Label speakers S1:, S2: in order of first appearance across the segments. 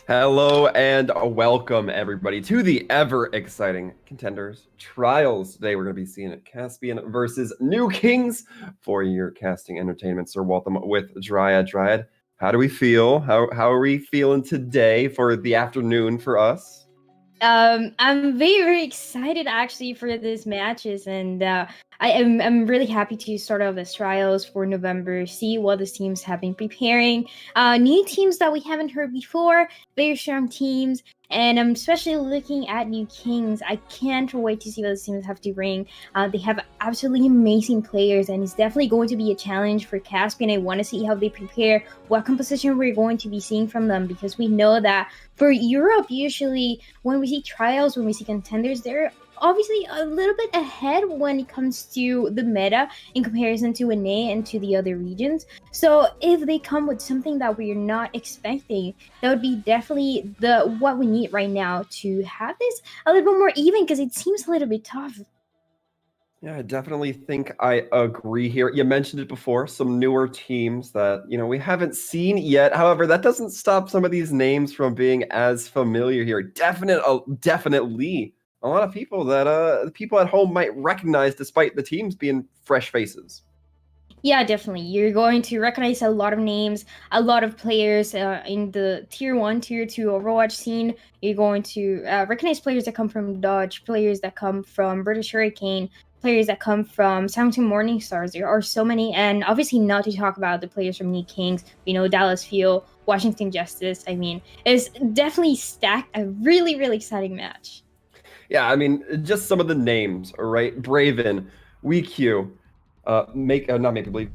S1: Hello and welcome everybody to the ever exciting Contenders Trials. Today we're going to be seeing Caspian versus New Kings for your casting entertainment. Sir Waltham with Dryad. Dryad, how do we feel? How are we feeling today for the afternoon for us?
S2: I'm very excited actually for these matches, and I'm really happy to start off this trials for November. See what the teams have been preparing. New teams that we haven't heard before, very strong teams, and I'm especially looking at New Kings. I can't wait to see what the teams have to bring. They have absolutely amazing players, and it's definitely going to be a challenge for Caspian. I want to see how they prepare, what composition we're going to be seeing from them, because we know that for Europe, usually when we see trials, when we see contenders, they're obviously a little bit ahead when it comes to the meta in comparison to EMEA and to the other regions. So if they come with something that we're not expecting, that would be definitely what we need right now to have this a little bit more even, because it seems a little bit tough.
S1: Yeah, I definitely think I agree here. You mentioned it before, some newer teams that, we haven't seen yet. However, that doesn't stop some of these names from being as familiar here. Definitely a lot of people that people at home might recognize despite the teams being fresh faces.
S2: Yeah, definitely. You're going to recognize a lot of names, a lot of players in the tier 1, tier 2 Overwatch scene. You're going to recognize players that come from Dodge, players that come from British Hurricane, players that come from Southampton Morning Stars. There are so many, and obviously not to talk about the players from New Kings, Dallas Fuel, Washington Justice. I mean, it's definitely stacked, a really, really exciting match.
S1: Yeah, I mean, just some of the names, right? Braven, WeQ, not Maple Leaf,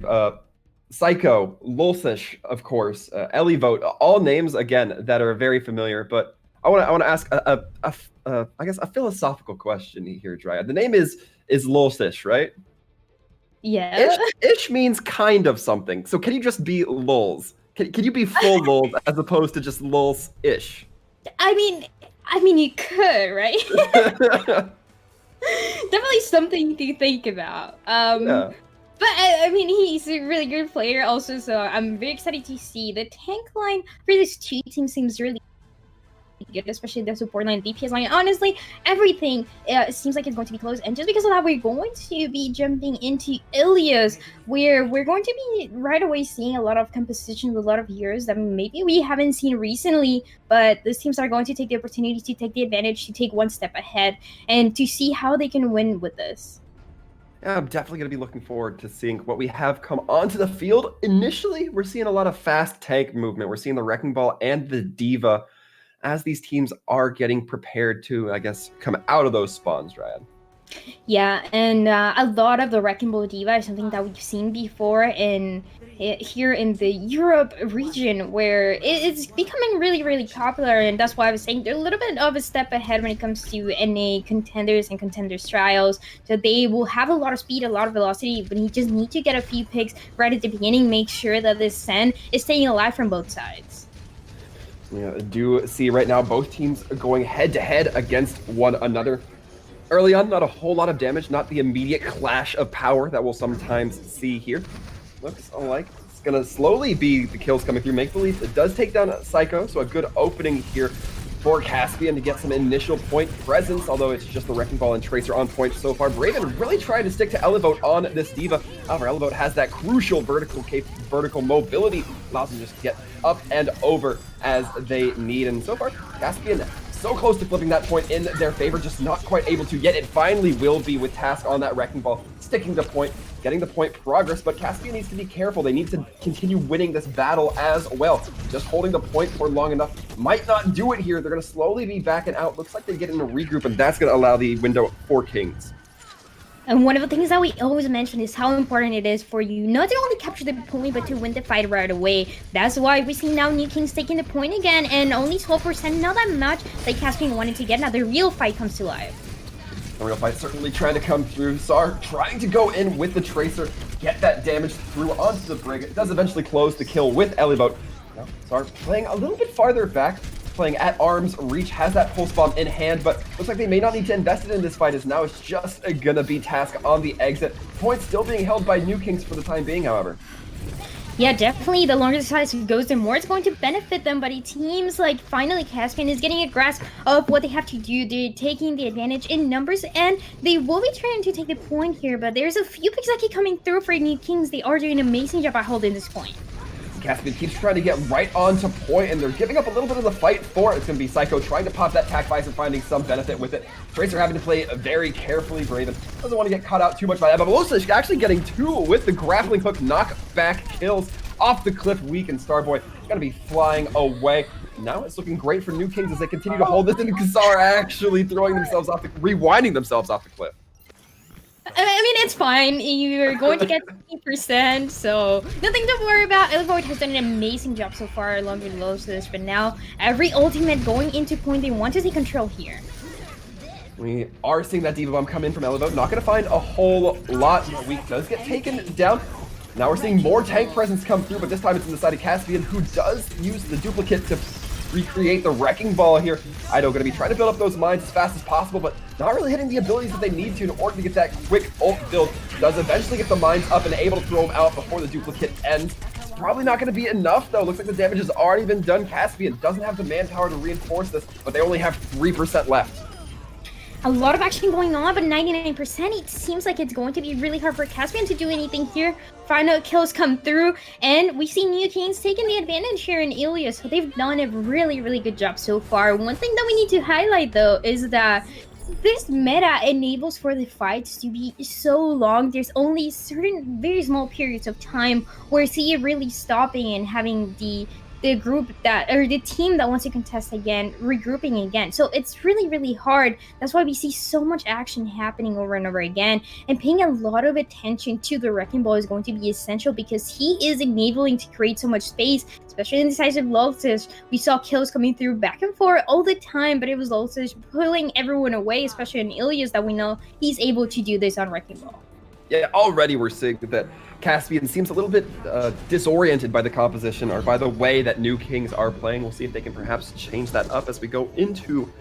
S1: Psycho, Lulsish, of course, Elivote, all names again that are very familiar. But I want to ask I guess a philosophical question here, Dryad. The name is Lulsish, right?
S2: Yeah.
S1: Ish means kind of something. So can you just be lulz? Can you be full lulz as opposed to just lulz-ish?
S2: I mean, you could, right? Definitely something to think about.
S1: Yeah.
S2: But I mean, he's a really good player also, so I'm very excited to see the tank line for this two team seems really good, especially the support line, DPS line. Honestly, everything seems like it's going to be close, and just because of that, we're going to be jumping into Ilios, where we're going to be right away seeing a lot of composition with a lot of heroes that maybe we haven't seen recently, but these teams are going to take the opportunity to take the advantage, to take one step ahead, and to see how they can win with this.
S1: Yeah, I'm definitely going to be looking forward to seeing what we have come onto the field. Initially, we're seeing a lot of fast tank movement. We're seeing the Wrecking Ball and the Diva as these teams are getting prepared to, I guess, come out of those spawns, Dryad.
S2: Yeah, and a lot of the Wrecking Ball Diva is something that we've seen before here in the Europe region, where it's becoming really, really popular, and that's why I was saying they're a little bit of a step ahead when it comes to NA contenders and contenders trials. So they will have a lot of speed, a lot of velocity, but you just need to get a few picks right at the beginning, make sure that this Sen is staying alive from both sides.
S1: Yeah, I do see right now both teams going head-to-head against one another. Early on, not a whole lot of damage, not the immediate clash of power that we'll sometimes see here. Looks like it's going to slowly be the kills coming through. Make Believe it does take down Psycho, so a good opening here for Caspian to get some initial point presence, although it's just the Wrecking Ball and Tracer on point so far. Braven really trying to stick to Elivote on this Diva. However, Elivote has that crucial vertical mobility, allows them to just get up and over as they need. And so far, Caspian so close to flipping that point in their favor, just not quite able to yet. It finally will be with Task on that Wrecking Ball, sticking to point, getting the point progress, but Caspian needs to be careful. They need to continue winning this battle as well. Just holding the point for long enough might not do it here. They're going to slowly be backing out. Looks like they get in a regroup, and that's going to allow the window for Kings.
S2: And one of the things that we always mention is how important it is for you not to only capture the point, but to win the fight right away. That's why we see now New Kings taking the point again, and only 12%, not that much that Caspian wanted to get. Now the real fight comes to life.
S1: The real fight certainly trying to come through. Sar trying to go in with the Tracer, get that damage through onto the Brig. It does eventually close the kill with Elivote. Now, Sar playing a little bit farther back, playing at arm's reach, has that pulse bomb in hand, but looks like they may not need to invest it in this fight, as now it's just gonna be Task on the exit. Point still being held by New Kings for the time being, however.
S2: Yeah, definitely. The longer the size goes, the more it's going to benefit them. But it seems like finally Caspian is getting a grasp of what they have to do. They're taking the advantage in numbers, and they will be trying to take the point here. But there's a few picks that keep coming through for New Kings. They are doing an amazing job at holding this point.
S1: Caspian keeps trying to get right onto point, and they're giving up a little bit of the fight for it. It's going to be Psycho trying to pop that tac visor, finding some benefit with it. Tracer having to play very carefully. Braven doesn't want to get caught out too much by that, but Melosic actually getting two with the grappling hook knockback kills off the cliff. Weak, and Starboy going to be flying away. Now it's looking great for New Kings as they continue to hold this, and Kazar actually throwing themselves off rewinding themselves off the cliff.
S2: I mean, it's fine. You're going to get 50%, so nothing to worry about. Overwatch has done an amazing job so far along with Lotus, but now every ultimate going into point, they want to take control here.
S1: We are seeing that Diva Bomb come in from Elevote. Not going to find a whole lot. Weak does get taken down. Now we're seeing more tank presence come through, but this time it's in the side of Caspian, who does use the duplicate to recreate the wrecking ball here. Ido going to be trying to build up those mines as fast as possible, but not really hitting the abilities that they need to in order to get that quick ult build. Does eventually get the mines up and able to throw them out before the duplicate ends. It's probably not going to be enough, though. Looks like the damage has already been done. Caspian doesn't have the manpower to reinforce this, but they only have 3% left.
S2: A lot of action going on, but 99%, it seems like it's going to be really hard for Caspian to do anything here. Final kills come through, and we see New Kings taking the advantage here in EMEA, so they've done a really, really good job so far. One thing that we need to highlight, though, is that this meta enables for the fights to be so long. There's only certain very small periods of time where see it really stopping and having the group that, or the team that wants to contest again, regrouping again. So it's really, really hard. That's why we see so much action happening over and over again. And paying a lot of attention to the Wrecking Ball is going to be essential because he is enabling to create so much space, especially in the size of Lotus. We saw kills coming through back and forth all the time, but it was Lotus pulling everyone away, especially in Ilias, that we know he's able to do this on Wrecking Ball.
S1: Yeah, already we're seeing that Caspian seems a little bit disoriented by the composition or by the way that New Kings are playing. We'll see if they can perhaps change that up as we go into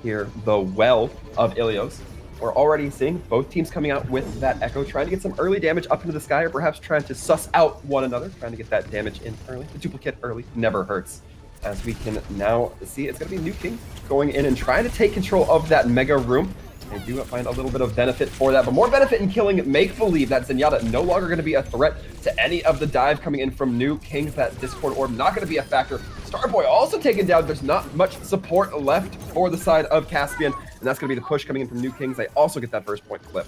S1: here the well of Ilios. We're already seeing both teams coming out with that Echo, trying to get some early damage up into the sky, or perhaps trying to suss out one another, trying to get that damage in early. The duplicate early never hurts. As we can now see, it's going to be New Kings going in and trying to take control of that mega room. They do find a little bit of benefit for that, but more benefit in killing Make-Believe. That Zenyatta no longer going to be a threat to any of the dive coming in from New Kings. That Discord Orb not going to be a factor. Starboy also taken down. There's not much support left for the side of Caspian, and that's going to be the push coming in from New Kings. They also get that first point clip.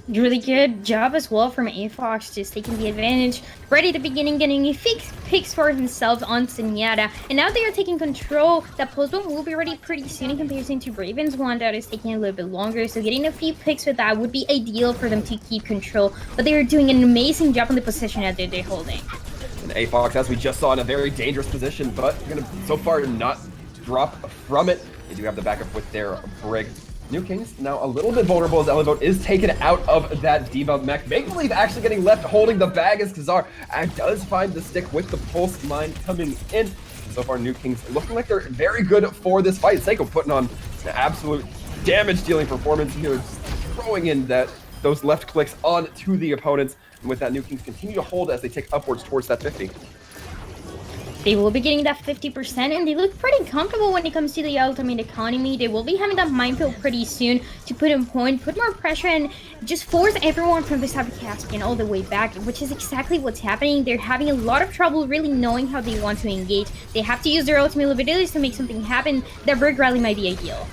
S2: Really good job as well from AFOX, just taking the advantage right at the beginning, getting a picks for himself on Zenyatta, and now they are taking control. That post one will be ready pretty soon in comparison to Raven's one that is taking a little bit longer, so getting a few picks with that would be ideal for them to keep control, but they are doing an amazing job on the position that they're holding.
S1: And AFOX, as we just saw, in a very dangerous position, but gonna so far not drop from it. They do have the backup with their Brig. New Kings now a little bit vulnerable as Elevote is taken out of that Diva mech. Make-Believe actually getting left holding the bag as Kazar does find the stick with the pulse mine coming in. So far, New Kings looking like they're very good for this fight. Seiko putting on an absolute damage-dealing performance here, just throwing in those left clicks onto the opponents. And with that, New Kings continue to hold as they tick upwards towards that 50.
S2: They will be getting that 50%, and they look pretty comfortable when it comes to the ultimate economy. They will be having that minefield pretty soon to put in point, put more pressure, and just force everyone from the side of Caspian all the way back, which is exactly what's happening. They're having a lot of trouble really knowing how they want to engage. They have to use their ultimate abilities to make something happen. Their Brig Rally might be ideal.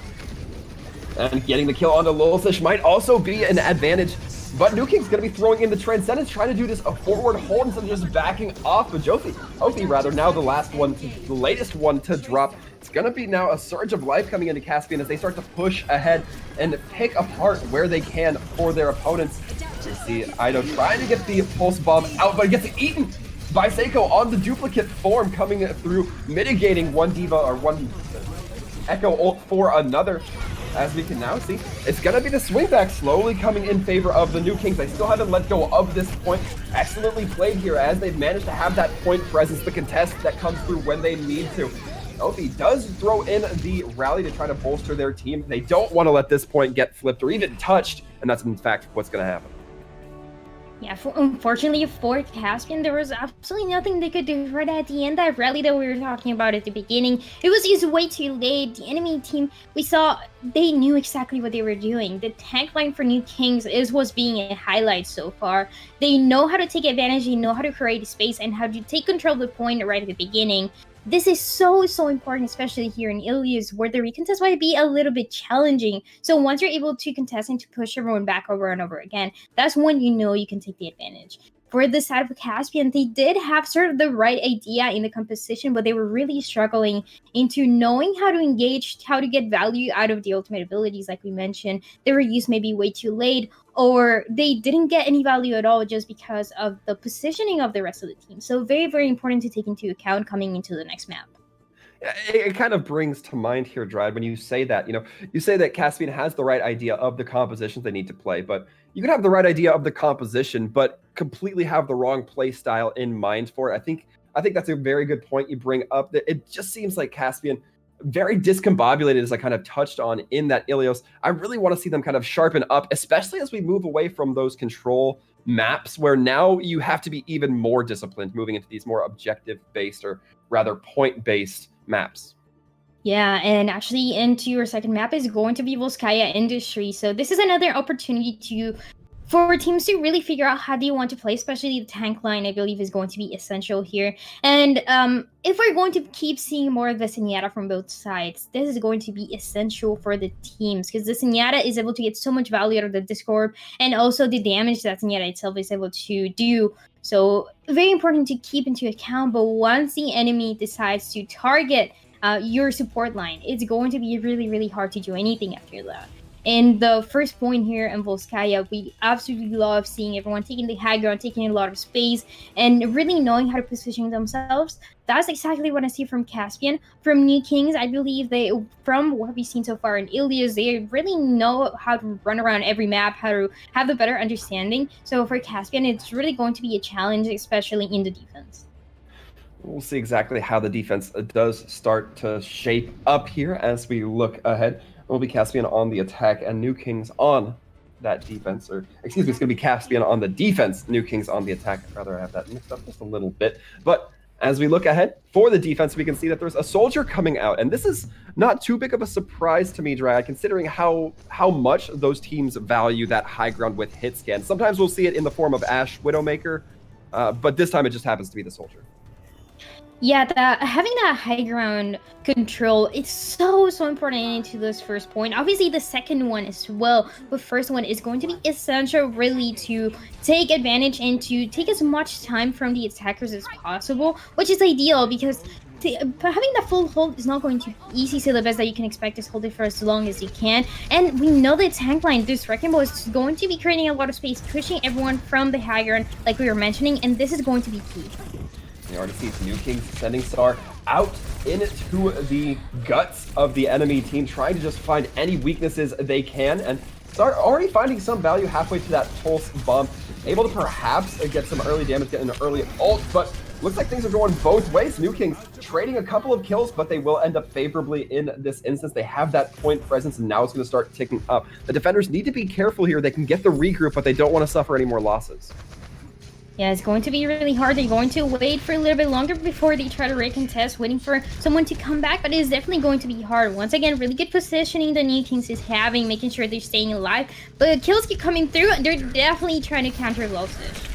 S1: And getting the kill onto Lulsish might also be an advantage. But New King's going to be throwing in the Transcendence, trying to do this a forward hold instead of just backing off. But Ofi rather, now the latest one to drop. It's going to be now a surge of life coming into Caspian as they start to push ahead and pick apart where they can for their opponents. You see Ido trying to get the Pulse Bomb out, but he gets eaten by Seiko on the duplicate form coming through, mitigating one Diva or one Echo ult for another. As we can now see, it's going to be the swing back slowly coming in favor of the New Kings. They still haven't let go of this point. Excellently played here as they've managed to have that point presence, the contest that comes through when they need to. Ofi does throw in the rally to try to bolster their team. They don't want to let this point get flipped or even touched, and that's in fact what's going to happen.
S2: Yeah, unfortunately for Caspian, there was absolutely nothing they could do right at the end. That rally that we were talking about at the beginning, it was just way too late. The enemy team, we saw, they knew exactly what they were doing. The tank line for New Kings is what's being a highlight so far. They know how to take advantage, they know how to create space, and how to take control of the point right at the beginning. This is so important, especially here in Ilias, where the recontest might be a little bit challenging. So once you're able to contest and to push everyone back over and over again, that's when you know you can take the advantage. For the side of Caspian, they did have sort of the right idea in the composition, but they were really struggling into knowing how to engage, how to get value out of the ultimate abilities, like we mentioned. They were used maybe way too late, or they didn't get any value at all just because of the positioning of the rest of the team. So very important to take into account coming into the next map.
S1: It kind of brings to mind here, Dryad, when you say that, you say that Caspian has the right idea of the compositions they need to play, but you can have the right idea of the composition, but completely have the wrong play style in mind for it. I think that's a very good point you bring up. That it just seems like Caspian, very discombobulated, as I kind of touched on in that Ilios. I really want to see them kind of sharpen up, especially as we move away from those control maps where now you have to be even more disciplined moving into these more objective-based, or rather point-based maps.
S2: Yeah, and actually into your second map is going to be Volskaya Industry. So this is another opportunity for teams to really figure out how do you want to play, especially the tank line, I believe, is going to be essential here. And if we're going to keep seeing more of the Zenyatta from both sides, this is going to be essential for the teams, because the Zenyatta is able to get so much value out of the Discord, and also the damage that Zenyatta itself is able to do. So very important to keep into account. But once the enemy decides to target your support line, it's going to be really hard to do anything after that. And the first point here in Volskaya, we absolutely love seeing everyone taking the high ground, taking a lot of space, and really knowing how to position themselves. That's exactly what I see from Caspian. From New Kings, I believe from what we've seen so far in Ilias, they really know how to run around every map, how to have a better understanding. So for Caspian, it's really going to be a challenge, especially in the defense.
S1: We'll see exactly how the defense does start to shape up here as we look ahead. It will be Caspian on the attack and New Kings on that defense, or excuse me, it's going to be Caspian on the defense, New Kings on the attack. I'd rather have that mixed up just a little bit. But as we look ahead for the defense, we can see that there's a soldier coming out, and this is not too big of a surprise to me, Dryad, considering how much those teams value that high ground with hit scan. Sometimes we'll see it in the form of Ashe Widowmaker, but this time it just happens to be the soldier.
S2: Yeah, having that high ground control, it's so important into this first point. Obviously, the second one as well, but first one is going to be essential really to take advantage and to take as much time from the attackers as possible, which is ideal because having that full hold is not going to be easy. So the best that you can expect is hold it for as long as you can. And we know the tank line, this Wrecking Ball, is going to be creating a lot of space, pushing everyone from the high ground like we were mentioning, and this is going to be key.
S1: You already see New Kings sending Star out into the guts of the enemy team, trying to just find any weaknesses they can, and Star already finding some value halfway to that pulse bomb, able to perhaps get some early damage, get an early ult, but looks like things are going both ways. New Kings trading a couple of kills, but they will end up favorably in this instance. They have that point presence, and now it's going to start ticking up. The defenders need to be careful here. They can get the regroup, but they don't want to suffer any more losses.
S2: Yeah, it's going to be really hard. They're going to wait for a little bit longer before they try to recontest, waiting for someone to come back, but it is definitely going to be hard. Once again, really good positioning the New Kings is having, making sure they're staying alive, but kills keep coming through, and they're definitely trying to counter Losfish.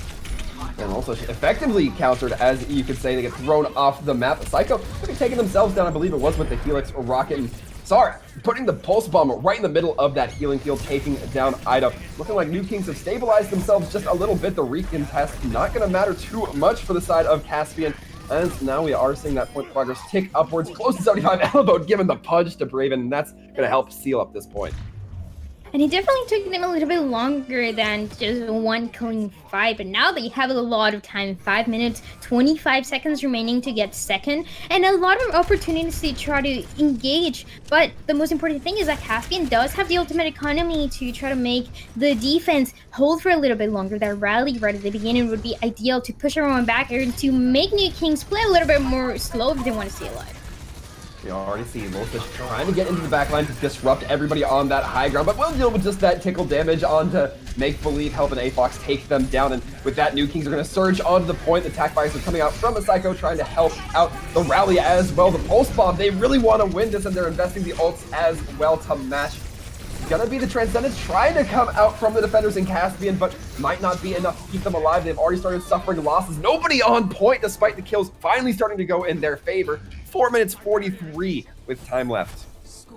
S1: And also effectively countered, as you could say. They get thrown off the map. Psycho taking themselves down, I believe it was with the Helix rocket, and Sar putting the pulse bomb right in the middle of that healing field, taking down Ida. Looking like New Kings have stabilized themselves just a little bit. The recontest not going to matter too much for the side of Caspian. And now we are seeing that point progress tick upwards, close to 75 elbow, given the punch to Braven, and that's going to help seal up this point.
S2: And it definitely took them a little bit longer than just one clean fight, but now they have a lot of time, 5 minutes, 25 seconds remaining to get second, and a lot of opportunities to try to engage. But the most important thing is that Caspian does have the ultimate economy to try to make the defense hold for a little bit longer. That rally right at the beginning would be ideal to push everyone back and to make New Kings play a little bit more slow if they want to stay alive.
S1: We already see Lolfish trying to get into the backline to disrupt everybody on that high ground, but we'll deal with just that tickle damage onto Make Believe, helping AFox take them down. And with that, New Kings are going to surge onto the point. The attack buyers are coming out from a Psycho, trying to help out the rally as well. The Pulse Bomb, they really want to win this, and they're investing the ults as well to match. It's gonna be the Transcendence trying to come out from the defenders in Caspian, but might not be enough to keep them alive. They've already started suffering losses. Nobody on point, despite the kills finally starting to go in their favor. 4 minutes 43 with time left.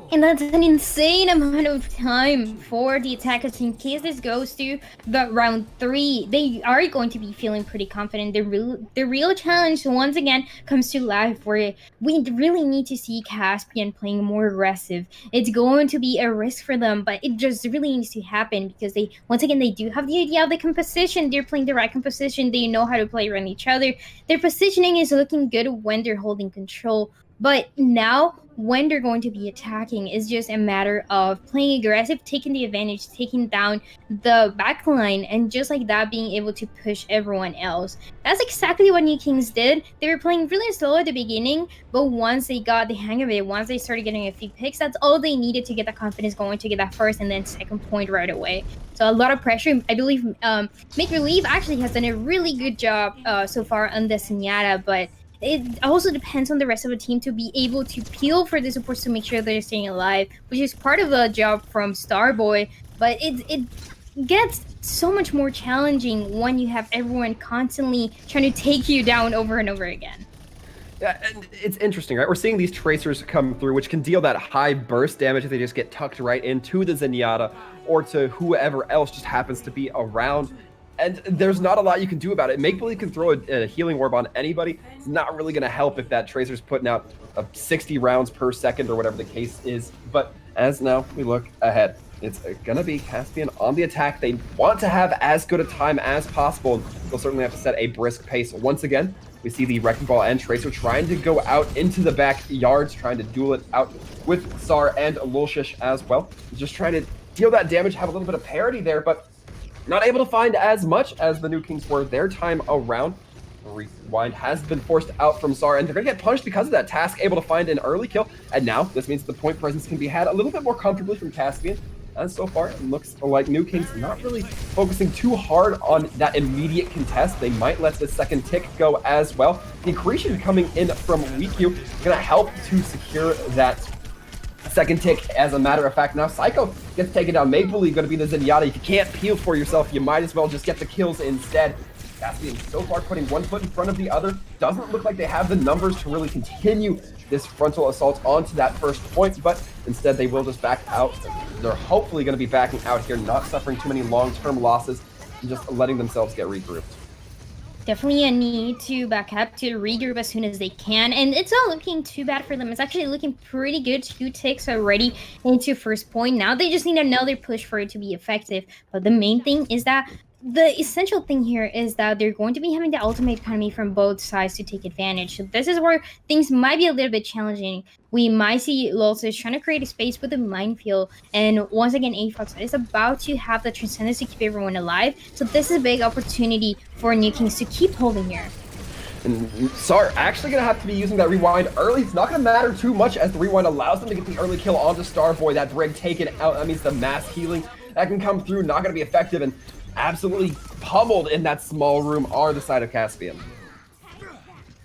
S2: And that's an insane amount of time for the attackers. In case this goes to the round 3, they are going to be feeling pretty confident. The real challenge once again comes to life, where we really need to see Caspian playing more aggressive. It's going to be a risk for them, but it just really needs to happen because they do have the idea of the composition. They're playing the right composition. They know how to play around each other. Their positioning is looking good when they're holding control. But now, when they're going to be attacking, is just a matter of playing aggressive, taking the advantage, taking down the backline, and just like that, being able to push everyone else. That's exactly what New Kings did. They were playing really slow at the beginning, but once they got the hang of it, once they started getting a few picks, that's all they needed to get that confidence going, to get that first and then second point right away. So a lot of pressure. I believe Make Believe actually has done a really good job so far on the Zenyatta, but it also depends on the rest of the team to be able to peel for the supports to make sure they're staying alive, which is part of the job from Starboy. But it gets so much more challenging when you have everyone constantly trying to take you down over and over again.
S1: Yeah, and it's interesting, right? We're seeing these tracers come through, which can deal that high burst damage if they just get tucked right into the Zenyatta or to whoever else just happens to be around. And there's not a lot you can do about it. Make Believe can throw a healing orb on anybody. It's not really going to help if that Tracer's putting out 60 rounds per second or whatever the case is. But as now we look ahead, it's going to be Caspian on the attack. They want to have as good a time as possible. And they'll certainly have to set a brisk pace. Once again, we see the Wrecking Ball and Tracer trying to go out into the backyards, trying to duel it out with Sar and Lolshish as well. Just trying to deal that damage, have a little bit of parity there, but not able to find as much as the New Kings were their time around. Rewind has been forced out from Sar, and they're going to get punished because of that task, able to find an early kill. And now this means the point presence can be had a little bit more comfortably from Caspian. And so far, it looks like New Kings not really focusing too hard on that immediate contest. They might let the second tick go as well. The accretion coming in from WeQ going to help to secure that second tick. As a matter of fact, now Psycho gets taken down. Make Believe going to be the Zenyatta. If you can't peel for yourself, you might as well just get the kills instead. Caspian so far putting one foot in front of the other. Doesn't look like they have the numbers to really continue this frontal assault onto that first point, but instead they will just back out. They're hopefully going to be backing out here, not suffering too many long-term losses, and just letting themselves get regrouped.
S2: Definitely a need to back up, to regroup as soon as they can, and it's not looking too bad for them. It's actually looking pretty good. 2 ticks already into first point. Now they just need another push for it to be effective, but the main thing is that the essential thing here is that they're going to be having the ultimate economy from both sides to take advantage. So this is where things might be a little bit challenging. We might see Lolfish trying to create a space with a minefield, and once again AFox is about to have the Transcendence to keep everyone alive. So this is a big opportunity for New Kings to keep holding here.
S1: And Sar actually going to have to be using that rewind early. It's not going to matter too much as the rewind allows them to get the early kill onto Starboy. That Brig taken out, that means the mass healing that can come through, not going to be effective, and absolutely pummeled in that small room are the side of Caspian.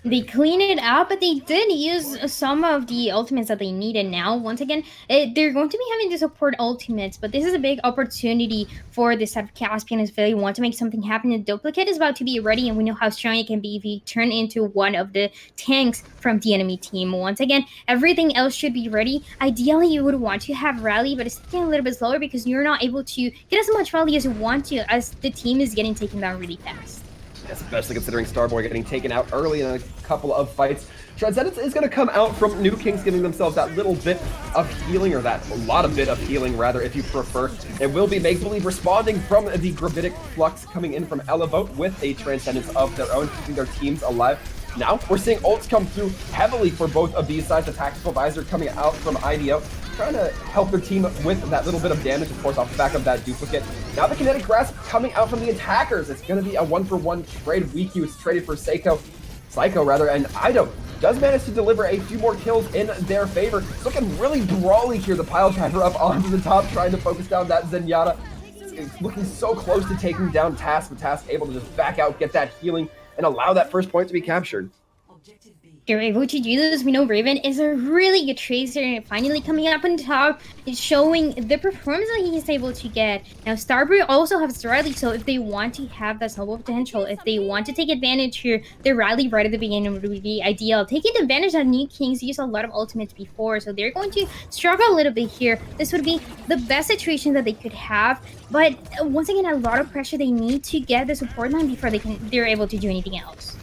S2: They clean it up, but they did use some of the ultimates that they needed. Now, once again, they're going to be having to support ultimates, but this is a big opportunity for this side of Caspian if they want to make something happen. The duplicate is about to be ready, and we know how strong it can be if you turn into one of the tanks from the enemy team. Once again, everything else should be ready. Ideally, you would want to have rally, but it's taking a little bit slower because you're not able to get as much rally as you want to, as the team is getting taken down really fast.
S1: Especially considering Starboy getting taken out early in a couple of fights. Transcendence is going to come out from New Kings, giving themselves that little bit of healing, or that a lot of bit of healing, rather, if you prefer. It will be Make Believe responding from the Gravitic Flux coming in from Elevote with a Transcendence of their own, keeping their teams alive. Now, we're seeing ults come through heavily for both of these sides. The Tactical Visor coming out from IDO, trying to help their team with that little bit of damage, of course, off the back of that duplicate. Now the Kinetic Grasp coming out from the attackers. It's going to be a 1-for-1 trade. WeQ is traded for Psycho, and IDO does manage to deliver a few more kills in their favor. It's looking really brawly here. The pile driver up onto the top, trying to focus down that Zenyatta. It's looking so close to taking down Task, but Task able to just back out, get that healing, and allow that first point to be captured.
S2: They're able to do this. We know Raven is a really good tracer, and finally coming up on top, is showing the performance that he is able to get. Now, Starboy also has Riley, so if they want to have that snowball potential, if they want to take advantage here, the Riley right at the beginning would be ideal. Taking advantage that New Kings use a lot of ultimates before, so they're going to struggle a little bit here. This would be the best situation that they could have, but once again, a lot of pressure. They need to get the support line before they're able to do anything else.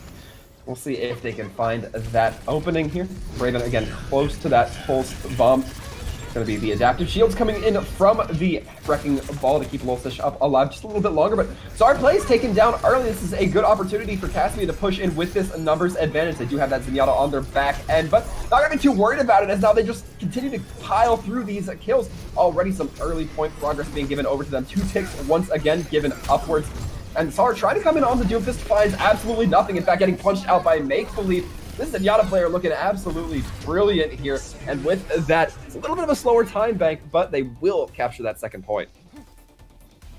S1: We'll see if they can find that opening here. Raven, again, close to that pulse bomb. It's going to be the adaptive shields coming in from the wrecking ball to keep Lulsish up alive just a little bit longer. But Sar plays taken down early. This is a good opportunity for Caspian to push in with this numbers advantage. They do have that Zenyatta on their back end, but not going to be too worried about it, as now they just continue to pile through these kills. Already some early point progress being given over to them. 2 ticks once again given upwards. And Sar trying to come in on the Doomfist finds absolutely nothing. In fact, getting punched out by Make Believe. This Zenyatta player looking absolutely brilliant here. And with that, it's a little bit of a slower time bank, but they will capture that second point.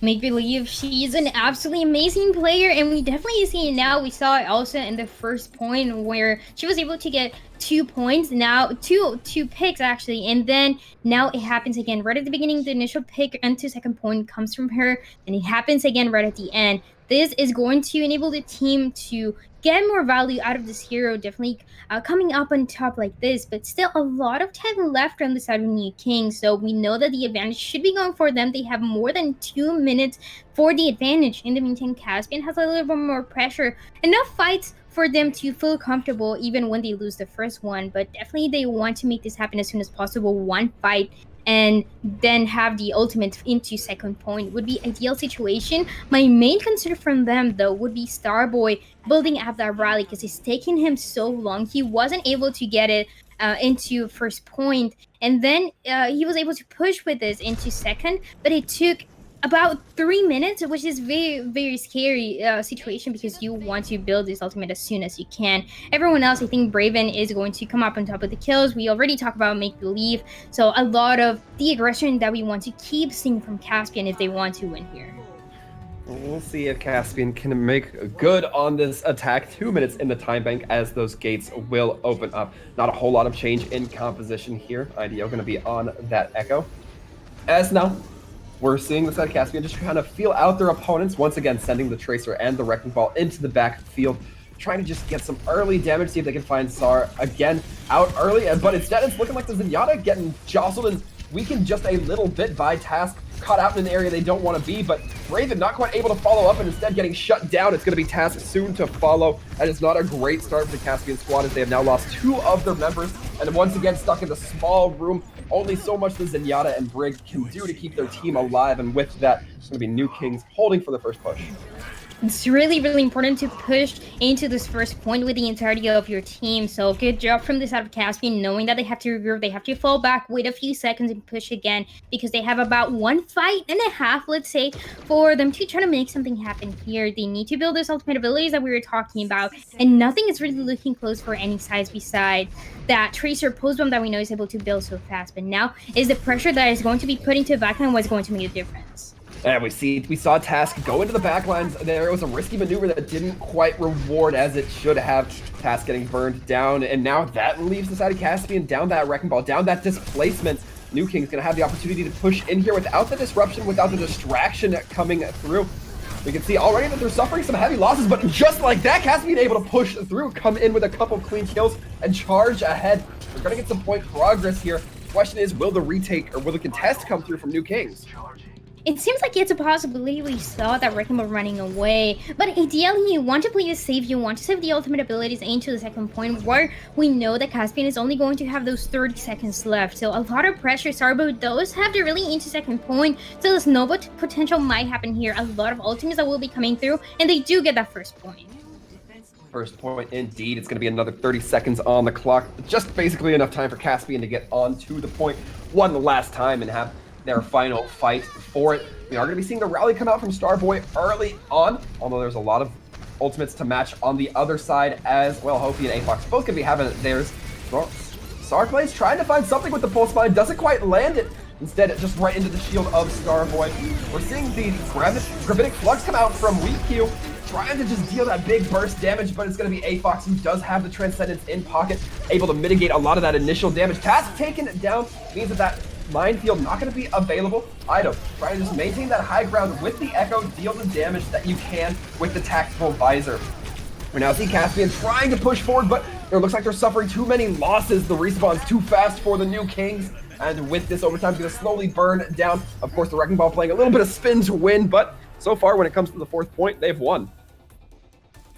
S2: Make Believe, she's an absolutely amazing player, and we definitely see it now. We saw it also in the first point where she was able to get 2 points, now two picks actually, and then now it happens again right at the beginning. The initial pick into second point comes from her, and it happens again right at the end. This is going to enable the team to get more value out of this hero, definitely coming up on top like this, but still a lot of time left on the side of New King, so we know that the advantage should be going for them. They have more than 2 minutes for the advantage. In the meantime, Caspian has a little bit more pressure, enough fights for them to feel comfortable even when they lose the first one, but definitely they want to make this happen as soon as possible. One fight and then have the ultimate into second point would be ideal situation. My main concern from them though would be Starboy building up that rally, because it's taking him so long. He wasn't able to get it into first point, and then he was able to push with this into second, but it took about 3 minutes, which is very scary situation, because you want to build this ultimate as soon as you can. Everyone else, I think Braven is going to come up on top of the kills. We already talked about Make Believe, so a lot of the aggression that we want to keep seeing from Caspian if they want to win here.
S1: We'll see if Caspian can make good on this attack. 2 minutes in the time bank as those gates will open up. Not a whole lot of change in composition here. IDO going to be on that Echo. As now, we're seeing the side of Caspian just kind of feel out their opponents, once again sending the Tracer and the Wrecking Ball into the backfield, trying to just get some early damage, see if they can find Sar again out early, but instead it's looking like the Zenyatta getting jostled and weakened just a little bit by Task, caught out in an area they don't want to be, but Raven not quite able to follow up and instead getting shut down. It's going to be Task soon to follow, and it's not a great start for the Caspian squad as they have now lost 2 of their members, and once again stuck in the small room. Only so much the Zenyatta and Brig can do to keep their team alive, and with that, it's going to be New Kings holding for the first push.
S2: It's really important to push into this first point with the entirety of your team. So good job from the side of Caspian, knowing that they have to regroup, they have to fall back, wait a few seconds and push again, because they have about 1.5 fights, let's say, for them to try to make something happen here. They need to build those ultimate abilities that we were talking about, and nothing is really looking close for any sides beside that Tracer post bomb that we know is able to build so fast. But now is the pressure that is going to be put into the backline what's going to make a difference.
S1: And we saw Task go into the backlines there. It was a risky maneuver that didn't quite reward as it should have. Task getting burned down, and now that leaves the side of Caspian down that Wrecking Ball, down that displacement. New King's gonna have the opportunity to push in here without the disruption, without the distraction coming through. We can see already that they're suffering some heavy losses, but just like that, Caspian able to push through, come in with a couple clean kills, and charge ahead. We're gonna get some point progress here. The question is, will the retake or will the contest come through from New Kings?
S2: It seems like it's a possibility. We saw that Wrecking Ball running away, but ideally you want to play it safe. You want to save the ultimate abilities into the second point, where we know that Caspian is only going to have those 30 seconds left. So a lot of pressure. Sarbo does have to really into second point, so the snowball potential might happen here. A lot of ultimates that will be coming through, and they do get that first point.
S1: First point indeed. It's going to be another 30 seconds on the clock. Just basically enough time for Caspian to get onto the point one last time and have their final fight for it. We are going to be seeing the rally come out from Starboy early on, although there's a lot of ultimates to match on the other side as well. Hopi and AFOX both could be having theirs. Well, Sarplays trying to find something with the pulse mine, doesn't quite land it. Instead, just right into the shield of Starboy. We're seeing the Gravitic Flux come out from Weak Q, trying to just deal that big burst damage, but it's going to be AFOX who does have the Transcendence in pocket, able to mitigate a lot of that initial damage. Task taken down means that minefield not going to be available. Ido trying to just maintain that high ground with the Echo, deal the damage that you can with the Tactical Visor. We now see Caspian trying to push forward, but it looks like they're suffering too many losses. The respawn's too fast for the new Kings. And with this, overtime's going to slowly burn down. Of course, the Wrecking Ball playing a little bit of spin to win, but so far, when it comes to the 4th point, they've won.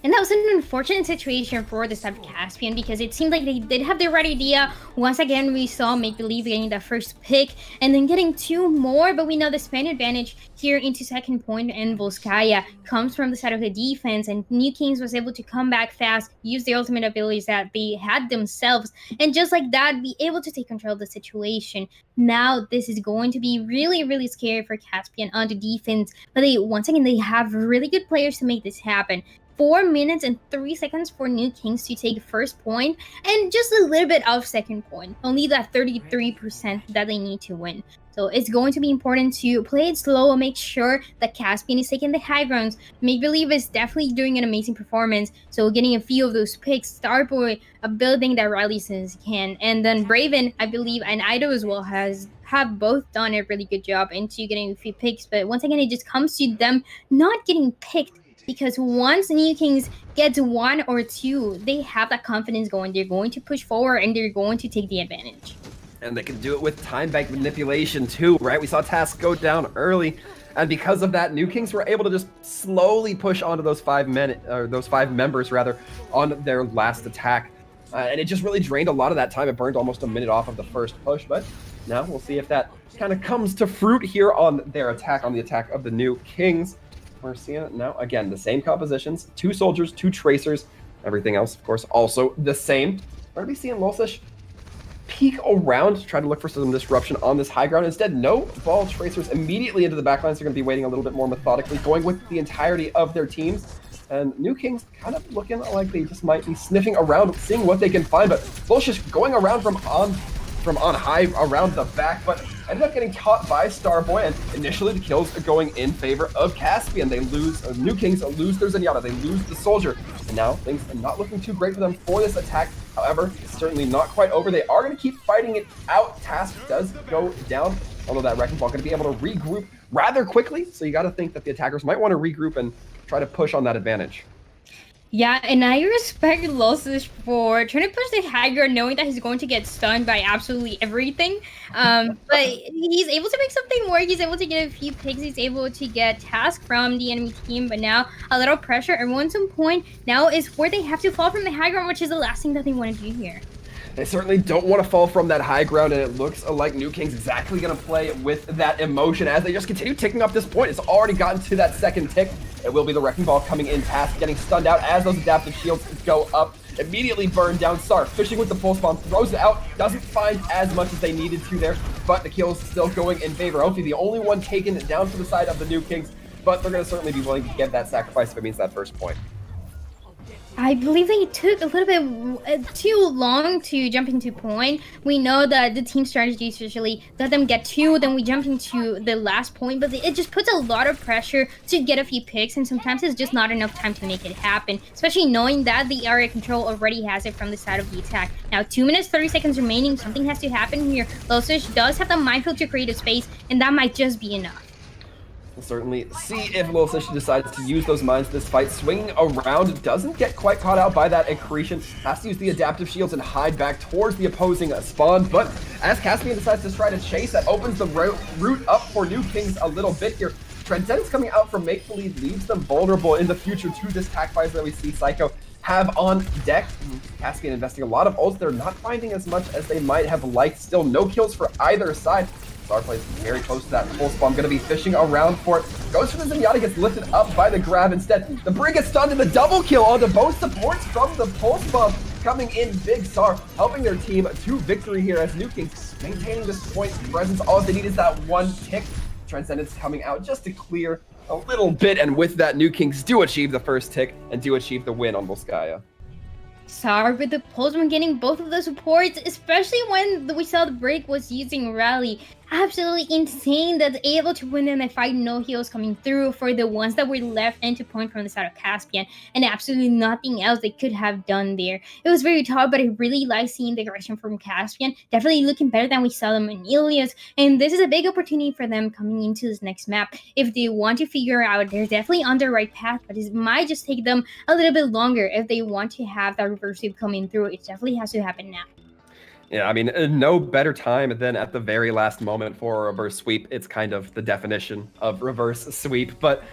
S2: And that was an unfortunate situation for the side of Caspian because it seemed like they did have the right idea. Once again, we saw Make Believe getting that first pick and then getting 2 more, but we know the span advantage here into 2nd point and Volskaya comes from the side of the defense, and New Kings was able to come back fast, use the ultimate abilities that they had themselves, and just like that, be able to take control of the situation. Now, this is going to be really, really scary for Caspian on the defense, but once again, they have really good players to make this happen. 4 minutes and 3 seconds for New Kings to take 1st point and just a little bit of 2nd point. Only that 33% that they need to win. So it's going to be important to play it slow and make sure that Caspian is taking the high grounds. Make Believe is definitely doing an amazing performance. So getting a few of those picks, Starboy building that rally since he can. And then Braven, I believe, and Ido as well have both done a really good job into getting a few picks. But once again, it just comes to them not getting picked. Because once New Kings gets 1 or 2, they have that confidence going. They're going to push forward and they're going to take the advantage.
S1: And they can do it with time bank manipulation too, right? We saw Task go down early, and because of that, New Kings were able to just slowly push onto those 5 members rather, on their last attack. And it just really drained a lot of that time. It burned almost a minute off of the first push, but now we'll see if that kind of comes to fruit here on their attack, on the attack of the New Kings. We're seeing it now. Again, the same compositions, 2 soldiers, 2 tracers, everything else, of course, also the same. We're going to be seeing Lolsish peek around, try to look for some disruption on this high ground. Instead, no ball tracers immediately into the backlines. They're going to be waiting a little bit more methodically, going with the entirety of their teams. And New Kings kind of looking like they just might be sniffing around, seeing what they can find. But Lolsish going around from on high around the back, but ended up getting caught by Starboy, and initially the kills are going in favor of Caspian. They lose, New Kings lose their Zenyatta, they lose the Soldier, and now things are not looking too great for them for this attack. However, it's certainly not quite over. They are going to keep fighting it out. Task does go down, although that Wrecking Ball going to be able to regroup rather quickly, so you got to think that the attackers might want to regroup and try to push on that advantage.
S2: Yeah, and I respect Lolsish for trying to push the high ground, knowing that he's going to get stunned by absolutely everything. But he's able to make something work. He's able to get a few picks. He's able to get Task from the enemy team. But now a little pressure. Everyone's on point. Now is where they have to fall from the high ground, which is the last thing that they want to do here.
S1: They certainly don't want to fall from that high ground, and it looks like New King's exactly going to play with that emotion as they just continue ticking up this point. It's already gotten to that 2nd tick. It will be the Wrecking Ball coming in, Task getting stunned out as those adaptive shields go up. Immediately burned down. Sar fishing with the pulse bomb, throws it out, doesn't find as much as they needed to there, but the kills still going in favor. Hopefully the only one taken down to the side of the New Kings, but they're going to certainly be willing to give that sacrifice if it means that 1st point.
S2: I believe they took a little bit too long to jump into point. We know that the team strategy is usually let them get 2, then we jump into the last point, but it just puts a lot of pressure to get a few picks, and sometimes it's just not enough time to make it happen, especially knowing that the area control already has it from the side of the attack. Now, 2 minutes, 30 seconds remaining. Something has to happen here. Lolsish does have the minefield to create a space, and that might just be enough.
S1: We'll certainly see if Lolsish decides to use those mines this fight. Swinging around, doesn't get quite caught out by that accretion. Has to use the adaptive shields and hide back towards the opposing spawn. But as Caspian decides to try to chase, that opens the route up for New Kings a little bit here. Transcendence coming out from Make Believe leaves them vulnerable in the future to this attack visor that we see Psycho have on deck. Caspian investing a lot of ults. They're not finding as much as they might have liked. Still no kills for either side. Star plays very close to that pulse bomb. Going to be fishing around for it. Goes for the Zenyatta, gets lifted up by the grab instead. The Brig gets stunned, and the double kill onto both supports from the pulse bomb coming in big. Sar helping their team to victory here as New Kings maintaining this point presence. All they need is that 1 tick. Transcendence coming out just to clear a little bit, and with that, New Kings do achieve the first tick and do achieve the win on Volskaya.
S2: Sorry with the Postman getting both of the supports, especially when we saw the break was using Rally. Absolutely insane that's able to win in a fight, no heals coming through for the ones that were left into point from the side of Caspian, and absolutely nothing else they could have done there. It was very tough, but I really like seeing the aggression from Caspian, definitely looking better than we saw them in Ilias, and this is a big opportunity for them coming into this next map. If they want to figure out, they're definitely on the right path, but it might just take them a little bit longer if they want to have that reverse sweep coming through. It definitely has to happen now.
S1: Yeah, I mean, no better time than at the very last moment for a reverse sweep. It's kind of the definition of reverse sweep. But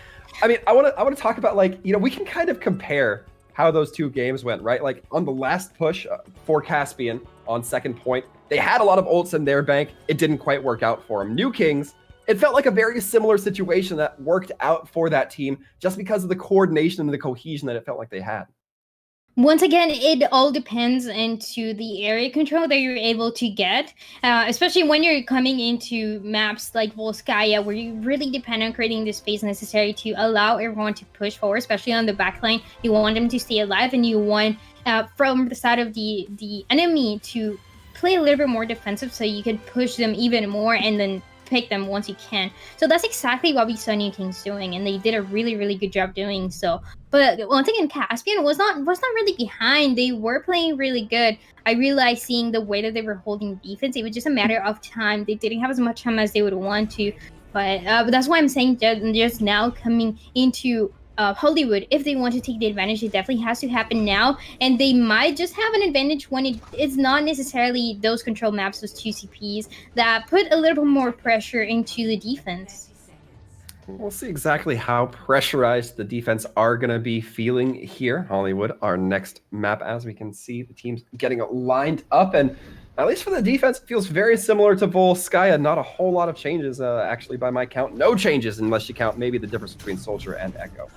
S1: I mean, I want to talk about, like, you know, we can kind of compare how those two games went, right? Like on the last push for Caspian on second point, they had a lot of ults in their bank. It didn't quite work out for them. New Kings, it felt like a very similar situation that worked out for that team just because of the coordination and the cohesion that it felt like they had.
S2: Once again, it all depends into the area control that you're able to get, especially when you're coming into maps like Volskaya, where you really depend on creating the space necessary to allow everyone to push forward, especially on the backline. You want them to stay alive, and you want from the side of the enemy to play a little bit more defensive so you can push them even more and then pick them once you can. So that's exactly what we saw New Kings doing, and they did a really, really good job doing so. But once again, Caspian was not really behind. They were playing really good. I realized seeing the way that they were holding defense, it was just a matter of time. They didn't have as much time as they would want to, but that's why I'm saying just now coming into Hollywood, if they want to take the advantage, it definitely has to happen now, and they might just have an advantage when it's not necessarily those control maps, those two CPs that put a little bit more pressure into the defense.
S1: We'll see exactly how pressurized the defense are going to be feeling here. Hollywood, our next map, as we can see the teams getting lined up, and at least for the defense, it feels very similar to Volskaya. Not a whole lot of changes, actually, by my count. No changes unless you count maybe the difference between Soldier and Echo.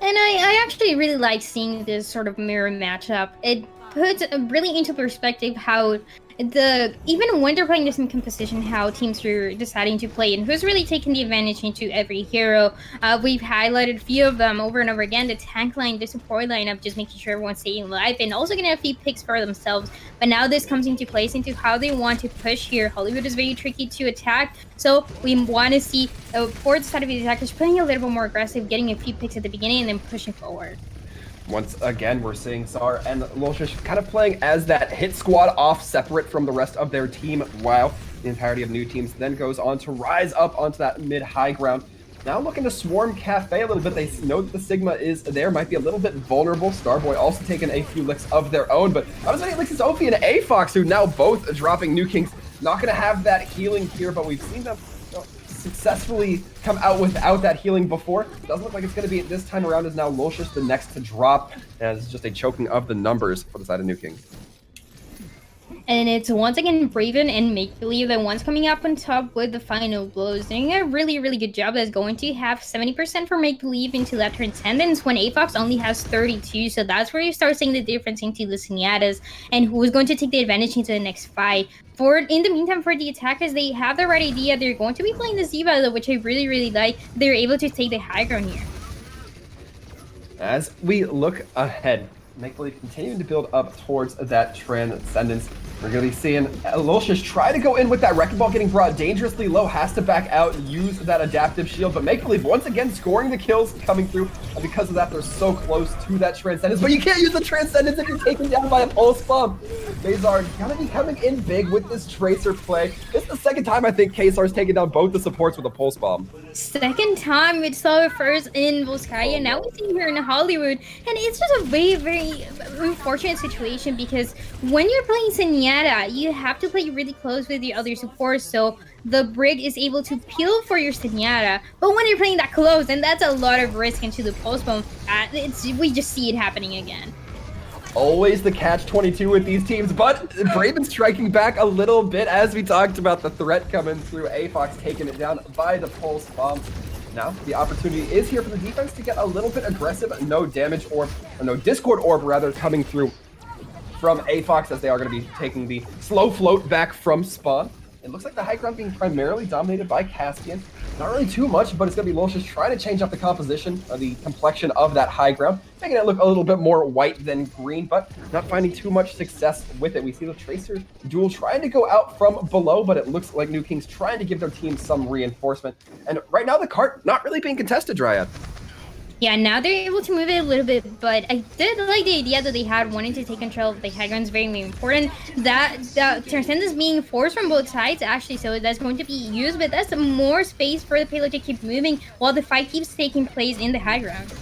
S2: And I actually really like seeing this sort of mirror matchup. It puts really into perspective how even when they're playing the same composition, how teams are deciding to play and who's really taking the advantage into every hero. We've highlighted a few of them over and over again. The tank line, the support lineup, just making sure everyone's staying alive and also getting a few picks for themselves. But now this comes into place into how they want to push here. Hollywood is very tricky to attack, so we want to see for the side of the attackers playing a little bit more aggressive, getting a few picks at the beginning and then pushing forward.
S1: Once again, we're seeing Sar and Lolshish kind of playing as that hit squad off separate from the rest of their team, while the entirety of New Teams then goes on to rise up onto that mid-high ground. Now looking to swarm Cafe a little bit. They know that the Sigma is there, might be a little bit vulnerable. Starboy also taking a few licks of their own, but not as many licks as Ophi and A-Fox, who now both dropping. New Kings not going to have that healing here, but we've seen them successfully come out without that healing before. Doesn't look like it's going to be this time around, as now Lolshish the next to drop, and it's just a choking of the numbers for the side of New King.
S2: And it's once again Braven and Make Believe, the ones coming up on top with the final blows, doing a really, really good job. That's going to have 70% for Make Believe into that Transcendence when AFOX only has 32. So that's where you start seeing the difference into the Señatas and who is going to take the advantage into the next fight. In the meantime, for the attackers, they have the right idea. They're going to be playing the Z-Battle, which I really, really like. They're able to take the high ground here.
S1: As we look ahead, Make Believe continuing to build up towards that Transcendence. We're going to be seeing Lolshish try to go in with that Wrecking Ball, getting brought dangerously low, has to back out, use that adaptive shield, but Make Believe once again scoring the kills coming through, and because of that, they're so close to that Transcendence, but you can't use the Transcendence if you're taken down by a Pulse Bomb. Kazar going to be coming in big with this Tracer play. This is the second time I think Kazar's taken down both the supports with a Pulse Bomb.
S2: Second time, we saw it first in Volskaya, now we see here in Hollywood, and it's just a very, very unfortunate situation because when you're playing Señata, you have to play really close with the other supports, so the Brig is able to peel for your Señata, but when you're playing that close, then that's a lot of risk into the post bomb. We just see it happening again.
S1: Always the catch-22 with these teams, but Braven striking back a little bit as we talked about the threat coming through. A-Fox taking it down by the Pulse Bomb. Now, the opportunity is here for the defense to get a little bit aggressive. No damage orb, or no Discord orb rather, coming through from A-Fox, as they are going to be taking the slow float back from spawn. It looks like the high ground being primarily dominated by Caspian. Not really too much, but it's going to be Lolshus trying to change up the composition, or the complexion of that high ground, making it look a little bit more white than green, but not finding too much success with it. We see the Tracer duel trying to go out from below, but it looks like New Kings trying to give their team some reinforcement. And right now, the cart not really being contested, Dryad.
S2: Yeah, now they're able to move it a little bit, but I did like the idea that they had wanting to take control of the high ground is very, very important. That Transcendence being forced from both sides, actually, so that's going to be used, but that's more space for the payload to keep moving while the fight keeps taking place in the high ground.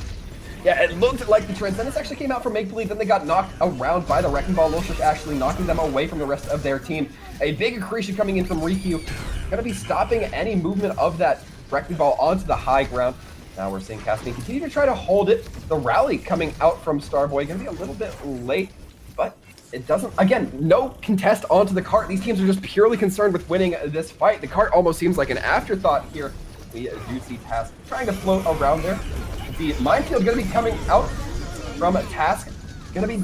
S1: Yeah, it looked like the Transcendence actually came out for make-believe, then they got knocked around by the Wrecking Ball. Lolshus actually knocking them away from the rest of their team. A big accretion coming in from Riku, gonna be stopping any movement of that Wrecking Ball onto the high ground. Now we're seeing Caspian continue to try to hold it. The rally coming out from Starboy gonna be a little bit late, but it doesn't, again, no contest onto the cart. These teams are just purely concerned with winning this fight. The cart almost seems like an afterthought here. We do see Task trying to float around there. The minefield gonna be coming out from Task, gonna be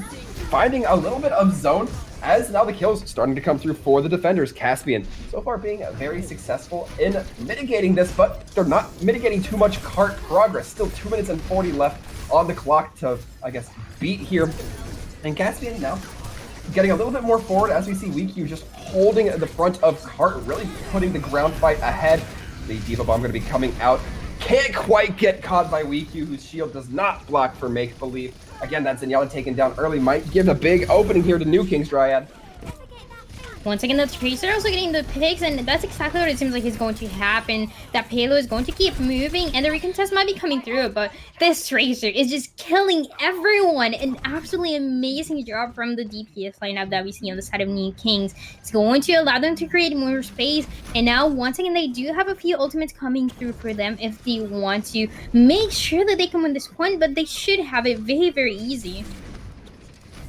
S1: finding a little bit of zone as now the kills starting to come through for the defenders. Caspian so far being very successful in mitigating this, but they're not mitigating too much cart progress. Still 2 minutes and 40 left on the clock to, I guess, beat here. And Caspian now getting a little bit more forward as we see WeQ just holding the front of cart, really putting the ground fight ahead. The Diva Bomb going to be coming out. Can't quite get caught by WeQ, whose shield does not block for make-believe. Again, that Zenyatta taken down early might give a big opening here to New Kings, Dryad.
S2: Once again, the Tracer also getting the picks, and that's exactly what it seems like is going to happen. That payload is going to keep moving, and the recontest might be coming through, but this Tracer is just killing everyone. An absolutely amazing job from the DPS lineup that we see on the side of New Kings. It's going to allow them to create more space, and now, once again, they do have a few ultimates coming through for them if they want to make sure that they can win this one, but they should have it very, very easy.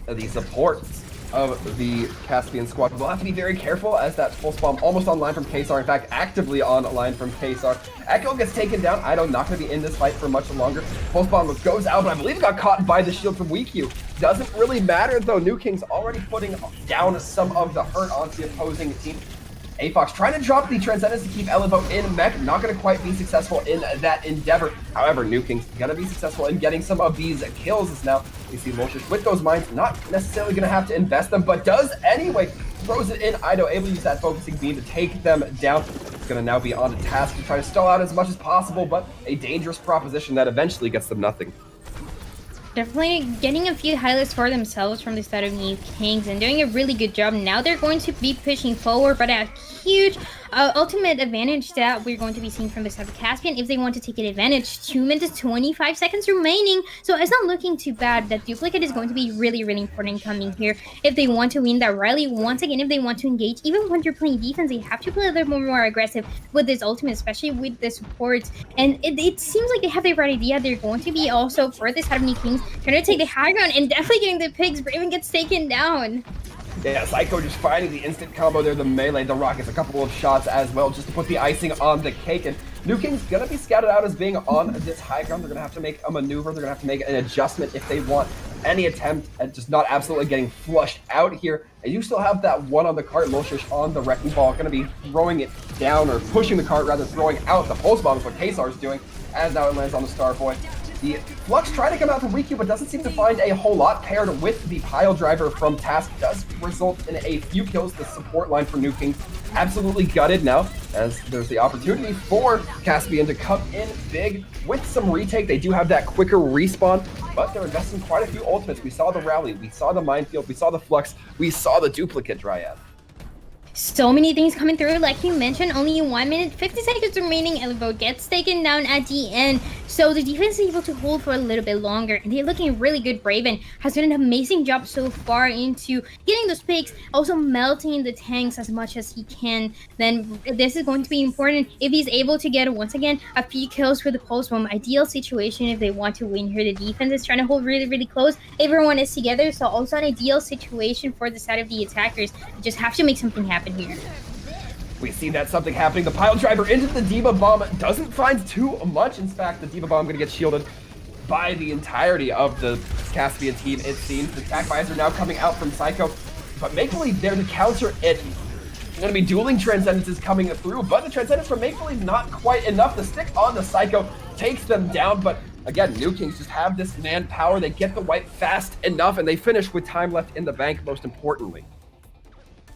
S1: The supports of the Caspian squad will have to be very careful as that pulse bomb almost online from Kesar. In fact, actively online from Kesar. Echo gets taken down. Ido not going to be in this fight for much longer. Pulse bomb goes out, but I believe it got caught by the shield from WeQ. Doesn't really matter though. New Kings already putting down some of the hurt onto the opposing team. Afox trying to drop the Transcendence to keep Elevo in mech, not going to quite be successful in that endeavor. However, New Kings going to be successful in getting some of these kills as now we see Lolshus with those mines, not necessarily going to have to invest them, but does anyway. Throws it in, Ido able to use that focusing beam to take them down. It's going to now be on to Task to try to stall out as much as possible, but a dangerous proposition that eventually gets them nothing.
S2: Definitely getting a few highlights for themselves from the side of New Kings and doing a really good job. Now they're going to be pushing forward, but a huge ultimate advantage that we're going to be seeing from the side of Caspian if they want to take advantage. 2 minutes 25 seconds remaining, so it's not looking too bad. That duplicate is going to be really, really important coming here if they want to win that rally. Once again, if they want to engage, even when you're playing defense, they have to play a little more aggressive with this ultimate, especially with the supports. And it seems like they have the right idea. They're going to be also, for this side of New Kings, trying to take the high ground and definitely getting the picks. Braven gets taken down.
S1: Yeah, Psycho just finding the instant combo there, the melee, the rockets, a couple of shots as well, just to put the icing on the cake. And New King's gonna be scouted out as being on this high ground. They're gonna have to make a maneuver. They're gonna have to make an adjustment if they want any attempt at just not absolutely getting flushed out here. And you still have that one on the cart, Lolshus on the Wrecking Ball, gonna be throwing it down, or pushing the cart, rather throwing out the pulse bomb is what Kesar is doing, as now it lands on the Starboy. The Flux trying to come out from WeQ, but doesn't seem to find a whole lot. Paired with the pile driver from Task does result in a few kills. The support line for New Kings absolutely gutted now, as there's the opportunity for Caspian to come in big with some retake. They do have that quicker respawn, but they're investing quite a few ultimates. We saw the rally, we saw the minefield, we saw the Flux, we saw the duplicate Dryad.
S2: So many things coming through, like you mentioned, only 1 minute 50 seconds remaining. Elevo gets taken down at the end, so the defense is able to hold for a little bit longer, and they're looking really good. Braven has done an amazing job so far into getting those picks, also melting the tanks as much as he can. Then this is going to be important if he's able to get, once again, a few kills for the pulse bomb. Ideal situation if they want to win here. The defense is trying to hold really, really close. Everyone is together, so also an ideal situation for the side of the attackers. You just have to make something happen here.
S1: We see that something happening. The pile driver into the Diva Bomb doesn't find too much. In fact, the Diva Bomb going to get shielded by the entirety of the Caspian team, it seems. The attack visor now coming out from Psycho, but make-believe there to counter it. Going to be dueling Transcendences coming through, but the Transcendence from Make Believe not quite enough. The stick on the Psycho takes them down, but again, New Kings just have this manpower. They get the wipe fast enough, and they finish with time left in the bank, most importantly.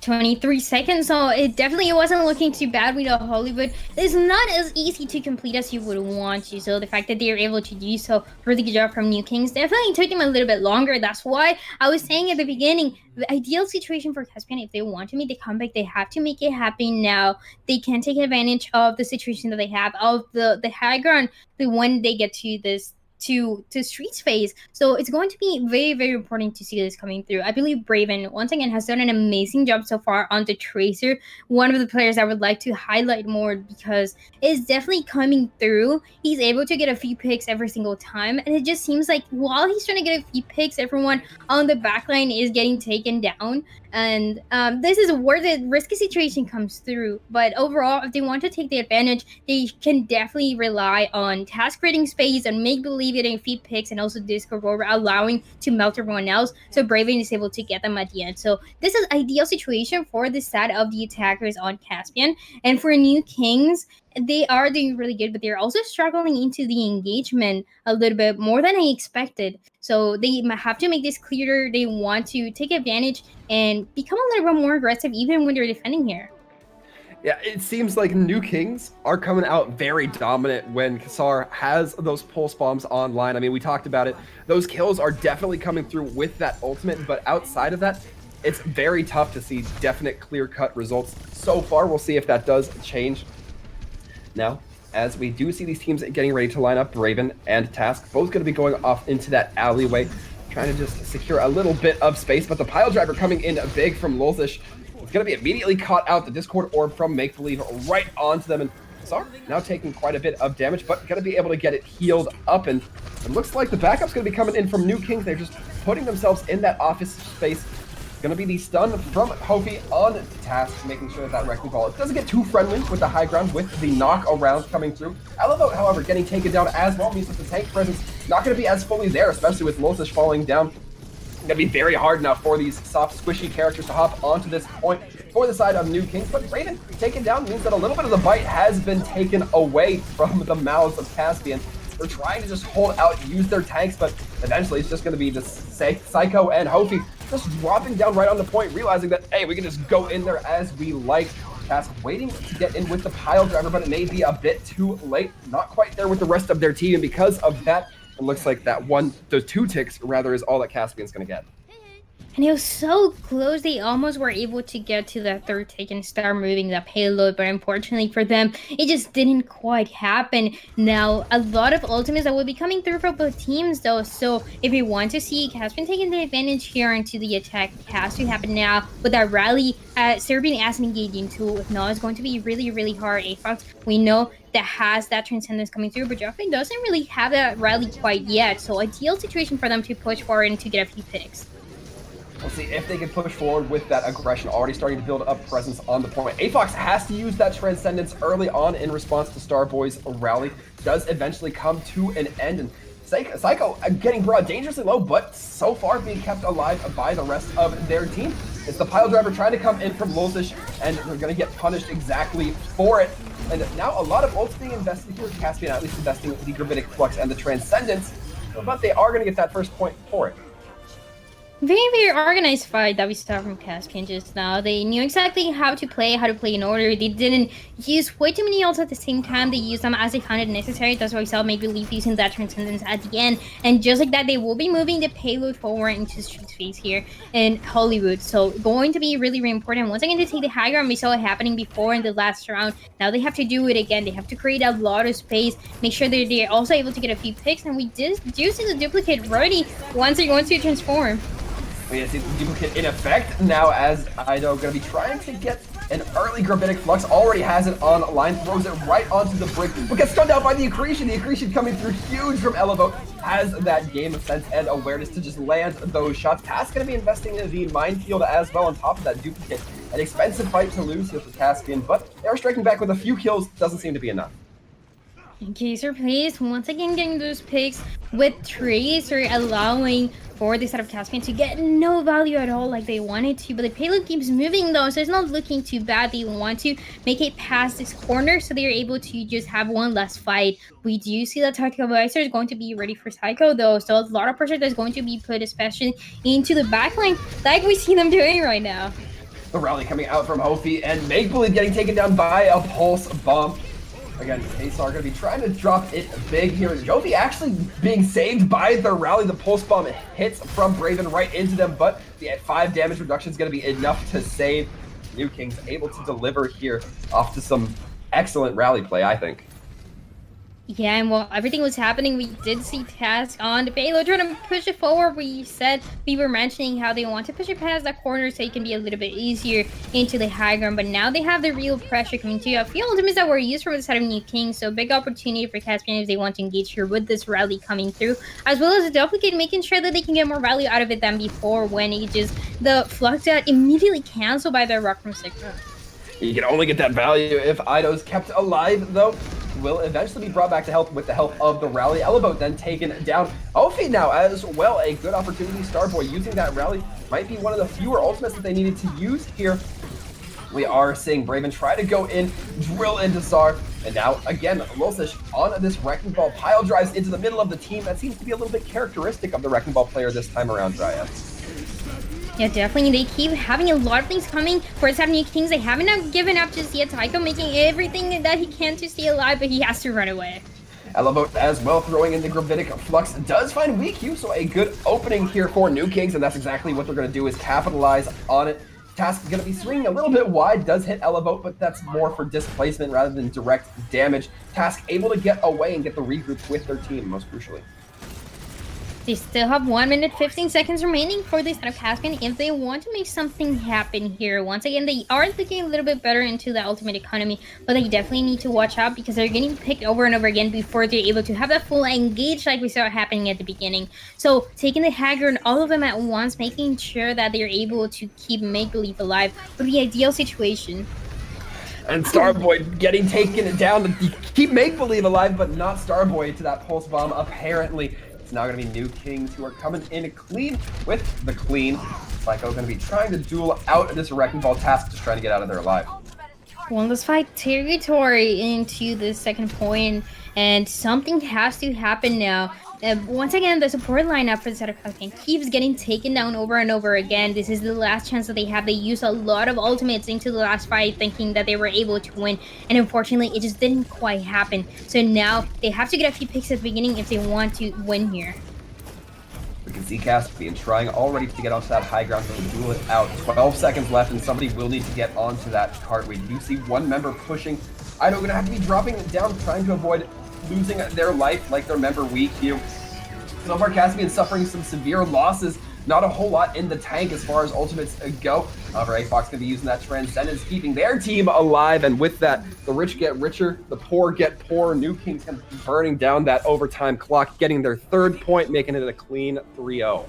S2: 23 seconds, so it definitely wasn't looking too bad with the Hollywood. It's not as easy to complete as you would want to, so the fact that they are able to do so, really good job from New Kings. Definitely took them a little bit longer. That's why I was saying at the beginning, the ideal situation for Caspian, if they want to make the comeback, they have to make it happen now. They can take advantage of the situation that they have, of the high ground, when they get to this to streets phase. So it's going to be very, very important to see this coming through. I believe Braven once again has done an amazing job so far on the Tracer, one of the players I would like to highlight more because it's definitely coming through. He's able to get a few picks every single time, and it just seems like while he's trying to get a few picks, everyone on the backline is getting taken down. And this is where the risky situation comes through. But overall, if they want to take the advantage, they can definitely rely on task creating space and make believe getting feed picks, and also Disco Rover allowing to melt everyone else. So Braven is able to get them at the end. So this is ideal situation for the side of the attackers on Caspian. And for New Kings, they are doing really good, but they're also struggling into the engagement a little bit more than I expected. So they have to make this clearer. They want to take advantage and become a little bit more aggressive even when they're defending here.
S1: Yeah, it seems like New Kings are coming out very dominant when Kassar has those pulse bombs online. I mean, we talked about it. Those kills are definitely coming through with that ultimate, but outside of that, it's very tough to see definite clear-cut results so far. We'll see if that does change. Now, as we do see these teams getting ready to line up, Raven and Task both going to be going off into that alleyway, trying to just secure a little bit of space, but the pile driver coming in big from Lulzish. It's going to be immediately caught out. The Discord Orb from Make Believe right onto them, and Kassar now taking quite a bit of damage, but going to be able to get it healed up, and it looks like the backup's going to be coming in from New Kings. They're just putting themselves in that office space. Going to be the stun from Hofi on Task, making sure that Wrecking Ball doesn't get too friendly with the high ground with the knock around coming through. Elevote, however, getting taken down as well, means that the tank presence not going to be as fully there, especially with Lulzish falling down. It's going to be very hard now for these soft, squishy characters to hop onto this point for the side of New Kings. But Raven taken down means that a little bit of the bite has been taken away from the mouths of Caspian. They're trying to just hold out, use their tanks, but eventually it's just going to be just Psycho and Hofi just dropping down right on the point, realizing that, hey, we can just go in there as we like. Task waiting to get in with the pile driver, but it may be a bit too late. Not quite there with the rest of their team, and because of that, it looks like the 2 ticks rather is all that Caspian's going to get.
S2: And it was so close, they almost were able to get to that 3rd tick and start moving the payload, but unfortunately for them, it just didn't quite happen. Now, a lot of ultimates that will be coming through for both teams though, so if you want to see Caspian taking the advantage here into the attack, it has to happen now with that rally, serving as an engaging tool. If not, it's going to be really, really hard. Afox, we know that has that Transcendence coming through, but Joffrey doesn't really have that rally quite yet, so ideal situation for them to push forward and to get a few picks.
S1: We'll see if they can push forward with that aggression, already starting to build up presence on the point. Afox has to use that Transcendence early on in response to Starboy's rally. Does eventually come to an end, and Psycho getting brought dangerously low, but so far being kept alive by the rest of their team. It's the pile driver trying to come in from Lulzish, and they're going to get punished exactly for it. And now a lot of ults being invested here. Caspian at least investing the Gravitic Flux and the Transcendence, but they are going to get that first point for it.
S2: Very, very organized fight that we saw from Caspian just now. They knew exactly how to play in order. They didn't use way too many ults at the same time. They used them as they found it necessary. That's why we saw Make Believe using that Transcendence at the end. And just like that, they will be moving the payload forward into Street Phase here in Hollywood. So going to be really, really important. Once again, to take the high ground, we saw it happening before in the last round. Now they have to do it again. They have to create a lot of space, make sure that they're also able to get a few picks. And we do see the duplicate ready once they're going to transform.
S1: We see the duplicate in effect now as Ido going to be trying to get an early Gravitic Flux, already has it online, throws it right onto the brick, but gets stunned out by the Accretion. The Accretion coming through huge from Elevote, has that game of sense and awareness to just land those shots. Task going to be investing in the minefield as well on top of that duplicate. An expensive fight to lose here for Caspian, but they are striking back with a few kills, doesn't seem to be enough.
S2: Gazer plays once again getting those picks with Tracer allowing for the side of Caspian to get no value at all like they wanted to, but the payload keeps moving though, so it's not looking too bad. They want to make it past this corner so they're able to just have one last fight. We do see that Tactical Advisor is going to be ready for Psycho though, so a lot of pressure that's going to be put especially into the backline like we see them doing right now.
S1: The rally coming out from Hofi and Make Believe getting taken down by a pulse bomb. Again, Kasar going to be trying to drop it big here. Jovi actually being saved by the rally. The pulse bomb hits from Braven right into them, but the 5 damage reduction is going to be enough to save. New Kings able to deliver here off to some excellent rally play, I think.
S2: Yeah, and while everything was happening, we did see Task on the payload trying to push it forward. We were mentioning how they want to push it past that corner so it can be a little bit easier into the high ground, but now they have the real pressure coming to a few ultimates that were used from the side of New King, so big opportunity for Caspian if they want to engage here with this rally coming through, as well as the duplicate, making sure that they can get more value out of it than before when it just the flux out immediately canceled by the rock from Sigma.
S1: You can only get that value if Ido's kept alive, though. Will eventually be brought back to health with the help of the rally. Eleboat then taken down. Ofi now as well, a good opportunity. Starboy using that rally might be one of the fewer ultimates that they needed to use here. We are seeing Braven try to go in, drill into Sar, and now again, Losish on this Wrecking Ball pile drives into the middle of the team. That seems to be a little bit characteristic of the Wrecking Ball player this time around, Dryad.
S2: Yeah, definitely. They keep having a lot of things coming for his New Kings. They haven't given up just yet. Taiko making everything that he can to stay alive, but he has to run away.
S1: Eleboat as well, throwing in the Gravitic Flux, does find weak Q, so a good opening here for New Kings, and that's exactly what they're going to do, is capitalize on it. Task is going to be swinging a little bit wide, does hit Eleboat, but that's more for displacement rather than direct damage. Task able to get away and get the regroup with their team, most crucially.
S2: They still have 1 minute 15 seconds remaining for this side of Caspian if they want to make something happen here. Once again, they are looking a little bit better into the ultimate economy, but they definitely need to watch out because they're getting picked over and over again before they're able to have that full engage like we saw happening at the beginning. So taking the Haggard and all of them at once, making sure that they're able to keep Make Believe alive would be the ideal situation.
S1: And Starboy getting taken down to keep Make Believe alive, but not Starboy to that pulse bomb, apparently. Now going to be New Kings who are coming in clean with the clean. Psycho going to be trying to duel out this Wrecking Ball Task, just trying to get out of there alive.
S2: Well, let's fight territory into the second point, and something has to happen now. Once again, the support lineup for the side of Caspian keeps getting taken down over and over again. This is the last chance that they have. They use a lot of ultimates into the last fight thinking that they were able to win, and unfortunately it just didn't quite happen. So now they have to get a few picks at the beginning if they want to win here.
S1: We can see Caspian trying already to get onto that high ground to duel it out. 12 seconds left and somebody will need to get onto that cart. We do see one member pushing. Ido going to have to be dropping it down, trying to avoid losing their life like their member weak here. So far, Caspian suffering some severe losses. Not a whole lot in the tank as far as ultimates go. However, AFOX going to be using that Transcendence, keeping their team alive. And with that, the rich get richer, the poor get poorer. New Kings going to be burning down that overtime clock, getting their 3rd point, making it a clean 3-0.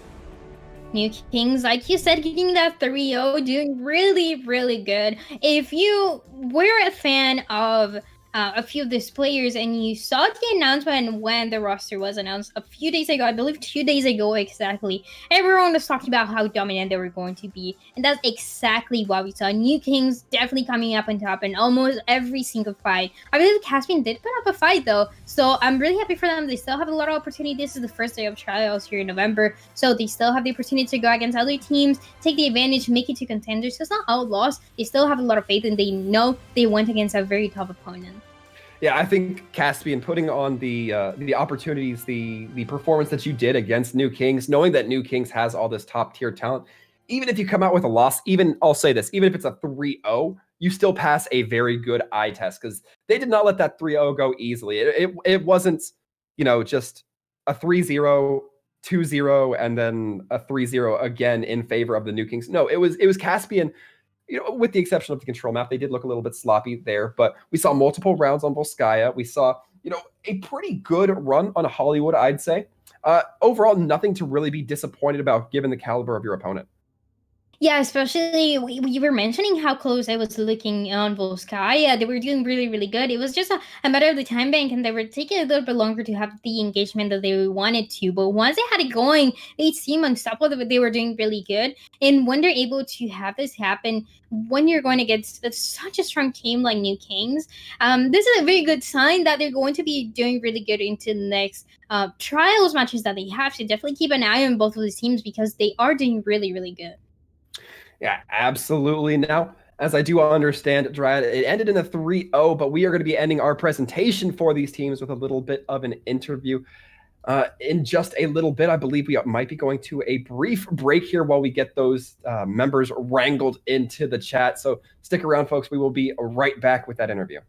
S2: New Kings, like you said, getting that 3-0, doing really, really good. If you were a fan of a few of these players and you saw the announcement when the roster was announced a few days ago, I believe 2 days ago exactly, everyone was talking about how dominant they were going to be, and that's exactly what we saw. New Kings definitely coming up on top in almost every single fight. I believe Caspian did put up a fight though, so I'm really happy for them. They still have a lot of opportunity. This is the first day of trials here in November, so they still have the opportunity to go against other teams, take the advantage, make it to contenders. So it's not outlaws. They still have a lot of faith, and they know they went against a very tough opponent.
S1: Yeah, I think Caspian putting on the opportunities, the performance that you did against New Kings, knowing that New Kings has all this top tier talent, even if you come out with a loss, even I'll say this, even if it's a 3-0, you still pass a very good eye test because they did not let that 3-0 go easily. It wasn't, just a 3-0, 2-0, and then a 3-0 again in favor of the New Kings. No, it was Caspian. With the exception of the control map, they did look a little bit sloppy there, but we saw multiple rounds on Volskaya. We saw, a pretty good run on Hollywood, I'd say. Overall, nothing to really be disappointed about given the caliber of your opponent.
S2: Yeah, especially we were mentioning how close I was looking on Volsky. Yeah, they were doing really, really good. It was just a matter of the time bank, and they were taking a little bit longer to have the engagement that they wanted to. But once they had it going, they seemed unstoppable. They were doing really good. And when they're able to have this happen, when you're going to get such a strong team like New Kings, this is a very good sign that they're going to be doing really good into the next trials matches that they have. To definitely keep an eye on both of these teams because they are doing really, really good.
S1: Yeah, absolutely. Now, as I do understand, Dryad, it ended in a 3-0, but we are going to be ending our presentation for these teams with a little bit of an interview. In just a little bit, I believe we might be going to a brief break here while we get those members wrangled into the chat. So stick around, folks. We will be right back with that interview.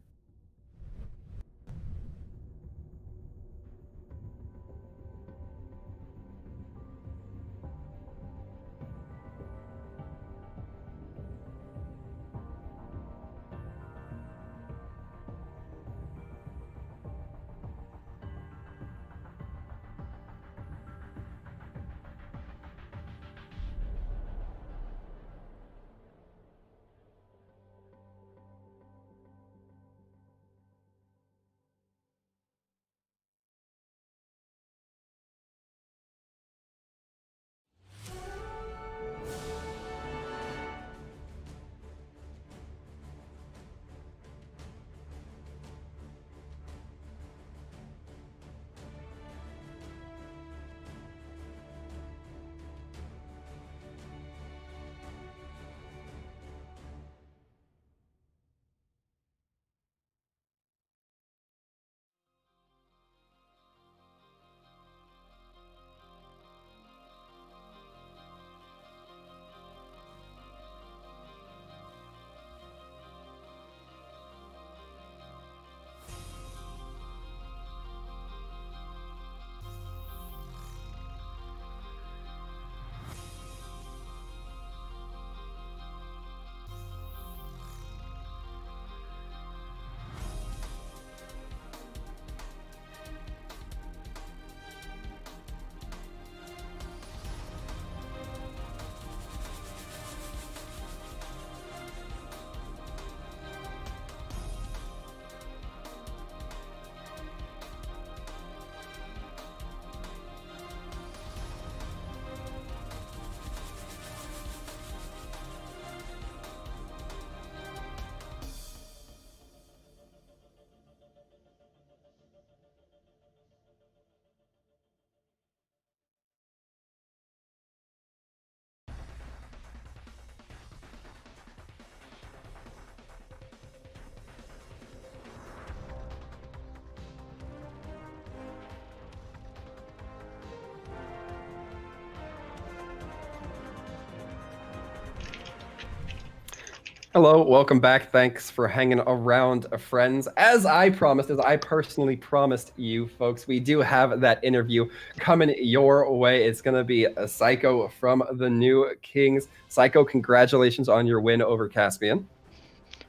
S1: Hello, welcome back. Thanks for hanging around, friends. As I promised, as I personally promised you folks, we do have that interview coming your way. It's going to be a Psycho from the New Kings. Psycho, congratulations on your win over Caspian.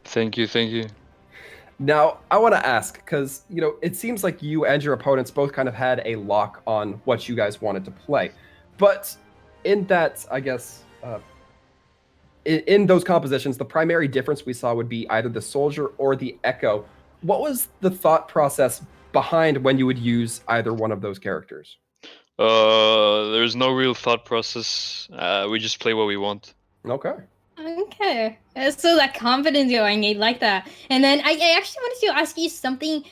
S3: Thank you, thank you.
S1: Now, I want to ask, because, it seems like you and your opponents both kind of had a lock on what you guys wanted to play. But in that, I guess, in those compositions, the primary difference we saw would be either the soldier or the echo. What was the thought process behind when you would use either one of those characters?
S3: There's no real thought process. We just play what we want.
S1: Okay.
S2: Okay. So that confidence going, I like that. And then I actually wanted to ask you something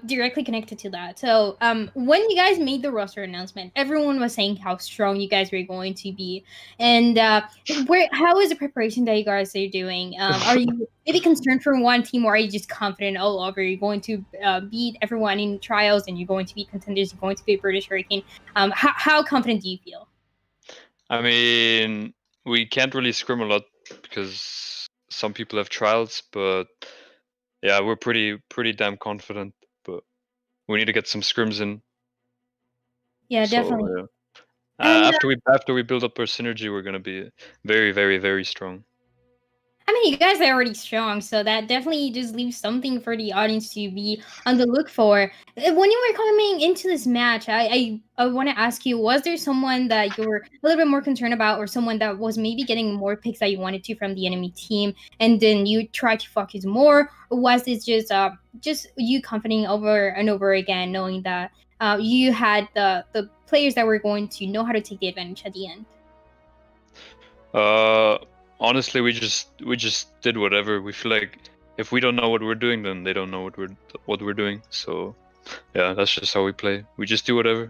S2: directly connected to that. So when you guys made the roster announcement, everyone was saying how strong you guys were going to be. And how is the preparation that you guys are doing? Are you maybe concerned for one team, or are you just confident all over? You're going to beat everyone in trials, and you're going to be contenders, you're going to be British Hurricane. How confident do you feel?
S3: I mean, we can't really scrim a lot because some people have trials, but yeah, we're pretty damn confident. But we need to get some scrims in.
S2: Yeah, definitely.
S3: So,
S2: And
S3: after we build up our synergy, we're gonna be very, very, very strong.
S2: I mean, you guys are already strong, so that definitely just leaves something for the audience to be on the look for. When you were coming into this match, I want to ask you: was there someone that you were a little bit more concerned about, or someone that was maybe getting more picks that you wanted to from the enemy team, and then you tried to focus more, or was this just you confident over and over again, knowing that you had the players that were going to know how to take the advantage at the end?
S3: Honestly, we just did whatever. We feel like if we don't know what we're doing, then they don't know what we're doing. So yeah, that's just how we play. We just do whatever.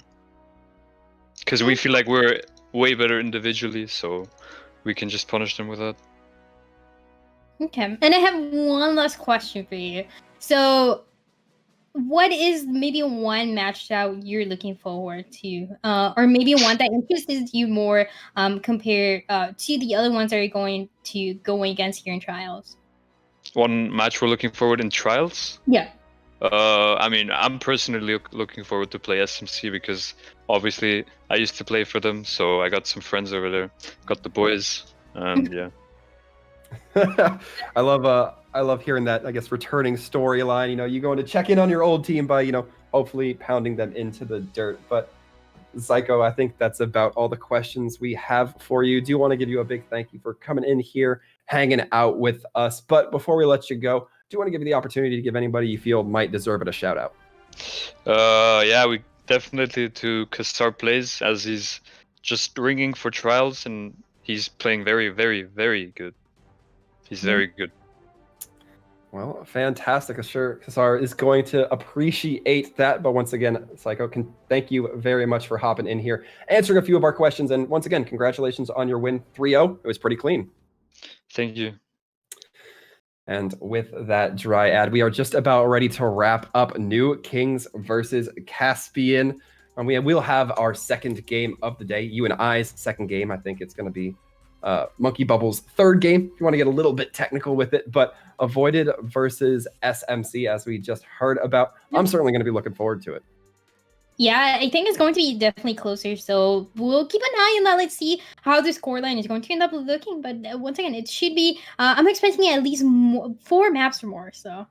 S3: Because we feel like we're way better individually, so we can just punish them with that.
S2: Okay, and I have one last question for you. So, what is maybe one match that you're looking forward to, or maybe one that interests you more, compared to the other ones that are going against here in trials?
S3: One match we're looking forward in trials.
S2: Yeah.
S3: I mean, I'm personally looking forward to play SMC because obviously I used to play for them, so I got some friends over there, got the boys, and yeah.
S1: I love hearing that, I guess, returning storyline. You know, you going to check in on your old team by, hopefully pounding them into the dirt. But Psycho, I think that's about all the questions we have for you. Do want to give you a big thank you for coming in here, hanging out with us. But before we let you go, do want to give you the opportunity to give anybody you feel might deserve it a shout out.
S3: Yeah, we definitely to Kassar plays, as he's just ringing for trials and he's playing very, very, very good. He's very good.
S1: Well, fantastic. I'm sure Kassar is going to appreciate that. But once again, Psycho, thank you very much for hopping in here, answering a few of our questions. And once again, congratulations on your win 3-0. It was pretty clean.
S3: Thank you.
S1: And with that Dryad, we are just about ready to wrap up New Kings versus Caspian. And we'll have our second game of the day. You and I's second game. I think it's going to be Monkey Bubble's third game, if you want to get a little bit technical with it. But Avoided versus SMC, as we just heard about. I'm certainly going to be looking forward to it.
S2: Yeah, I think it's going to be definitely closer. So we'll keep an eye on that. Let's see how the scoreline is going to end up looking. But once again, it should be. I'm expecting at least 4 maps or more. So.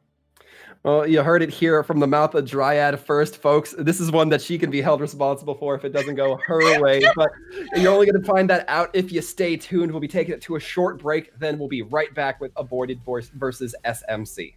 S1: Well, you heard it here from the mouth of Dryad first, folks. This is one that she can be held responsible for if it doesn't go her way. But you're only going to find that out if you stay tuned. We'll be taking it to a short break. Then we'll be right back with Avoided versus SMC.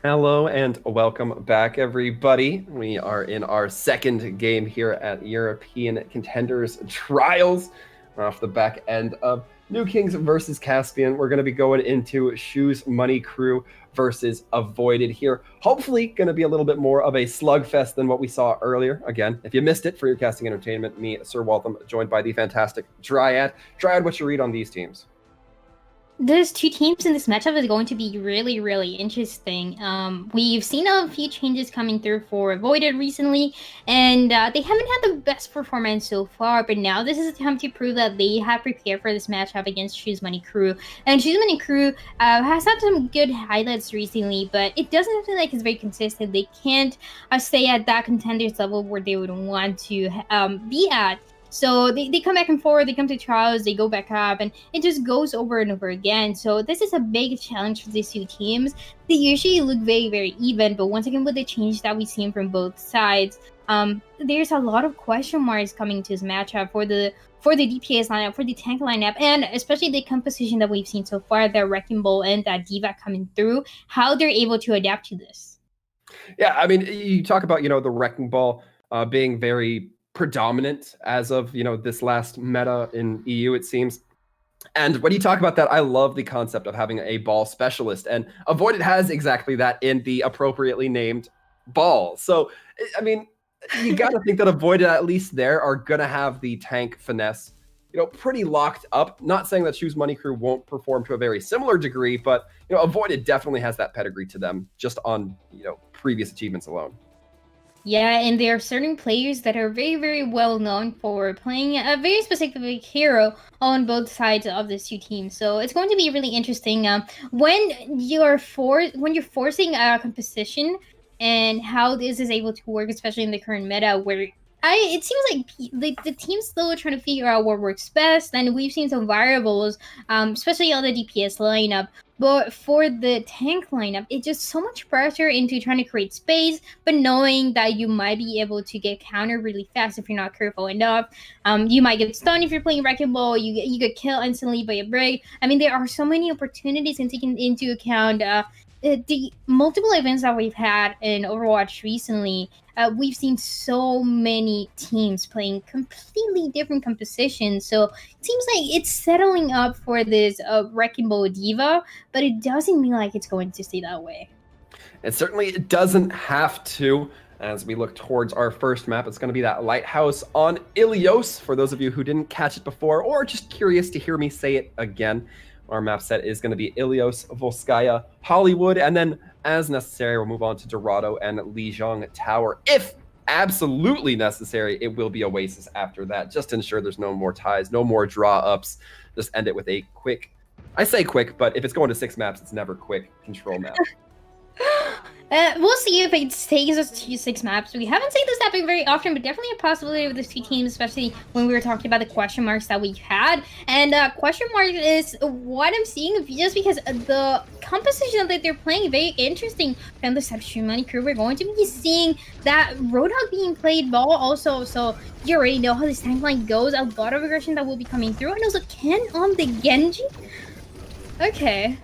S1: Hello and welcome back, everybody. We are in our second game here at European Contenders Trials. We're off the back end of New Kings versus Caspian. We're going to be going into Shoes Money Crew versus Avoided here. Hopefully going to be a little bit more of a slugfest than what we saw earlier. Again, if you missed it, for your casting entertainment, me, Sir Waltham, joined by the fantastic Dryad. Dryad, what's your read on these teams?
S2: Those two teams in this matchup is going to be really, really interesting. We've seen a few changes coming through for Avoided recently, and they haven't had the best performance so far, but now this is a time to prove that they have prepared for this matchup against Shoes Money Crew. And Shoes Money Crew has had some good highlights recently, but it doesn't feel like it's very consistent. They can't stay at that Contenders level where they would want to be at. So they come back and forth, they come to trials, they go back up, and it just goes over and over again. So this is a big challenge for these two teams. They usually look very, very even, but once again, with the change that we've seen from both sides, there's a lot of question marks coming to this matchup for the DPS lineup, for the tank lineup, and especially the composition that we've seen so far, that Wrecking Ball and that D.Va coming through, how they're able to adapt to this.
S1: Yeah, I mean, you talk about, the Wrecking Ball being very predominant as of this last meta in EU, it seems. And when you talk about that, I love the concept of having a ball specialist, and Avoided has exactly that in the appropriately named ball. So I mean, you got to think that Avoided, at least there, are gonna have the tank finesse pretty locked up. Not saying that Shoes Money Crew won't perform to a very similar degree, but Avoided definitely has that pedigree to them just on previous achievements alone.
S2: Yeah, and there are certain players that are very, very well known for playing a very specific hero on both sides of the two teams. So it's going to be really interesting when you're forcing a composition and how this is able to work, especially in the current meta where it seems like the team's still trying to figure out what works best, and we've seen some variables, especially on the DPS lineup. But for the tank lineup, it's just so much pressure into trying to create space, but knowing that you might be able to get countered really fast if you're not careful enough. You might get stunned if you're playing Wrecking Ball. You get killed instantly by a break. I mean, there are so many opportunities, and taking into account the multiple events that we've had in Overwatch recently. We've seen so many teams playing completely different compositions. So it seems like it's settling up for this Wrecking Ball D.Va, but it doesn't mean like it's going to stay that way.
S1: It certainly doesn't have to. As we look towards our first map, it's going to be that Lighthouse on Ilios. For those of you who didn't catch it before or just curious to hear me say it again, our map set is going to be Ilios, Volskaya, Hollywood, and then as necessary, we'll move on to Dorado and Lijiang Tower. If absolutely necessary, it will be Oasis after that, just to ensure there's no more ties, no more draw-ups. Just end it with a quick, I say quick, but if it's going to 6 maps, it's never quick, control map.
S2: We'll see if it takes us to 6 maps. We haven't seen this happen very often, but definitely a possibility with the two teams, especially when we were talking about the question marks that we've had. And question mark is what I'm seeing, just because the composition that they're playing very interesting. From the Shoes Money Crew, we're going to be seeing that Roadhog being played ball also. So you already know how this tank line goes. A lot of aggression that will be coming through. And also Ken on the Genji. Okay.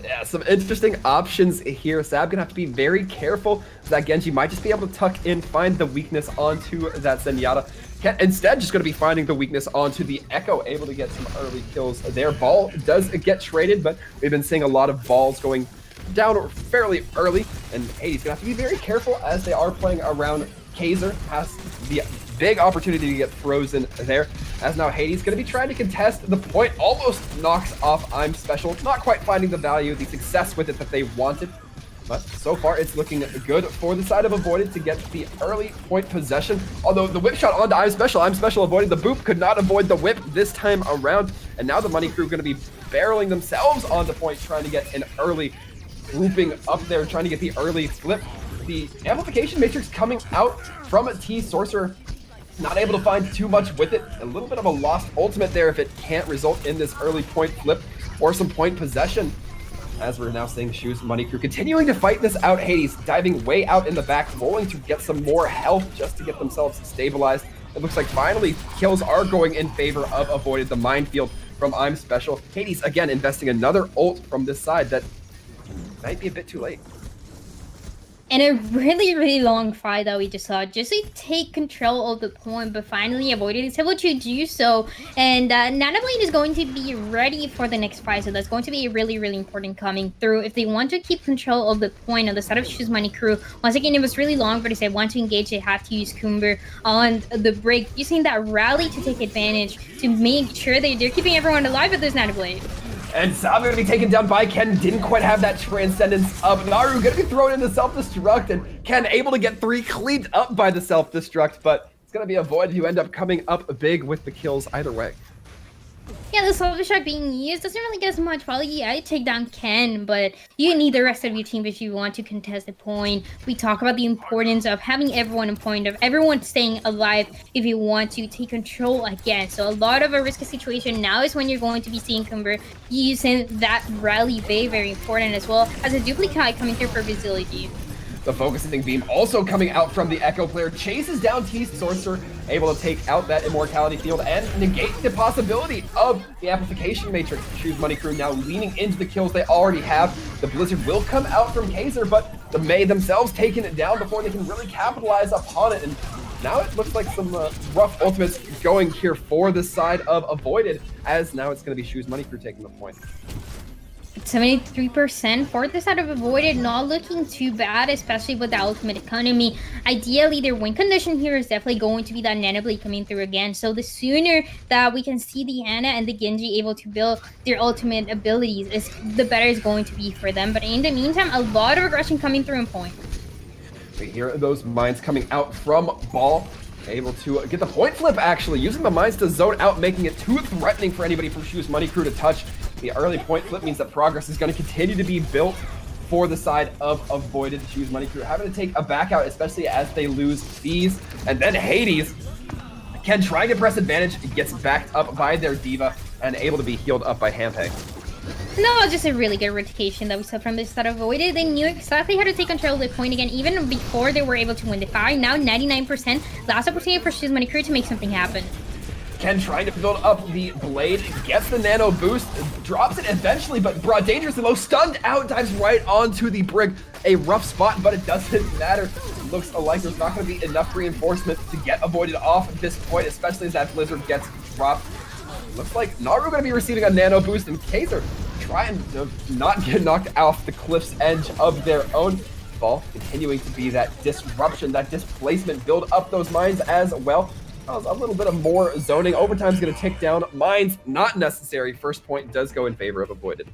S1: Yeah, some interesting options here. Sab gonna have to be very careful. That Genji might just be able to tuck in, find the weakness onto that Zenyatta. Instead, just gonna be finding the weakness onto the Echo, able to get some early kills there. Ball does get traded, but we've been seeing a lot of balls going down fairly early, and Hades gonna have to be very careful as they are playing around Kaiser. Has the big opportunity to get frozen there, as now Hades going to be trying to contest the point, almost knocks off I'm Special, not quite finding the value, the success with it that they wanted, but so far it's looking good for the side of Avoided to get the early point possession, although the whip shot onto I'm Special avoided the boop, could not avoid the whip this time around, and now the Money Crew going to be barreling themselves onto point, trying to get an early grouping up there, trying to get the early flip. The amplification matrix coming out from a T Sorcerer, not able to find too much with it. A little bit of a lost ultimate there if it can't result in this early point flip or some point possession. As we're now seeing Shoes Money Crew continuing to fight this out. Hades diving way out in the back, rolling to get some more health just to get themselves stabilized. It looks like finally kills are going in favor of Avoided. The minefield from I'm Special. Hades again investing another ult from this side that might be a bit too late.
S2: And a really, really long fight that we just saw just to take control of the point, but finally avoided. It's able to do so. And Nanoblade is going to be ready for the next fight, so that's going to be really, really important coming through. If they want to keep control of the point on the side of Choose Money Crew, once again, it was really long, but if they want to engage, they have to use Kumber on the break, using that rally to take advantage, to make sure that they're keeping everyone alive with this Nanoblade.
S1: And Sav gonna be taken down by Ken. Didn't quite have that transcendence up. Naru gonna be thrown into self-destruct, and Ken able to get 3 cleaned up by the self-destruct, but it's gonna be avoided. You end up coming up big with the kills either way.
S2: Yeah, the self-destruct being used doesn't really get as much value. Yeah, I take down Ken, but you need the rest of your team if you want to contest the point. We talk about the importance of having everyone in point, of everyone staying alive if you want to take control again. So a lot of a risky situation now is when you're going to be seeing Kumber using that rally. Very, very important, as well as a duplicate coming through for visibility.
S1: The focusing beam also coming out from the Echo player, chases down T's Sorcerer, able to take out that immortality field and negate the possibility of the amplification matrix. Choose Money Crew now leaning into the kills they already have. The Blizzard will come out from Kaiser, but the May themselves taking it down before they can really capitalize upon it. And now it looks like some rough ultimates going here for this side of Avoided, as now it's going to be Choose Money Crew taking the point.
S2: 73% for this side of Avoided, not looking too bad, especially with the ultimate economy. Ideally, their win condition here is definitely going to be that Nanoblade coming through again. So the sooner that we can see the Ana and the Genji able to build their ultimate abilities, the better it's going to be for them. But in the meantime, a lot of aggression coming through in point.
S1: We hear those mines coming out from Ball. Able to get the point flip, actually, using the mines to zone out, making it too threatening for anybody from Choose Money Crew to touch. The early point flip means that progress is going to continue to be built for the side of Avoided. Choose Money Crew having to take a back out, especially as they lose Thieves. And then Hades, Ken trying to press advantage, gets backed up by their Diva and able to be healed up by Hampe.
S2: No, just a really good rotation that we saw from this side of Avoided. They knew exactly how to take control of the point again, even before they were able to win the fight. Now 99%, last opportunity for Choose Money Crew to make something happen.
S1: Ken trying to build up the blade, gets the nano boost, drops it eventually, but brought dangerously low, stunned out, dives right onto the brig. A rough spot, but it doesn't matter. Looks like there's not going to be enough reinforcement to get Avoided off at this point, especially as that Blizzard gets dropped. Looks like Naru going to be receiving a nano boost, and Kaiser trying to not get knocked off the cliff's edge of their own. Ball continuing to be that disruption, that displacement, build up those mines as well. A little bit of more zoning. Overtime's going to tick down. Mines not necessary. First point does go in favor of Avoided.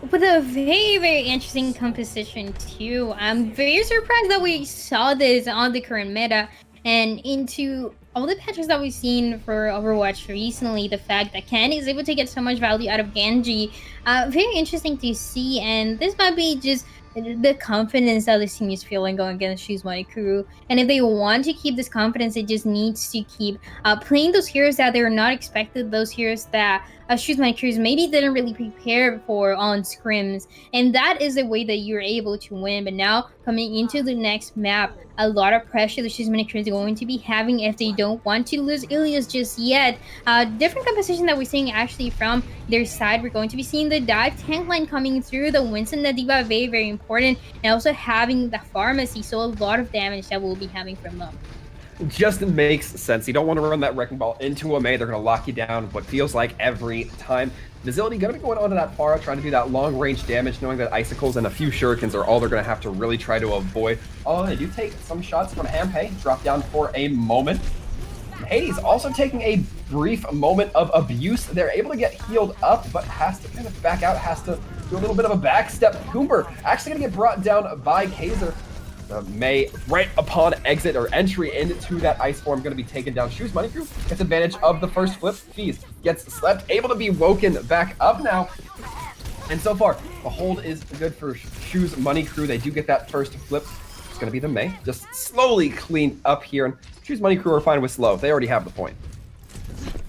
S2: With a very, very interesting composition too. I'm very surprised that we saw this on the current meta, and into all the patches that we've seen for Overwatch recently, the fact that Ken is able to get so much value out of Genji, very interesting to see. And this might be just the confidence that this team is feeling going against Choose Money Crew. And if they want to keep this confidence, it just needs to keep playing those heroes that they're not expected, those heroes that Choose Money Crew maybe didn't really prepare for on scrims. And that is the way that you're able to win. But now, coming into the next map, a lot of pressure the Choose Money Crew is going to be having if they don't want to lose Ilias just yet. Different composition that we're seeing actually from their side. We're going to be seeing the dive tank line coming through, the Winston, the Diva, very, very important, and also having the pharmacy, so a lot of damage that we'll be having from them.
S1: Just makes sense. You don't want to run that Wrecking Ball into a May. They're going to lock you down what feels like every time. Visibility going to be going onto that Pharah, trying to do that long-range damage, knowing that Icicles and a few Shurikens are all they're going to have to really try to avoid. Oh, they do take some shots from Hampe, drop down for a moment. Hades also taking a brief moment of abuse. They're able to get healed up, but has to kind of back out, has to do a little bit of a backstep. Kumber actually going to get brought down by Kaiser. May, right upon exit or entry into that ice form, going to be taken down. Choose Money Crew gets advantage of the first flip. Fees gets slept, able to be woken back up now. And so far, the hold is good for Choose Money Crew. They do get that first flip. It's going to be the May. Just slowly clean up here. And Choose Money Crew are fine with slow. They already have the point.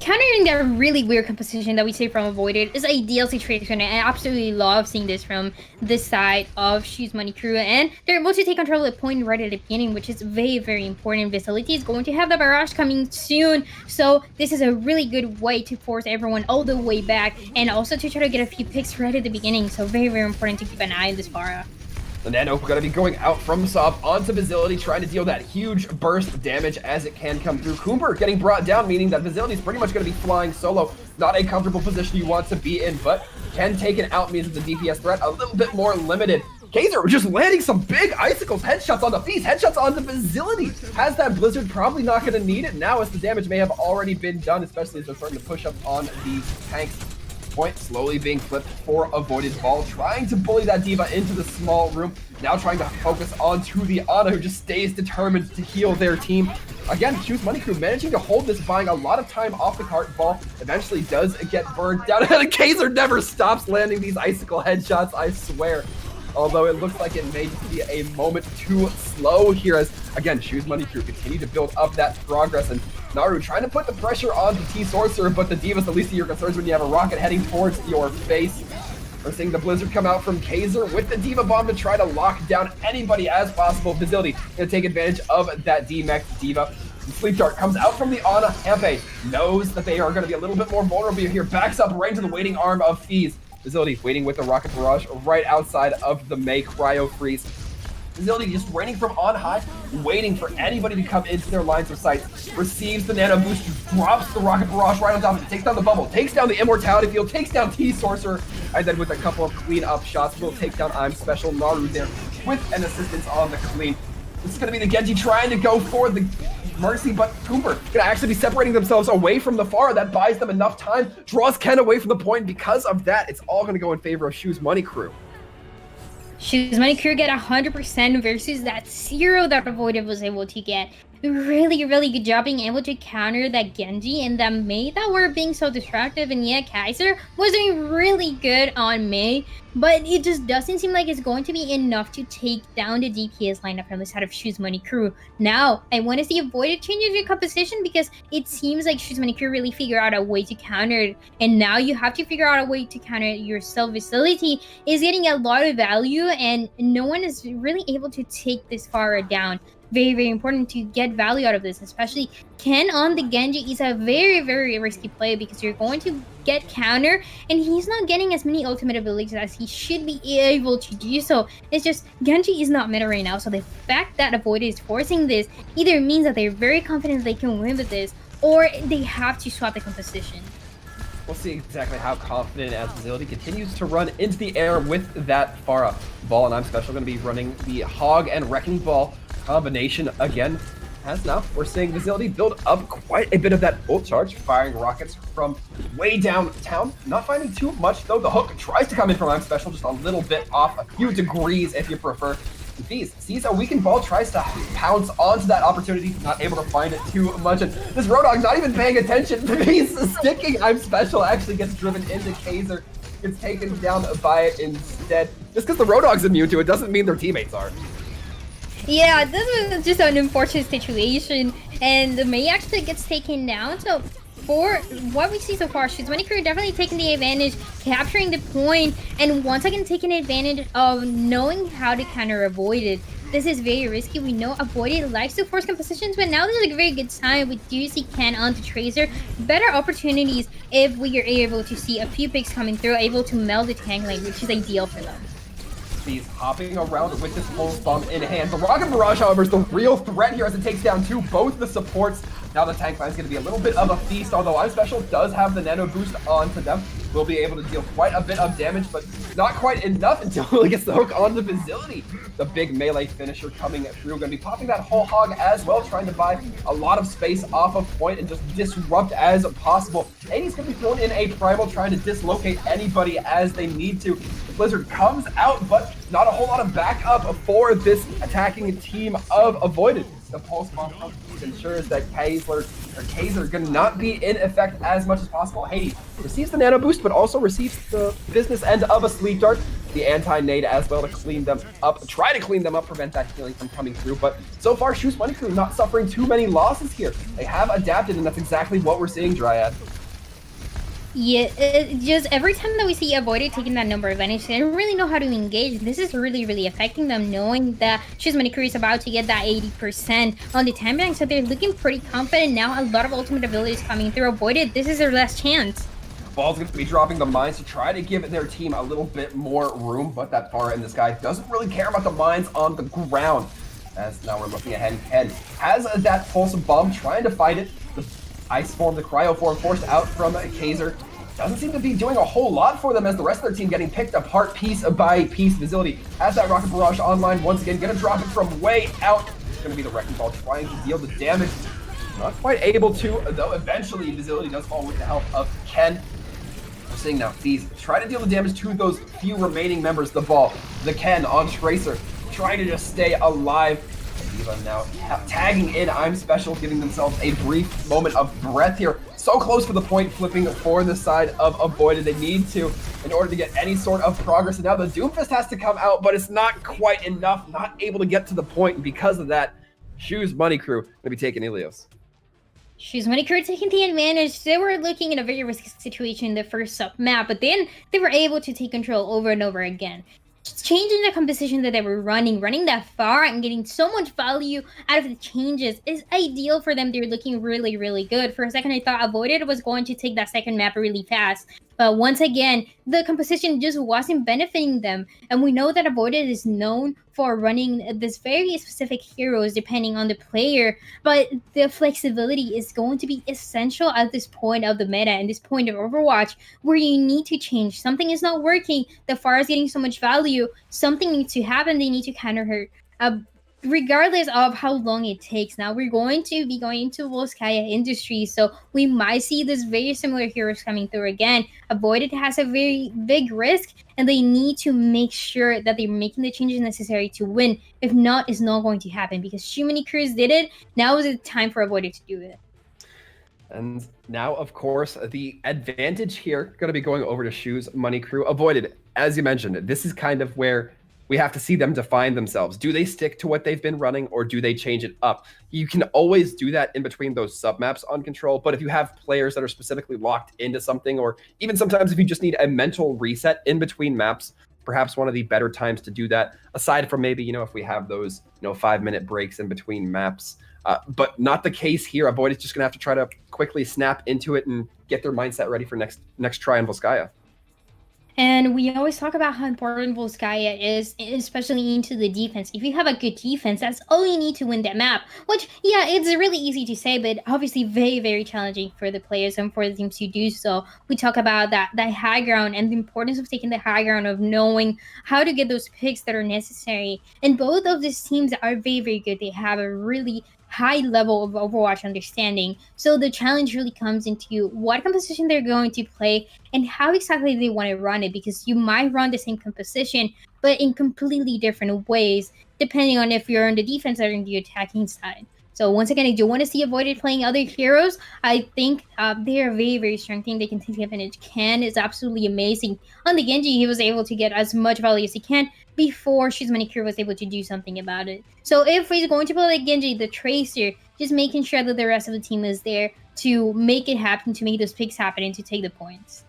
S2: Countering that really weird composition that we see from Avoided is ideal situation. I absolutely love seeing this from this side of Choose Money Crew, and they're able to take control of the point right at the beginning, which is very, very important. Facility is going to have the barrage coming soon, so this is a really good way to force everyone all the way back, and also to try to get a few picks right at the beginning. So very, very important to keep an eye on this Pharah.
S1: The Nano gonna be going out from Sob onto Facility, trying to deal that huge burst damage as it can come through. Cooper getting brought down, meaning that Facility is pretty much gonna be flying solo. Not a comfortable position you want to be in, but Ken taken out means that the DPS threat a little bit more limited. Kaiser just landing some big icicles, headshots on the Feast, headshots on the Facility. Has that Blizzard, probably not gonna need it now as the damage may have already been done, especially as they're starting to push up on these tanks. Point slowly being flipped for avoided ball, trying to bully that D.Va into the small room. Now trying to focus onto the Ana, who just stays determined to heal their team. Again, Choose Money Crew managing to hold this, buying a lot of time off the cart. Ball eventually does get burned down, and Kaiser never stops landing these icicle headshots, I swear. Although it looks like it may just be a moment too slow here as, again, Choose Money Crew continue to build up that progress. And Naru trying to put the pressure on the T-Sorcerer, but the D.Va's the least of your concerns when you have a rocket heading towards your face. We're seeing the Blizzard come out from Kaiser with the D.Va bomb to try to lock down anybody as possible. Facility gonna take advantage of that D-Mech D.Va. Sleep Dart comes out from the Ana. Hampe knows that they are going to be a little bit more vulnerable here. Backs up right into the waiting arm of Fees. Facility waiting with the Rocket Barrage right outside of the May Cryo Freeze. Facility just raining from on high, waiting for anybody to come into their lines of sight. Receives the Nano Boost, drops the Rocket Barrage right on top of it, takes down the Bubble, takes down the Immortality Field, takes down T-Sorcerer, and then with a couple of clean-up shots, will take down I'm Special Naru there with an assistance on the clean. This is going to be the Genji trying to go for the Mercy, but Cooper gonna actually be separating themselves away from the Pharah. That buys them enough time, draws Ken away from the point. Because of that, it's all gonna go in favor of Choose Money Crew.
S2: Choose Money Crew get 100% versus that 0 that Avoided was able to get. Really, really good job being able to counter that Genji and that Mei that were being so destructive. And yeah, Kaiser was doing really good on Mei, but it just doesn't seem like it's going to be enough to take down the DPS lineup from the side of Choose Money Crew. Now, I want to see Avoided changes your composition because it seems like Choose Money Crew really figure out a way to counter it. And now you have to figure out a way to counter it yourself. Facility is getting a lot of value and no one is really able to take this far down. Very, very important to get value out of this, especially Ken on the Genji is a very, very risky play because you're going to get counter and he's not getting as many ultimate abilities as he should be able to do so. It's just Genji is not meta right now, so the fact that Avoided is forcing this either means that they're very confident they can win with this or they have to swap the composition.
S1: We'll see exactly how confident as Facility continues to run into the air with that Pharah. Ball and I'm Special going to be running the Hog and Wrecking Ball combination again. As now, we're seeing Facility build up quite a bit of that ult charge, firing rockets from way downtown. Not finding too much though. The hook tries to come in from I'm Special, just a little bit off, a few degrees if you prefer. Fees sees a weakened ball, tries to pounce onto that opportunity, not able to find it too much, and this Roadhog not even paying attention. Fees sticking I'm Special actually gets driven into Kaiser, gets taken down by it instead. Just because the Roadhog's immune to it doesn't mean their teammates are.
S2: Yeah, this was just an unfortunate situation, and the Mei actually gets taken down. So for what we see so far, Choose Money Crew definitely taking the advantage, capturing the point, and once again taking advantage of knowing how to counter Avoided. This is very risky. We know Avoided likes to force compositions, but now this is a very good time. We do see Ken onto Tracer. Better opportunities if we are able to see a few picks coming through, able to meld the tank lane, which is ideal for them.
S1: He's hopping around with this pulse bomb in hand. The Rocket Barrage, however, is the real threat here as it takes down both the supports. Now the tank line is going to be a little bit of a feast, although I'm Special does have the Nano Boost onto them. Will be able to deal quite a bit of damage, but not quite enough until it gets the hook on the Facility. The big melee finisher coming through, going to be popping that whole Hog as well, trying to buy a lot of space off of point and just disrupt as possible. And he's going to be thrown in a Primal, trying to dislocate anybody as they need to. The Blizzard comes out, but not a whole lot of backup for this attacking team of Avoided. The pulse bomb ensures that Kaiser gonna not be in effect as much as possible. Hades receives the Nano Boost, but also receives the business end of a Sleep Dart, the anti-nade as well to clean them up, try to clean them up, prevent that healing from coming through. But so far, Choose Money Crew not suffering too many losses here. They have adapted, and that's exactly what we're seeing, Dryad.
S2: Yeah, just every time that we see Avoided taking that number advantage, they don't really know how to engage. This is really, really affecting them, knowing that Choose Money Crew is about to get that 80% on the time bank, so they're looking pretty confident now. A lot of ultimate abilities coming through. Avoided, this is their last chance.
S1: Ball's going to be dropping the mines to try to give their team a little bit more room, but that Pharah in the sky doesn't really care about the mines on the ground. As now we're looking ahead, Ken has that pulse bomb, trying to fight it. The ice form, the cryo form forced out from Kaiser. Doesn't seem to be doing a whole lot for them as the rest of their team getting picked apart piece by piece. Facility has that rocket barrage online once again, gonna drop it from way out. It's gonna be the wrecking ball trying to deal the damage. Not quite able to, though eventually Facility does fall with the help of Ken. We're seeing now Fees try to deal the damage to those few remaining members. The ball, the Ken on Tracer, trying to just stay alive. Diva now tagging in I'm Special, giving themselves a brief moment of breath here. So close for the point, flipping for the side of Avoided. They need to in order to get any sort of progress. And now the Doomfist has to come out, but it's not quite enough. Not able to get to the point. And because of that, Shoes Money Crew going to be taking Ilios.
S2: Shoes Money Crew taking the advantage. They were looking in a very risky situation in the first sub map, but then they were able to take control over and over again. Changing the composition that they were running that far and getting so much value out of the changes is ideal for them. They're looking really, really good. For a second, I thought Avoided was going to take that second map really fast. But once again, the composition just wasn't benefiting them. And we know that Avoided is known for running this very specific heroes depending on the player. But the flexibility is going to be essential at this point of the meta and this point of Overwatch, where you need to change. Something is not working. The Pharah is getting so much value. Something needs to happen. They need to counter her. Regardless of how long it takes. Now we're going to be going into Volskaya Industries, so we might see this very similar heroes coming through again. Avoided has a very big risk, and they need to make sure that they're making the changes necessary to win. If not, it's not going to happen because too many crews did it. Now is the time for Avoided to do it.
S1: And now, of course, the advantage here going to be going over to Shoes Money Crew. Avoided, as you mentioned, this is kind of where we have to see them define themselves. Do they stick to what they've been running or do they change it up? You can always do that in between those sub-maps on Control, but if you have players that are specifically locked into something, or even sometimes if you just need a mental reset in between maps, perhaps one of the better times to do that, aside from maybe, if we have those, 5-minute breaks in between maps. But not the case here. Avoid is just gonna have to try to quickly snap into it and get their mindset ready for next try in Volskaya.
S2: And we always talk about how important Volskaya is, especially into the defense. If you have a good defense, that's all you need to win that map. Which, yeah, it's really easy to say, but obviously very, very challenging for the players and for the teams to do so. We talk about that high ground and the importance of taking the high ground, of knowing how to get those picks that are necessary. And both of these teams are very, very good. They have a really high level of Overwatch understanding. So the challenge really comes into what composition they're going to play and how exactly they want to run it, because you might run the same composition but in completely different ways depending on if you're on the defense or on the attacking side. So once again, I do want to see Avoided playing other heroes. I think they are a very, very strong team. They can take advantage. Ken is absolutely amazing. On the Genji, he was able to get as much value as he can before Shoes Money Crew was able to do something about it. So if he's going to play like Genji, the Tracer, just making sure that the rest of the team is there to make it happen, to make those picks happen, and to take the points.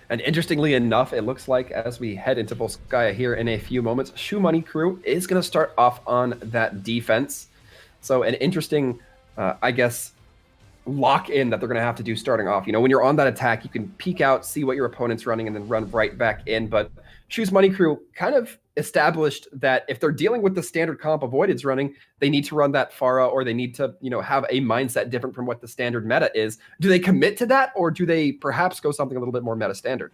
S1: And interestingly enough, it looks like as we head into Volskaya here in a few moments, Shoes Money Crew is going to start off on that defense. So an interesting, I guess, lock-in that they're going to have to do starting off. When you're on that attack, you can peek out, see what your opponent's running, and then run right back in. But Shoes Money Crew kind of established that if they're dealing with the standard comp Avoided's running, they need to run that Pharah, or they need to, have a mindset different from what the standard meta is. Do they commit to that, or do they perhaps go something a little bit more meta standard?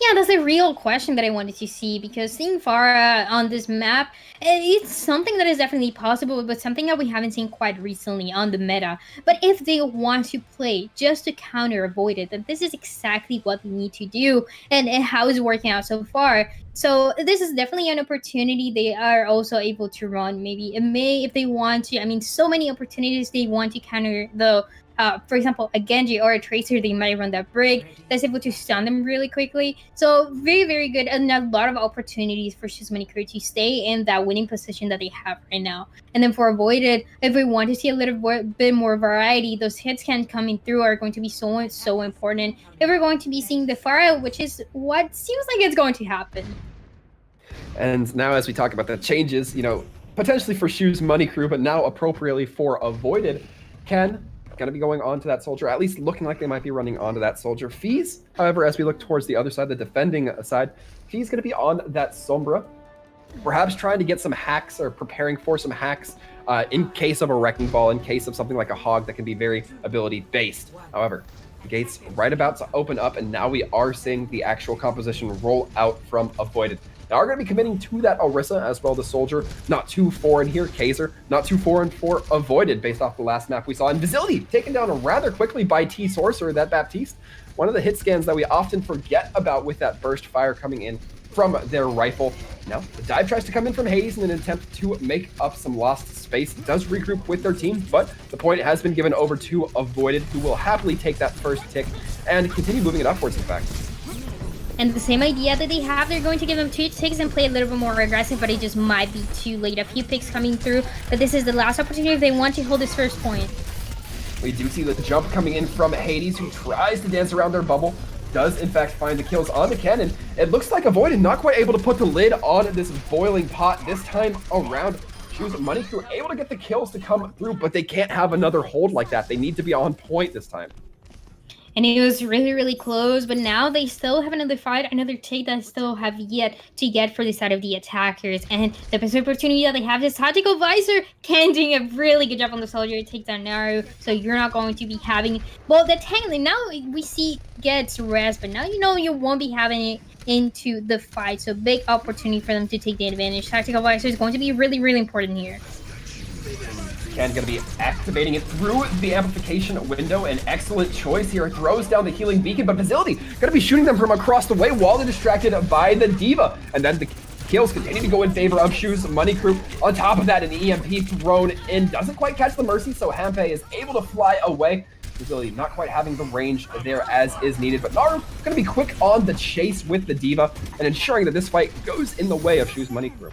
S2: Yeah, that's a real question that I wanted to see, because seeing Pharah on this map, it's something that is definitely possible, but something that we haven't seen quite recently on the meta. But if they want to play just to counter Avoided, then this is exactly what they need to do, and how it's working out so far. So this is definitely an opportunity. They are also able to run maybe EMEA if they want to. I mean, so many opportunities they want to counter the for example, a Genji or a Tracer, they might run that break that's able to stun them really quickly. So very, very good, and a lot of opportunities for Shoes Money Crew to stay in that winning position that they have right now. And then for Avoided, if we want to see a little bit more variety, those hits coming through are going to be so important. If we're going to be seeing the Pharah, which is what seems like it's going to happen.
S1: And now as we talk about the changes, potentially for Shoes Money Crew, but now appropriately for Avoided, going to be going on to that soldier, at least looking like they might be running onto that soldier. Fees, however, as we look towards the other side, the defending side, Fees going to be on that Sombra, perhaps trying to get some hacks or preparing for some hacks in case of a Wrecking Ball, in case of something like a Hog that can be very ability-based. However, the gate's right about to open up, and now we are seeing the actual composition roll out from Avoided. Now we're going to be committing to that Orisa as well, the Soldier. Not too foreign here, Kaiser. Not too foreign for Avoided based off the last map we saw. Invisibility taken down rather quickly by T-Sorcerer, that Baptiste. One of the hit scans that we often forget about with that burst fire coming in from their rifle. Now, the dive tries to come in from Hades in an attempt to make up some lost space. It does regroup with their team, but the point has been given over to Avoided, who will happily take that first tick and continue moving it upwards, in fact.
S2: And the same idea that they have, they're going to give them 2 ticks and play a little bit more aggressive, but it just might be too late. A few picks coming through, but this is the last opportunity if they want to hold this first point.
S1: We do see the jump coming in from Hades, who tries to dance around their bubble. Does in fact find the kills on the cannon. It looks like Avoided not quite able to put the lid on this boiling pot this time around. Shoes Money Crew able to get the kills to come through, but they can't have another hold like that. They need to be on point this time.
S2: And it was really, really close, but now they still have another fight, another take that still have yet to get for the side of the attackers. And the best opportunity that they have is Tactical Visor can doing a really good job on the soldier to take down Naru. So you're not going to be having, well, the tank now we see gets rest, but now you know you won't be having it into the fight. So big opportunity for them to take the advantage. Tactical Visor is going to be really, really important here.
S1: And going to be activating it through the amplification window. An excellent choice here. Throws down the healing beacon, but Facility going to be shooting them from across the way while they're distracted by the Diva. And then the kills continue to go in favor of Shoes Money Crew. On top of that, an EMP thrown in. Doesn't quite catch the Mercy, so Hampe is able to fly away. Facility not quite having the range there as is needed, but Naru going to be quick on the chase with the Diva and ensuring that this fight goes in the way of Shoes Money Crew.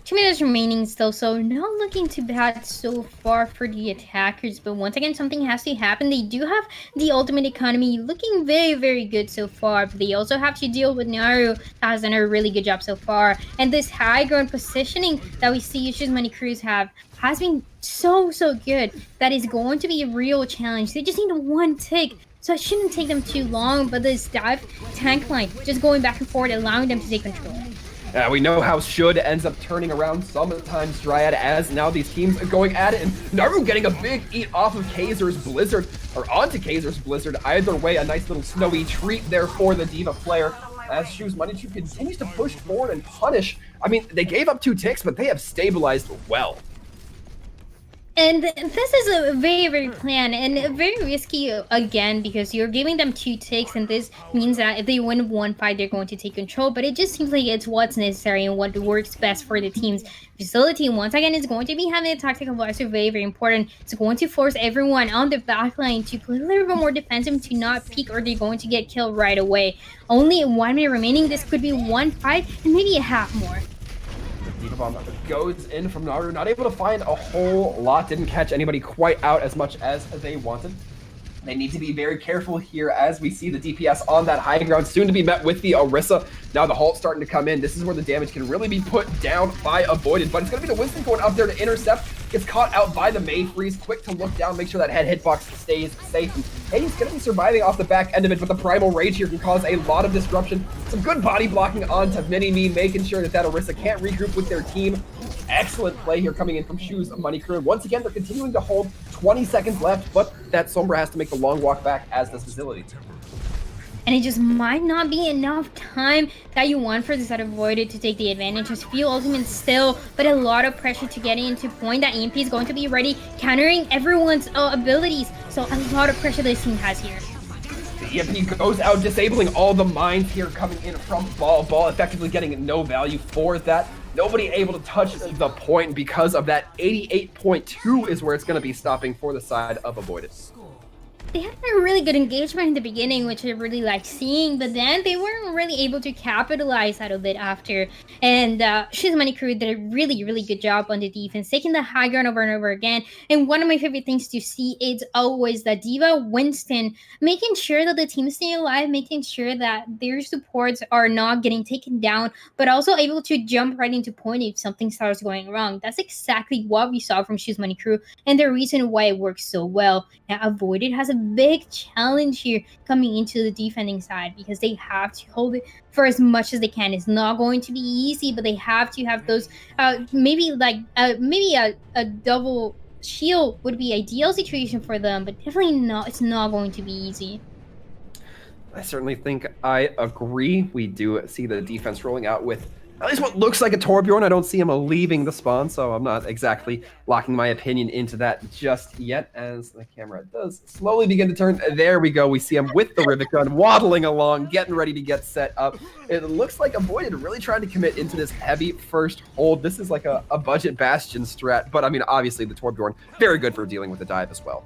S2: 2 minutes remaining still, so not looking too bad so far for the attackers, but once again something has to happen. They do have the ultimate economy looking very, very good so far, but they also have to deal with Naru that has done a really good job so far. And this high ground positioning that we see Shoes Money Crews have has been so good that is going to be a real challenge. They just need 1 tick, so it shouldn't take them too long, but this dive tank line just going back and forth, allowing them to take control.
S1: We know how Should ends up turning around sometimes Dryad, as now these teams are going at it, and Naru getting a big eat off of Kaiser's Blizzard, or onto Kaiser's Blizzard. Either way, a nice little snowy treat there for the Diva player, as Shoes Money Crew continues to push forward and punish. I mean, they gave up 2 ticks, but they have stabilized well.
S2: And this is a very, very planned and very risky again, because you're giving them 2 ticks, and this means that if they win 1 fight, they're going to take control. But it just seems like it's what's necessary and what works best for the team's facility. Once again, it's going to be having a tactical visor, very, very important. It's going to force everyone on the back line to play a little bit more defensive, to not peek, or they're going to get killed right away. Only 1 minute remaining. This could be 1 fight and maybe a half more.
S1: Diva Bomb goes in from Naru, not able to find a whole lot, didn't catch anybody quite out as much as they wanted. They need to be very careful here as we see the DPS on that high ground, soon to be met with the Orisa. Now the Halt starting to come in. This is where the damage can really be put down by Avoided, but it's going to be the Winston going up there to intercept. Gets caught out by the May Freeze, quick to look down, make sure that head hitbox stays safe. And Hades going to be surviving off the back end of it, but the Primal Rage here can cause a lot of disruption. Some good body blocking onto Mini-Me, making sure that Orisa can't regroup with their team. Excellent play here coming in from Shoes Money Crew. Once again, they're continuing to hold. 20 seconds left, but that Sombra has to make the long walk back, as does Facility.
S2: And it just might not be enough time that you want for this side of Avoided to take the advantage. There's few ultimates still, but a lot of pressure to get into point. That EMP is going to be ready, countering everyone's abilities. So a lot of pressure this team has here.
S1: The EMP goes out, disabling all the mines here coming in from Ball. Ball effectively getting no value for that. Nobody able to touch the point because of that 88.2 is where it's going to be stopping for the side of Avoided.
S2: they had a really good engagement in the beginning, which I really liked seeing, but then they weren't really able to capitalize out of it after. And Shoes Money Crew did a really, really good job on the defense, taking the high ground over and over again. And one of my favorite things to see is always that Diva Winston making sure that the team is staying alive, making sure that their supports are not getting taken down, but also able to jump right into point if something starts going wrong. That's exactly what we saw from Shoes Money Crew, and the reason why it works so well. Now, Avoided has a big challenge here coming into the defending side because they have to hold it for as much as they can. It's not going to be easy, but they have to have those maybe a double shield would be ideal situation for them, but definitely not. It's not going to be easy.
S1: I certainly think I agree. We do see the defense rolling out with at least what looks like a Torbjorn. I don't see him leaving the spawn, so I'm not exactly locking my opinion into that just yet, as the camera does slowly begin to turn. There we go. We see him with the Rivet Gun waddling along, getting ready to get set up. It looks like Avoided really trying to commit into this heavy first hold. This is like a budget Bastion strat, but I mean, obviously the Torbjorn, very good for dealing with the dive as well.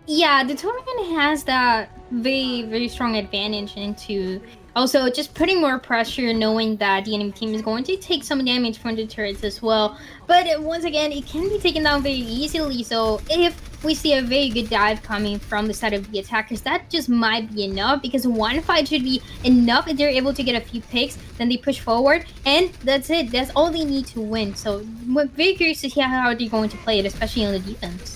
S2: Yeah, the Torbjorn has that very, very strong advantage into also just putting more pressure, knowing that the enemy team is going to take some damage from the turrets as well. But once again, it can be taken down very easily. So if we see a very good dive coming from the side of the attackers, that just might be enough, because one fight should be enough. If they're able to get a few picks, then they push forward, and that's it. That's all they need to win. So I'm very curious to see how they're going to play it, especially on the defense.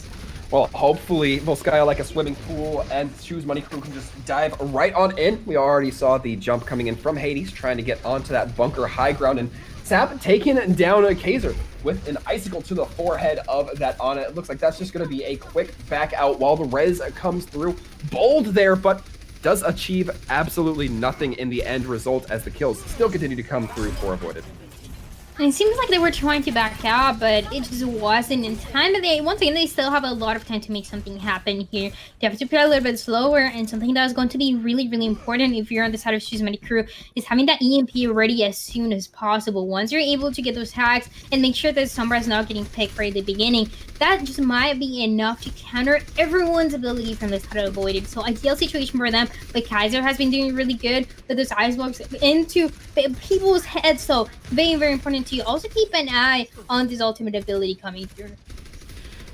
S1: Well, hopefully Volskaya, like a swimming pool, and Shoes Money Crew can just dive right on in. We already saw the jump coming in from Hades, trying to get onto that bunker high ground, and Sap taking down a Kaiser with an icicle to the forehead of that Ana. It looks like that's just going to be a quick back out while the res comes through. Bold there, but does achieve absolutely nothing in the end result, as the kills still continue to come through for Avoided.
S2: And it seems like they were trying to back out, but it just wasn't in time. But once again, they still have a lot of time to make something happen here. They have to play a little bit slower, and something that is going to be really, really important if you're on the side of Shoes Money Crew is having that EMP ready as soon as possible. Once you're able to get those tags and make sure that Sombra is not getting picked right at the beginning, that just might be enough to counter everyone's ability from the side of Avoided. So ideal situation for them, but Kaiser has been doing really good with those ice blocks into people's heads. So very, very important to also keep an eye on this ultimate ability coming through.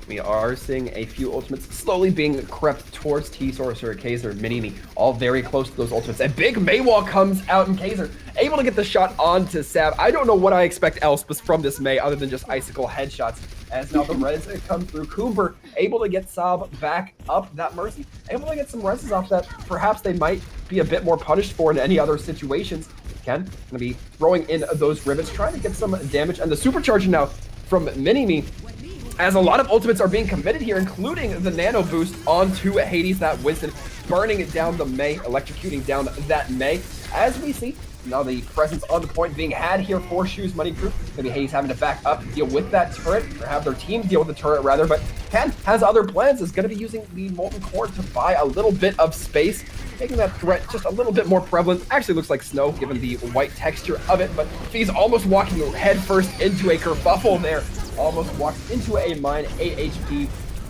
S1: We are seeing a few ultimates slowly being crept towards T-Sorcerer, Kaiser, Mini-Me, all very close to those ultimates. A big Maywall comes out, and Kaiser able to get the shot onto Sav. I don't know what I expect else from this May other than just icicle headshots, as now the res come through. Coomber able to get Saab back up that Mercy, able to get some reses off that perhaps they might be a bit more punished for in any other situations. Ken going to be throwing in those rivets, trying to get some damage, and the supercharger now from Mini-Me, as a lot of ultimates are being committed here, including the nano boost onto Hades, that Winston burning it down the May, electrocuting down that May. As we see now the presence on the point being had here for Shoes Money Crew. Maybe Hades having to back up, deal with that turret, or have their team deal with the turret rather, but Ken has other plans, is going to be using the Molten Core to buy a little bit of space, making that threat just a little bit more prevalent. Actually looks like snow given the white texture of it, but he's almost walking headfirst into a kerfuffle there. Almost walked into a mine, 8 HP.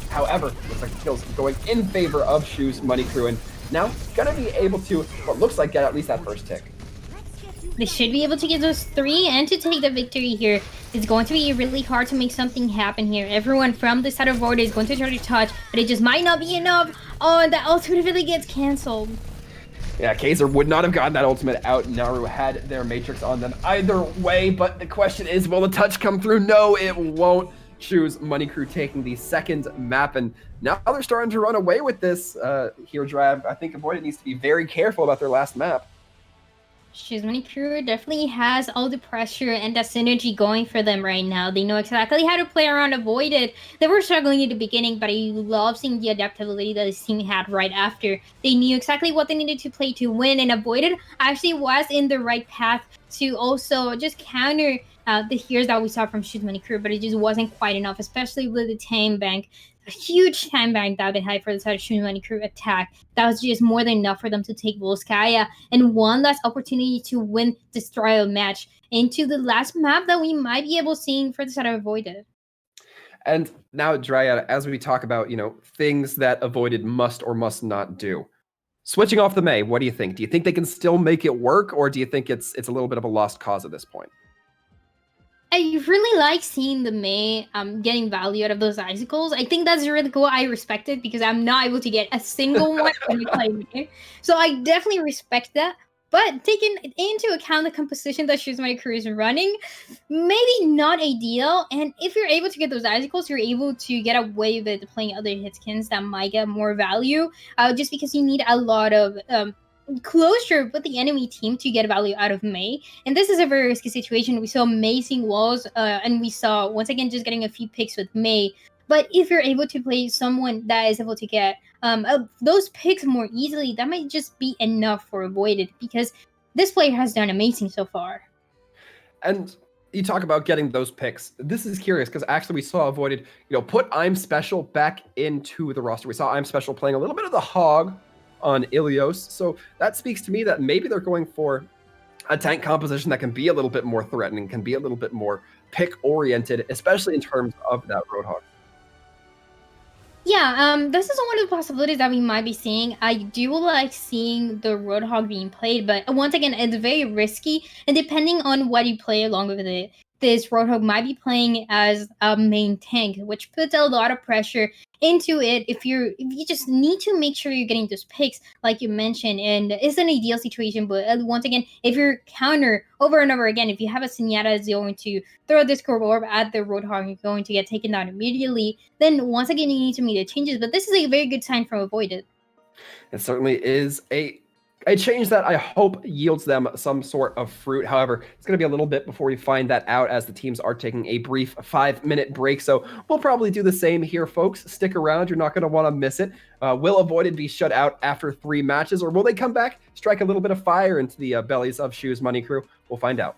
S1: However, looks like the kills going in favor of Shoes Money Crew, and now gonna be able to, what looks like, get at least that first tick.
S2: They should be able to get those 3 and to take the victory here. It's going to be really hard to make something happen here. Everyone from the side of Void is going to try to touch, but it just might not be enough. Oh, and that ultimate really gets canceled.
S1: Yeah, Kaiser would not have gotten that ultimate out. Naru had their Matrix on them either way, but the question is, will the touch come through? No, it won't. Shoes Money Crew taking the second map, and now they're starting to run away with this here drive. I think Avoided needs to be very careful about their last map.
S2: Shoes Money Crew definitely has all the pressure and the synergy going for them right now. They know exactly how to play around Avoided. They were struggling in the beginning, but I love seeing the adaptability that this team had right after. They knew exactly what they needed to play to win, and Avoided actually was in the right path to also just counter the heroes that we saw from Shoes Money Crew, but it just wasn't quite enough, especially with the time bank. A huge time bank that they had for the side of Shoes Money Crew attack. That was just more than enough for them to take Volskaya, and one last opportunity to win this trial match into the last map that we might be able seeing for the side of Avoided.
S1: And now, Dryad, as we talk about, things that Avoided must or must not do. Switching off the May, what do you think? Do you think they can still make it work, or do you think it's a little bit of a lost cause at this point?
S2: I really like seeing the May getting value out of those icicles. I think that's really cool. I respect it because I'm not able to get a single one when I play May. So I definitely respect that. But taking into account the composition that Choose My Crew is running, maybe not ideal. And if you're able to get those icicles, you're able to get away with playing other hit skins that might get more value. Just because you need a lot of closure with the enemy team to get value out of May. And this is a very risky situation. We saw amazing walls, and we saw once again just getting a few picks with May. But if you're able to play someone that is able to get those picks more easily, that might just be enough for Avoided, because this player has done amazing so far.
S1: And you talk about getting those picks. This is curious because actually we saw Avoided, put I'm Special back into the roster. We saw I'm Special playing a little bit of the hog on Ilios. So that speaks to me that maybe they're going for a tank composition that can be a little bit more threatening, can be a little bit more pick-oriented, especially in terms of that Roadhog.
S2: Yeah, this is one of the possibilities that we might be seeing. I do like seeing the Roadhog being played, but once again, it's very risky. And depending on what you play along with it, this Roadhog might be playing as a main tank, which puts a lot of pressure into it if you just need to make sure you're getting those picks, like you mentioned. And it's an ideal situation, but once again, if you're counter over and over again, if you have a Zenyatta that's going to throw this Discord Orb at the Roadhog, you're going to get taken down immediately, then once again, you need to make the changes. But this is a very good sign from Avoided.
S1: It certainly is a change that I hope yields them some sort of fruit. However, it's going to be a little bit before we find that out, as the teams are taking a brief 5-minute break. So we'll probably do the same here, folks. Stick around. You're not going to want to miss it. Will Avoided be shut out after 3 matches, or will they come back, strike a little bit of fire into the bellies of Shoes Money Crew? We'll find out.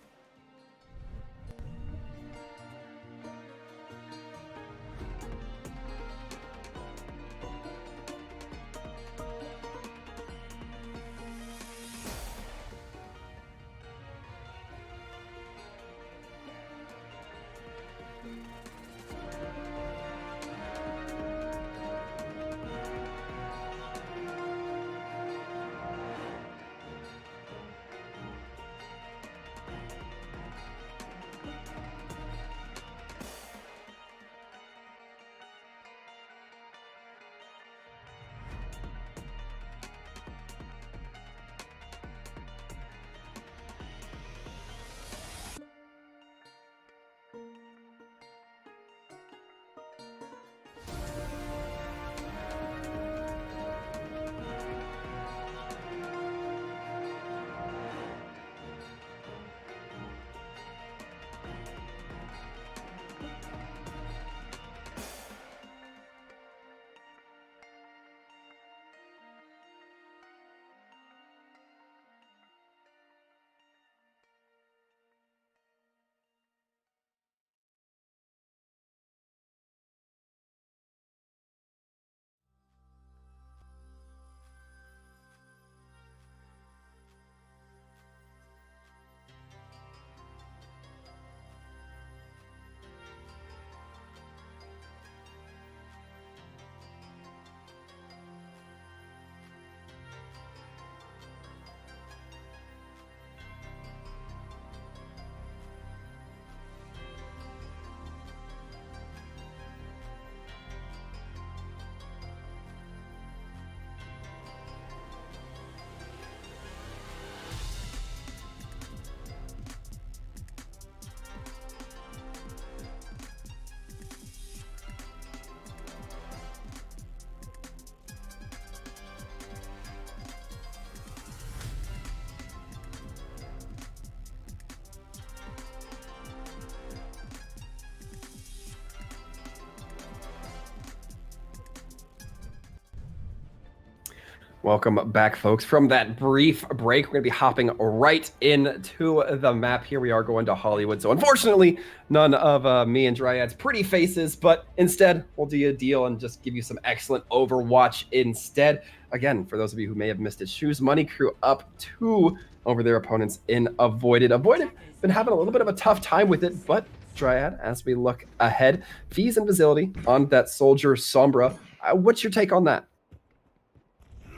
S1: Welcome back, folks. From that brief break, we're going to be hopping right into the map. Here we are going to Hollywood. So unfortunately, none of me and Dryad's pretty faces, but instead, we'll do you a deal and just give you some excellent Overwatch instead. Again, for those of you who may have missed it, Shoes Money Crew up 2 over their opponents in Avoided. Avoided been having a little bit of a tough time with it, but Triad as we look ahead. Fees and Facility on that Soldier Sombra. What's your take on that?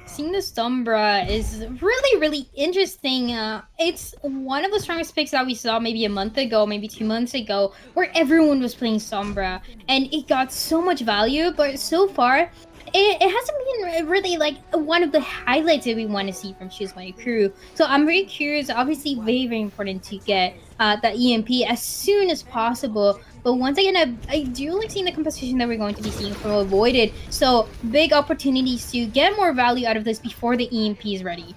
S2: Seeing the Sombra is really, really interesting. It's one of the strongest picks that we saw maybe a month ago, maybe 2 months ago, where everyone was playing Sombra, and it got so much value, but so far, it hasn't been really like one of the highlights that we want to see from Choose My Crew. So I'm very curious. Obviously, very, very important to get the EMP as soon as possible. But once again, I do like seeing the composition that we're going to be seeing from Avoided. So big opportunities to get more value out of this before the EMP is ready.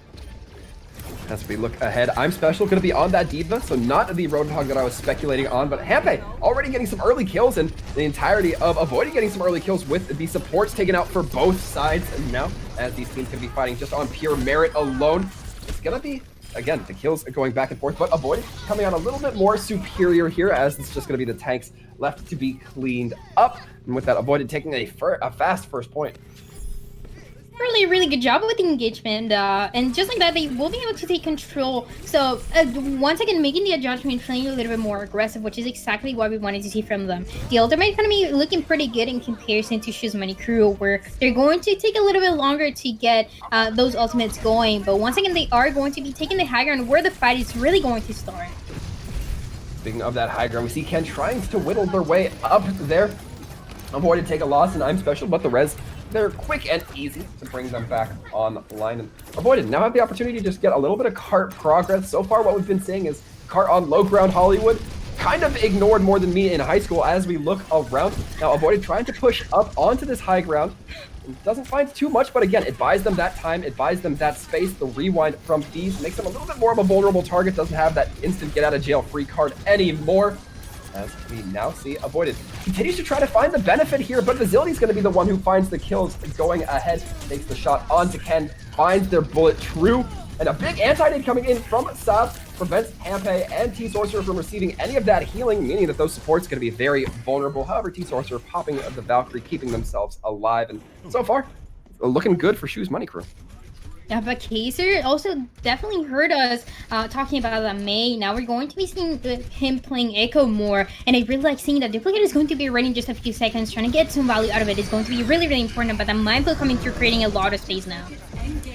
S1: As we look ahead, I'm Special going to be on that D.Va, so not the Roadhog that I was speculating on, but Hampe already getting some early kills, and the entirety of Avoided getting some early kills with the supports taken out for both sides. And now, as these teams can be fighting just on pure merit alone, it's going to be, again, the kills going back and forth, but Avoided coming on a little bit more superior here, as it's just going to be the tanks left to be cleaned up. And with that, Avoided taking a fast first point.
S2: Really, really good job with the engagement, and just like that, they will be able to take control. So once again, making the adjustment, playing a little bit more aggressive, which is exactly what we wanted to see from them. The ultimate going to be looking pretty good in comparison to Choose My Crew, where they're going to take a little bit longer to get those ultimates going. But once again, they are going to be taking the high ground where the fight is really going to start.
S1: Speaking of that high ground, we see Ken trying to whittle their way up there. Avoided take a loss, and I'm Special, but the res, they're quick and easy to bring them back online. And Avoided now have the opportunity to just get a little bit of cart progress. So far, what we've been seeing is cart on low ground Hollywood, kind of ignored more than me in high school as we look around. Now Avoided trying to push up onto this high ground. Doesn't find too much, but again, it buys them that time, it buys them that space. The rewind from Fees makes them a little bit more of a vulnerable target, doesn't have that instant get out of jail free card anymore. As we now see Avoided continues to try to find the benefit here, but Facility's going to be the one who finds the kills going ahead, takes the shot onto Ken, finds their bullet true, and a big anti-nade coming in from Sab prevents Hampe and T-Sorcerer from receiving any of that healing, meaning that those supports going to be very vulnerable. However, T-Sorcerer popping the Valkyrie, keeping themselves alive, and so far, looking good for Choose My Crew.
S2: Yeah, but Kaiser also definitely heard us talking about the May. Now we're going to be seeing him playing Echo more, and I really like seeing that Duplicate is going to be ready in just a few seconds. Trying to get some value out of it is going to be really, really important, but the Mindful coming through, creating a lot of space now.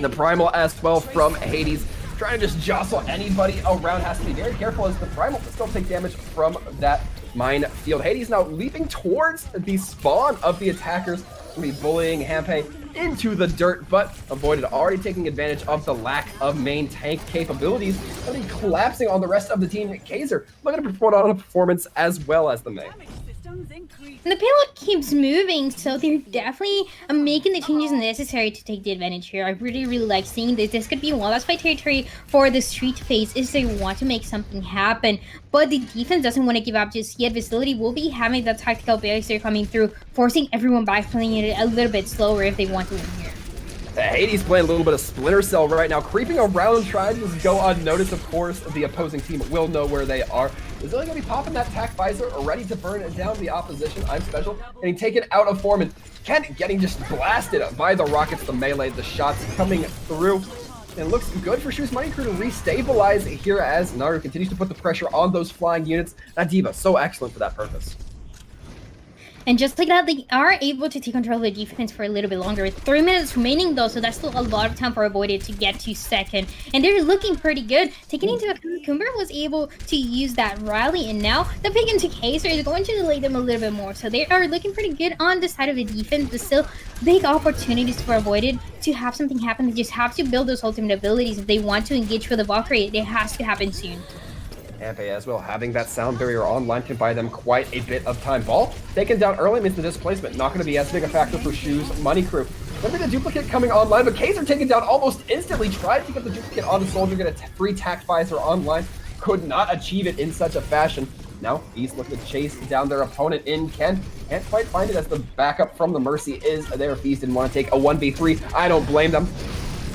S1: The Primal as well from Hades, trying to just jostle anybody around, has to be very careful as the Primal can still take damage from that minefield. Hades now leaping towards the spawn of the attackers, going to be bullying Hampe into the dirt, but Avoided already taking advantage of the lack of main tank capabilities, and collapsing on the rest of the team. Kaiser looking to put on a performance as well as the main.
S2: And the payload keeps moving, so they're definitely making the changes necessary to take the advantage here. I really, really like seeing this. This could be one last fight territory for the street phase if they want to make something happen. But the defense doesn't want to give up just yet. Facility will be having that tactical barrier coming through, forcing everyone back, playing it a little bit slower if they want to win here.
S1: Hades playing a little bit of Splinter Cell right now, creeping around, trying to just go unnoticed. Of course, the opposing team will know where they are. Is really going to be popping that tac visor, ready to burn down the opposition. I'm Special, getting taken out of form, and Ken getting just blasted by the rockets, the melee, the shots coming through. And looks good for Choose My Crew to restabilize here as Naru continues to put the pressure on those flying units. That D.Va, so excellent for that purpose.
S2: And just like that, they are able to take control of the defense for a little bit longer. 3 minutes remaining though, so that's still a lot of time for Avoided to get to second. And they're looking pretty good. Taking into account, Kumber was able to use that rally, and now the pick into Kaiser is going to delay them a little bit more. So they are looking pretty good on the side of the defense, but still big opportunities for Avoided to have something happen. They just have to build those ultimate abilities. If they want to engage for the Valkyrie, it has to happen soon.
S1: Hampe as well, having that sound barrier online can buy them quite a bit of time. Ball taken down early means the displacement not going to be as big a factor for Choose My Crew. Remember the duplicate coming online, but Kaiser taken down almost instantly. Tried to get the duplicate on the Soldier, get a free tac visor online. Could not achieve it in such a fashion. Now East looking to chase down their opponent in Ken. Can't quite find it as the backup from the Mercy is there. Feast didn't want to take a 1v3. I don't blame them.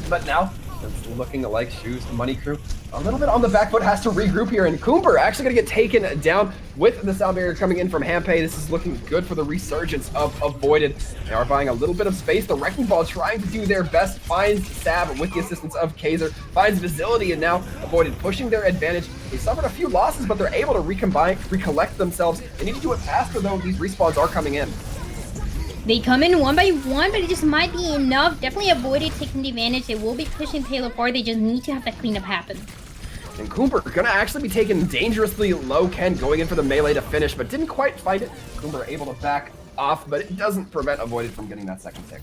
S1: But now It's looking like Shoes Money Crew a little bit on the back foot, has to regroup here, and Cooper actually going to get taken down with the sound barrier coming in from Hampei. This is looking good for the resurgence of Avoided. They are buying a little bit of space. The Wrecking Ball trying to do their best, finds Sab with the assistance of Kaiser, finds Visibility, and now Avoided pushing their advantage. They suffered a few losses, but they're able to recollect themselves. They need to do it faster, though. These respawns are coming in.
S2: They come in one by one, but it just might be enough. Definitely Avoided taking the advantage. They will be pushing Taylor forward. They just need to have that cleanup happen.
S1: And Cooper gonna actually be taken dangerously low. Ken going in for the melee to finish, but didn't quite find it. Cooper able to back off, but it doesn't prevent Avoided from getting that second tick.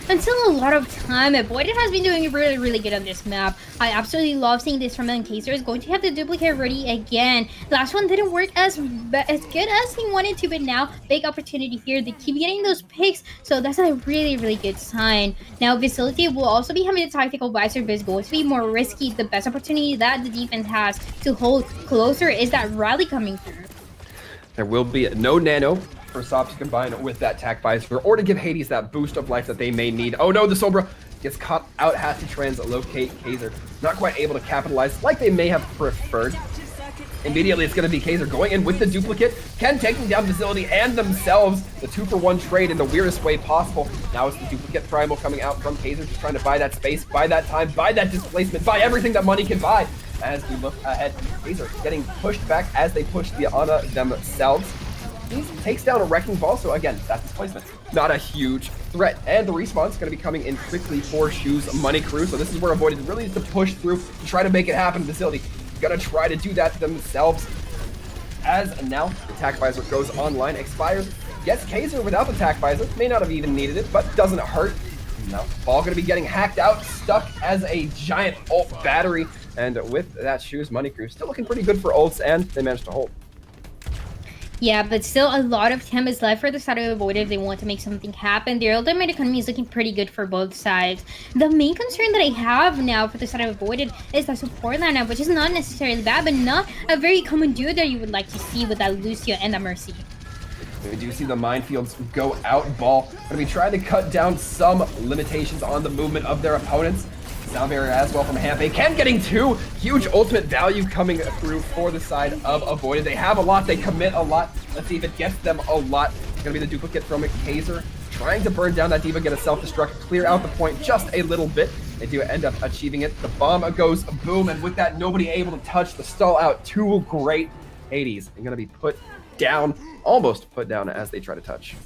S2: Until a lot of time, Avoided has been doing really good on this map. I absolutely love seeing this from Kaiser is going to have the duplicate ready again. Last one didn't work as good as he wanted to, but now big opportunity here. They keep getting those picks, so that's a really good sign. Now Facility will also be having the tactical visor, but it's going to be more risky. The best opportunity that the defense has to hold closer is that rally coming through.
S1: There will be no nano for Sob to combine with that tac visor, or to give Hades that boost of life that they may need. Oh no, the Sombra gets caught out, has to translocate Kaiser. Not quite able to capitalize like they may have preferred. Immediately it's going to be Kaiser going in with the duplicate. Ken taking down Facility and themselves. The 2-for-1 trade in the weirdest way possible. Now it's the duplicate primal coming out from Kaiser, just trying to buy that space, buy that time, buy that displacement, buy everything that money can buy. As we look ahead, Kaiser getting pushed back as they push the Ana themselves. He takes down a Wrecking Ball, so again, that's displacement. Not a huge threat. And the respawn's going to be coming in quickly for Shoes Money Crew, so this is where Avoided really needs to push through to try to make it happen. Facility gonna try to do that themselves. As now, the tac visor goes online, expires, gets Kaiser without the tac visor, may not have even needed it, but doesn't hurt. Now, ball gonna be getting hacked out, stuck as a giant ult battery, and with that, Shoes Money Crew still looking pretty good for ults, and they managed to hold.
S2: Yeah, but still a lot of time is left for the side of Avoided if they want to make something happen. Their ultimate economy is looking pretty good for both sides. The main concern that I have now for the side of Avoided is that support lineup, which is not necessarily bad, but not a very common duo that you would like to see with that Lucio and that Mercy.
S1: We do see the minefields go out. Ball gonna be trying to cut down some limitations on the movement of their opponents. Sound barrier as well from Hampei. Ken getting 2. Huge ultimate value coming through for the side of Avoided. They have a lot. They commit a lot. Let's see if it gets them a lot. It's going to be the duplicate from Kaiser. Trying to burn down that Diva, get a self-destruct, clear out the point just a little bit. They do end up achieving it. The bomb goes boom, and with that, nobody able to touch the stall out. 2 great Hades. They're going to be put down, almost put down as they try to touch.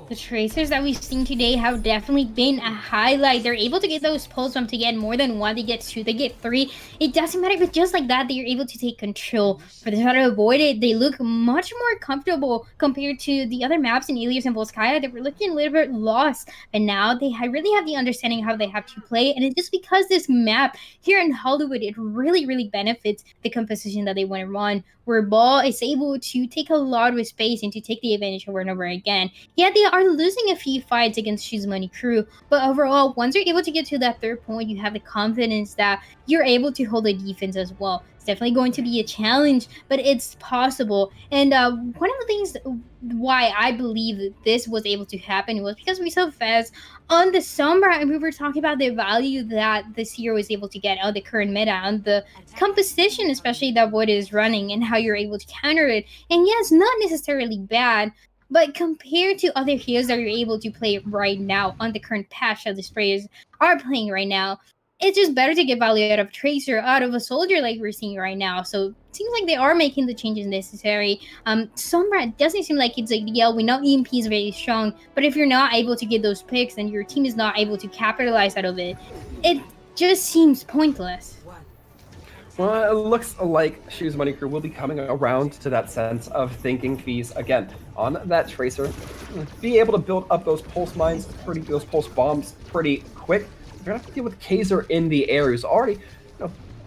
S2: The tracers that we've seen today have definitely been a highlight. They're able to get those pulse bump to get more than 1, they get 2, they get 3. It doesn't matter, but just like that, they're able to take control. For the side of Avoided, they look much more comfortable compared to the other maps in Ilios and Volskaya that were looking a little bit lost. And now they really have the understanding of how they have to play. And it's just because this map here in Hollywood, it really benefits the composition that they want to run, where Ball is able to take a lot with space and to take the advantage over and over again. Yeah, they are losing a few fights against Shoes Money Crew, but overall, once you're able to get to that 3rd point, you have the confidence that you're able to hold the defense as well. It's definitely going to be a challenge, but it's possible. And one of the things why I believe that this was able to happen was because we saw Fez on the Sombra, and we were talking about the value that this hero is able to get on the current meta, on the composition, especially that Void is running, and how you're able to counter it. And yes, not necessarily bad, but compared to other heroes that you're able to play right now on the current patch that the players are playing right now, it's just better to get value out of Tracer, out of a Soldier like we're seeing right now. So it seems like they are making the changes necessary. Sombra doesn't seem like it's ideal. We know EMP is very strong, but if you're not able to get those picks and your team is not able to capitalize out of it, it just seems pointless.
S1: Well, it looks like Shoes Money Crew will be coming around to that sense of thinking Fees again on that Tracer. Be able to build up those pulse mines, those pulse bombs pretty quick. You're gonna have to deal with Kaiser in the air, who's already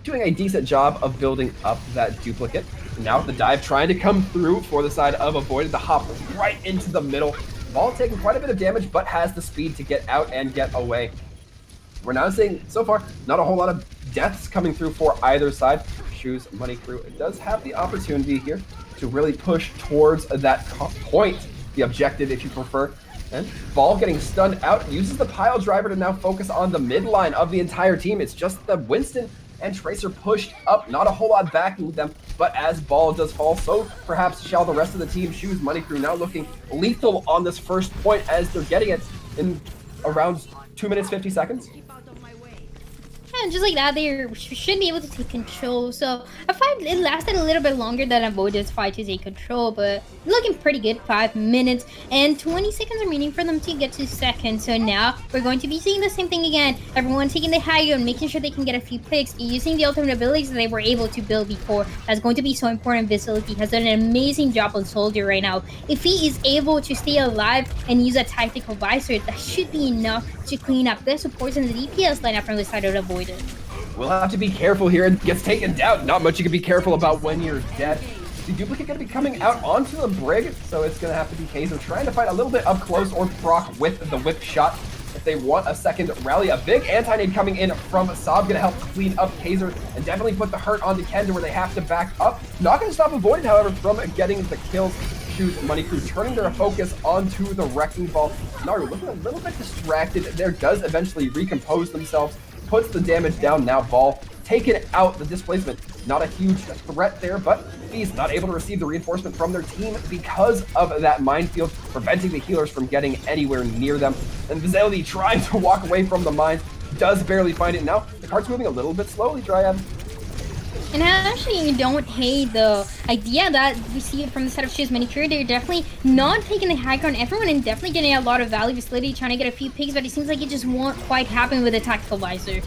S1: doing a decent job of building up that duplicate. Now the dive trying to come through for the side of Avoided, the hop right into the middle. Ball taking quite a bit of damage, but has the speed to get out and get away. We're now seeing, so far, not a whole lot of deaths coming through for either side. Shoes Money Crew does have the opportunity here to really push towards that point, the objective if you prefer. And Ball getting stunned out, uses the pile driver to now focus on the midline of the entire team. It's just the Winston and Tracer pushed up, not a whole lot backing them, but as Ball does fall, so perhaps shall the rest of the team. Shoes Money Crew now looking lethal on this first point as they're getting it in around 2 minutes 50 seconds.
S2: And just like that, they should be able to take control. So I fight it lasted a little bit longer than Avoided's fight to take control, but looking pretty good. 5 minutes and 20 seconds remaining for them to get to second. So now we're going to be seeing the same thing again. Everyone taking the high ground, making sure they can get a few picks, using the ultimate abilities that they were able to build before. That's going to be so important. Facility has done an amazing job on Soldier right now. If he is able to stay alive and use a tactical visor, that should be enough to clean up the supports and the DPS lineup from the side of the Avoided.
S1: We'll have to be careful here. It gets taken down. Not much you can be careful about when you're dead. The duplicate going to be coming out onto the Brig, so it's going to have to be Kaiser trying to fight a little bit up close or proc with the whip shot. If they want a second rally, a big anti-nade coming in from Saab going to help clean up Kaiser and definitely put the hurt onto Ken to where they have to back up. Not going to stop Avoided, however, from getting the kills. Shoes Money Crew turning their focus onto the Wrecking Ball. Naru looking a little bit distracted there, does eventually recompose themselves, puts the damage down. Now Ball taken out, the displacement. Not a huge threat there, but he's not able to receive the reinforcement from their team because of that minefield, preventing the healers from getting anywhere near them. And Vitality trying to walk away from the mines, does barely find it. Now the card's moving a little bit slowly, Dryad.
S2: And I actually don't hate the idea that we see it from the side of Shoes Money Crew. They're definitely not taking the high ground everyone and definitely getting a lot of value. Facility trying to get a few picks, but it seems like it just won't quite happen with a tactical visor.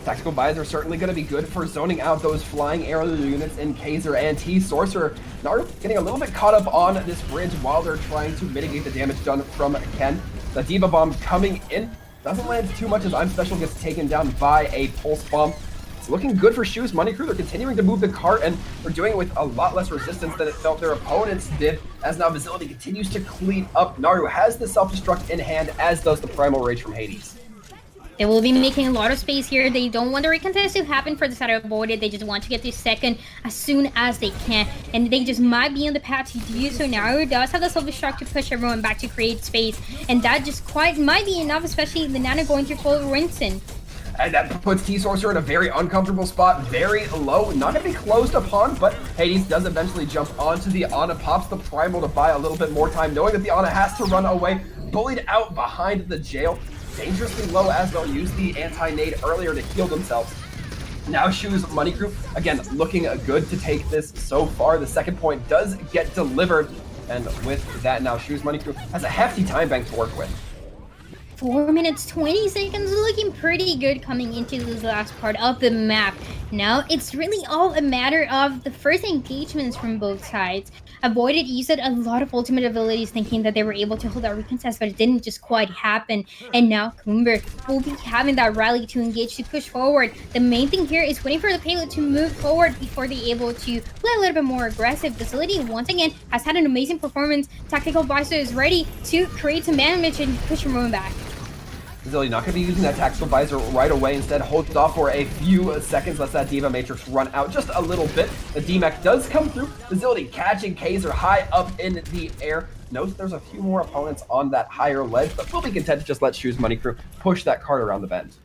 S1: Tactical visor certainly going to be good for zoning out those flying arrow units in Kaiser and T-Sorcerer. Naru getting a little bit caught up on this bridge while they're trying to mitigate the damage done from Ken. The Diva Bomb coming in. Doesn't land too much as I'm Special gets taken down by a Pulse Bomb. It's looking good for Shoes Money Crew. They're continuing to move the cart, and they're doing it with a lot less resistance than it felt their opponents did, as now Vitality continues to clean up. Naru has the self-destruct in hand, as does the Primal Rage from Hades.
S2: They will be making a lot of space here. They don't want the recontest to happen for the side of Avoided. They just want to get to second as soon as they can. And they just might be on the path to do so. Naru does have the self-destruct to push everyone back to create space. And that just quite might be enough, especially the Nana going through full Winston.
S1: And that puts T-Sorcerer in a very uncomfortable spot, very low, not going to be closed upon, but Hades does eventually jump onto the Ana, pops the Primal to buy a little bit more time, knowing that the Ana has to run away, bullied out behind the jail, dangerously low as they'll use the anti-nade earlier to heal themselves. Now Shoes Money Crew, again, looking good to take this so far. The second point does get delivered, and with that now Shoes Money Crew has a hefty time bank to work with.
S2: 4 minutes, 20 seconds, looking pretty good coming into this last part of the map. Now, it's really all a matter of the first engagements from both sides. Avoided used a lot of ultimate abilities thinking that they were able to hold that recontest, but it didn't just quite happen. And now Kumber will be having that rally to engage, to push forward. The main thing here is waiting for the payload to move forward before they're able to play a little bit more aggressive. Facility, once again, has had an amazing performance. Tactical Visor is ready to create some damage and push everyone back.
S1: Zilly not going to be using that Tactical Visor right away. Instead, holds off for a few seconds, lets that Diva Matrix run out just a little bit. The DMAC does come through. Zilly catching Kaiser high up in the air. Notes there's a few more opponents on that higher ledge, but we'll be content to just let Shoes Money Crew push that cart around the bend.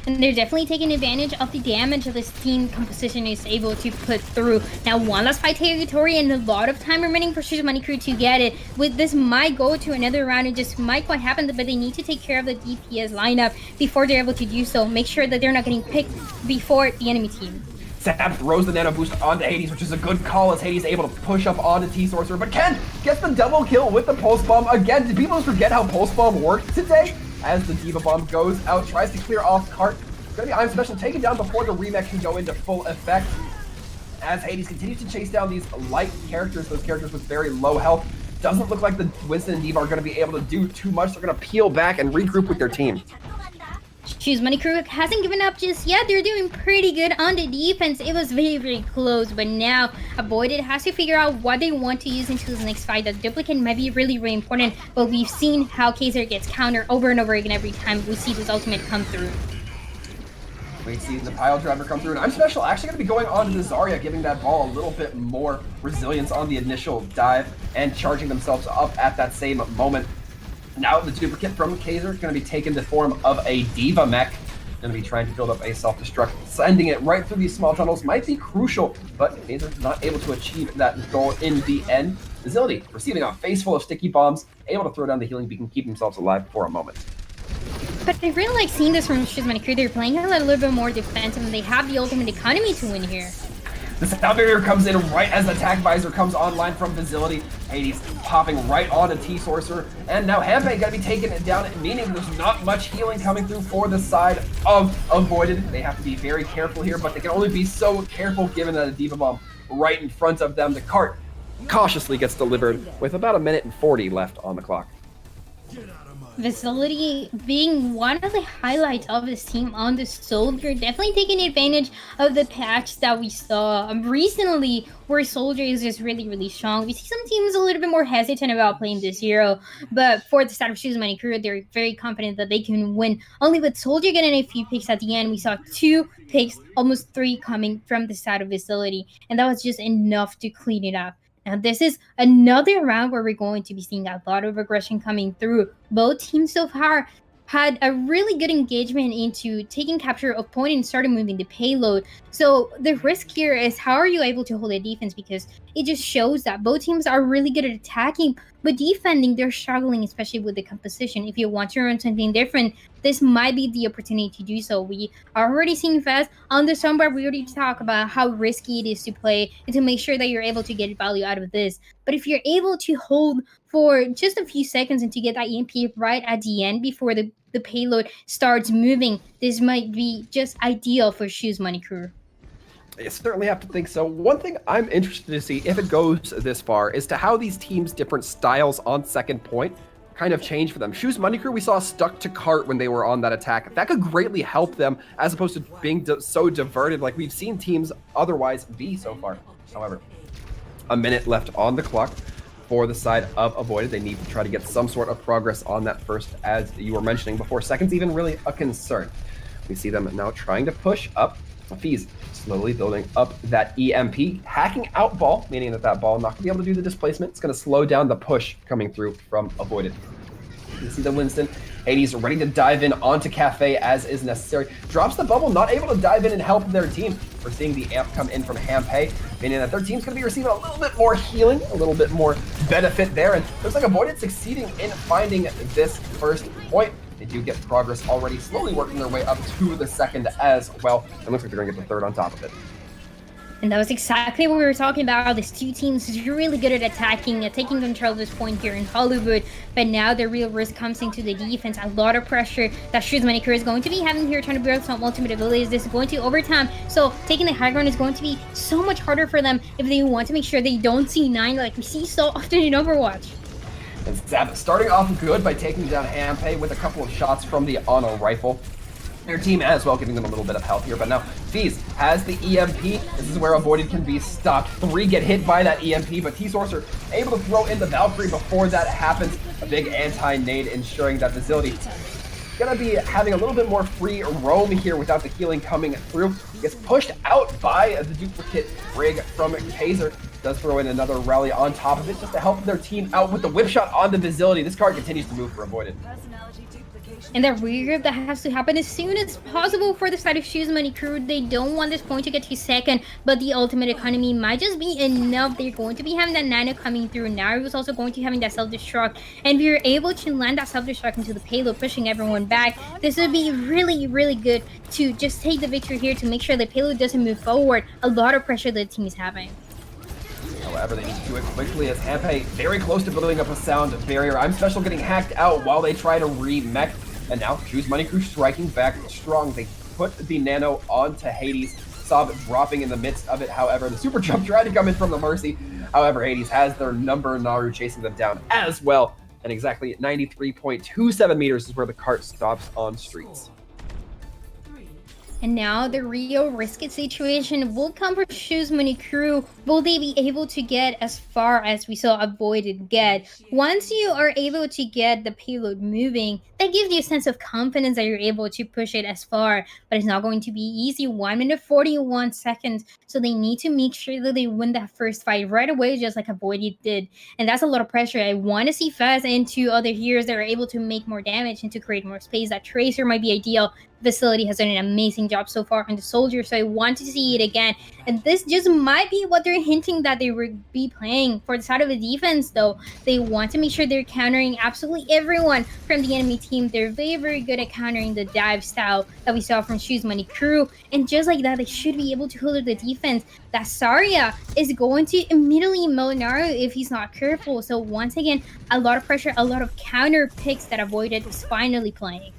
S2: And they're definitely taking advantage of the damage that this team composition is able to put through. Now, one last fight territory and a lot of time remaining for Shoes Money Crew to get it. With this might go to another round. It just might quite happen, but they need to take care of the DPS lineup before they're able to do so. Make sure that they're not getting picked before the enemy team.
S1: Sab throws the nano boost onto Hades, which is a good call as Hades able to push up onto T-Sorcerer, but Ken gets the double kill with the Pulse Bomb. Again, did people forget how Pulse Bomb worked today? As the Diva Bomb goes out, tries to clear off cart. It's gonna be I'm Special taken down before the remake can go into full effect. As Hades continues to chase down these light characters, those characters with very low health. Doesn't look like the Winston and Diva are gonna be able to do too much. They're gonna peel back and regroup with their team.
S2: Shoes Money Crew hasn't given up just yet. They're doing pretty good on the defense. It was very, very close, but now Avoided has to figure out what they want to use into this next fight. The duplicate might be really, really important, but we've seen how Kaiser gets countered over and over again every time we see this ultimate come through.
S1: We see the pile driver come through, and I'm Special actually going to be going on to the Zarya, giving that ball a little bit more resilience on the initial dive and charging themselves up at that same moment. Now the duplicate from Kaiser is going to be taken the form of a Diva mech. Going to be trying to build up a self-destruct. Sending it right through these small tunnels might be crucial, but Kaiser not able to achieve that goal in the end. Facility receiving a face full of sticky bombs, able to throw down the healing beacon, keep themselves alive for a moment.
S2: But I really like seeing this from Shizmani Crew. They're playing a little bit more defensive, and they have the ultimate economy to win here.
S1: The sound barrier comes in right as the attack visor comes online from Facility. Hades popping right on a T-Sorcerer, and now Hampe gotta be taking it down, meaning there's not much healing coming through for the side of Avoided. They have to be very careful here, but they can only be so careful given that a Diva Bomb right in front of them. The cart cautiously gets delivered with about 1:40 left on the clock.
S2: Facility being one of the highlights of this team on the Soldier, definitely taking advantage of the patch that we saw recently where Soldier is just really strong. We see some teams a little bit more hesitant about playing this hero, but for the start of Shizmani Crew, they're very confident that they can win. Only with Soldier getting a few picks at the end, we saw 2 picks, almost 3 coming from the side of Facility, and that was just enough to clean it up. Now, this is another round where we're going to be seeing a lot of aggression coming through. Both teams so far had a really good engagement into taking capture of point and started moving the payload. So the risk here is how are you able to hold a defense, because it just shows that both teams are really good at attacking, but defending, they're struggling, especially with the composition. If you want to run something different, this might be the opportunity to do so. We are already seeing fast on the Sombra. We already talk about how risky it is to play and to make sure that you're able to get value out of this. But if you're able to hold for just a few seconds and to get that EMP right at the end before the payload starts moving, this might be just ideal for Shizmani Crew.
S1: I certainly have to think so. One thing I'm interested to see, if it goes this far, is to how these teams' different styles on second point kind of change for them. Shizmani Crew, we saw stuck to cart when they were on that attack. That could greatly help them as opposed to being so diverted like we've seen teams otherwise be so far. However, a minute left on the clock for the side of Avoided. They need to try to get some sort of progress on that first, as you were mentioning before. Second's even really a concern. We see them now trying to push up. Fizz slowly building up that EMP, hacking out ball, meaning that ball not going to be able to do the displacement. It's going to slow down the push coming through from Avoided. You see the Winston. Hades ready to dive in onto Cafe as is necessary. Drops the bubble, not able to dive in and help their team. We're seeing the amp come in from Hampe, meaning that their team's going to be receiving a little bit more healing, a little bit more benefit there. And looks like Avoided succeeding in finding this first point. They do get progress already, slowly working their way up to the second as well. And looks like they're going to get the third on top of it.
S2: And that was exactly what we were talking about. These two teams is really good at attacking, taking control of this point here in Hollywood. But now the real risk comes into the defense. A lot of pressure that Shizmani Crew is going to be having here, trying to build some ultimate abilities. This is going to overtime. So taking the high ground is going to be so much harder for them if they want to make sure they don't see 9 like we see so often in Overwatch.
S1: And Zap starting off good by taking down Hampe with a couple of shots from the Ono rifle. Their team as well, giving them a little bit of help here. But now Fizz has the EMP. This is where Avoided can be stopped. 3 get hit by that EMP, but T-Sorcerer able to throw in the Valkyrie before that happens. A big anti-nade ensuring that Facility gonna be having a little bit more free roam here without the healing coming through. Gets pushed out by the duplicate rig from Kaiser. Does throw in another rally on top of it just to help their team out with the whip shot on the Facility. This card continues to move for Avoided.
S2: And that regroup that has to happen as soon as possible for the side of Shizmani Crew. They don't want this point to get to second, but the ultimate economy might just be enough. They're going to be having that Nano coming through. Naru was also going to having that self-destruct. And if you're able to land that self-destruct into the payload, pushing everyone back, this would be really good to just take the victory here to make sure the payload doesn't move forward. A lot of pressure the team is having.
S1: However, they need to do it quickly as Hampe very close to building up a sound barrier. I'm Special getting hacked out while they try to re-mech. And now Shizmani Crew striking back strong. They put the Nano onto Hades. Sob dropping in the midst of it. However, the super jump tried to come in from the Mercy. However, Hades has their number. Naru chasing them down as well. And exactly at 93.27 meters is where the cart stops on streets.
S2: And now the real risky situation will come for Shoes Money Crew. Will they be able to get as far as we saw Avoided get? Once you are able to get the payload moving, that gives you a sense of confidence that you're able to push it as far. But it's not going to be easy. 1 minute 41 seconds. So they need to make sure that they win that first fight right away, just like Avoided did. And that's a lot of pressure. I want to see Fast and 2 other heroes that are able to make more damage and to create more space. That Tracer might be ideal. Facility has done an amazing job so far on the Soldier, so I want to see it again. And this just might be what they're hinting that they would be playing. For the side of the defense, though, they want to make sure they're countering absolutely everyone from the enemy team. They're very, very good at countering the dive style that we saw from Shoes Money Crew. And just like that, they should be able to hold the defense. That Zarya is going to immediately mill Naru if he's not careful. So once again, a lot of pressure, a lot of counter picks that Avoided is finally playing.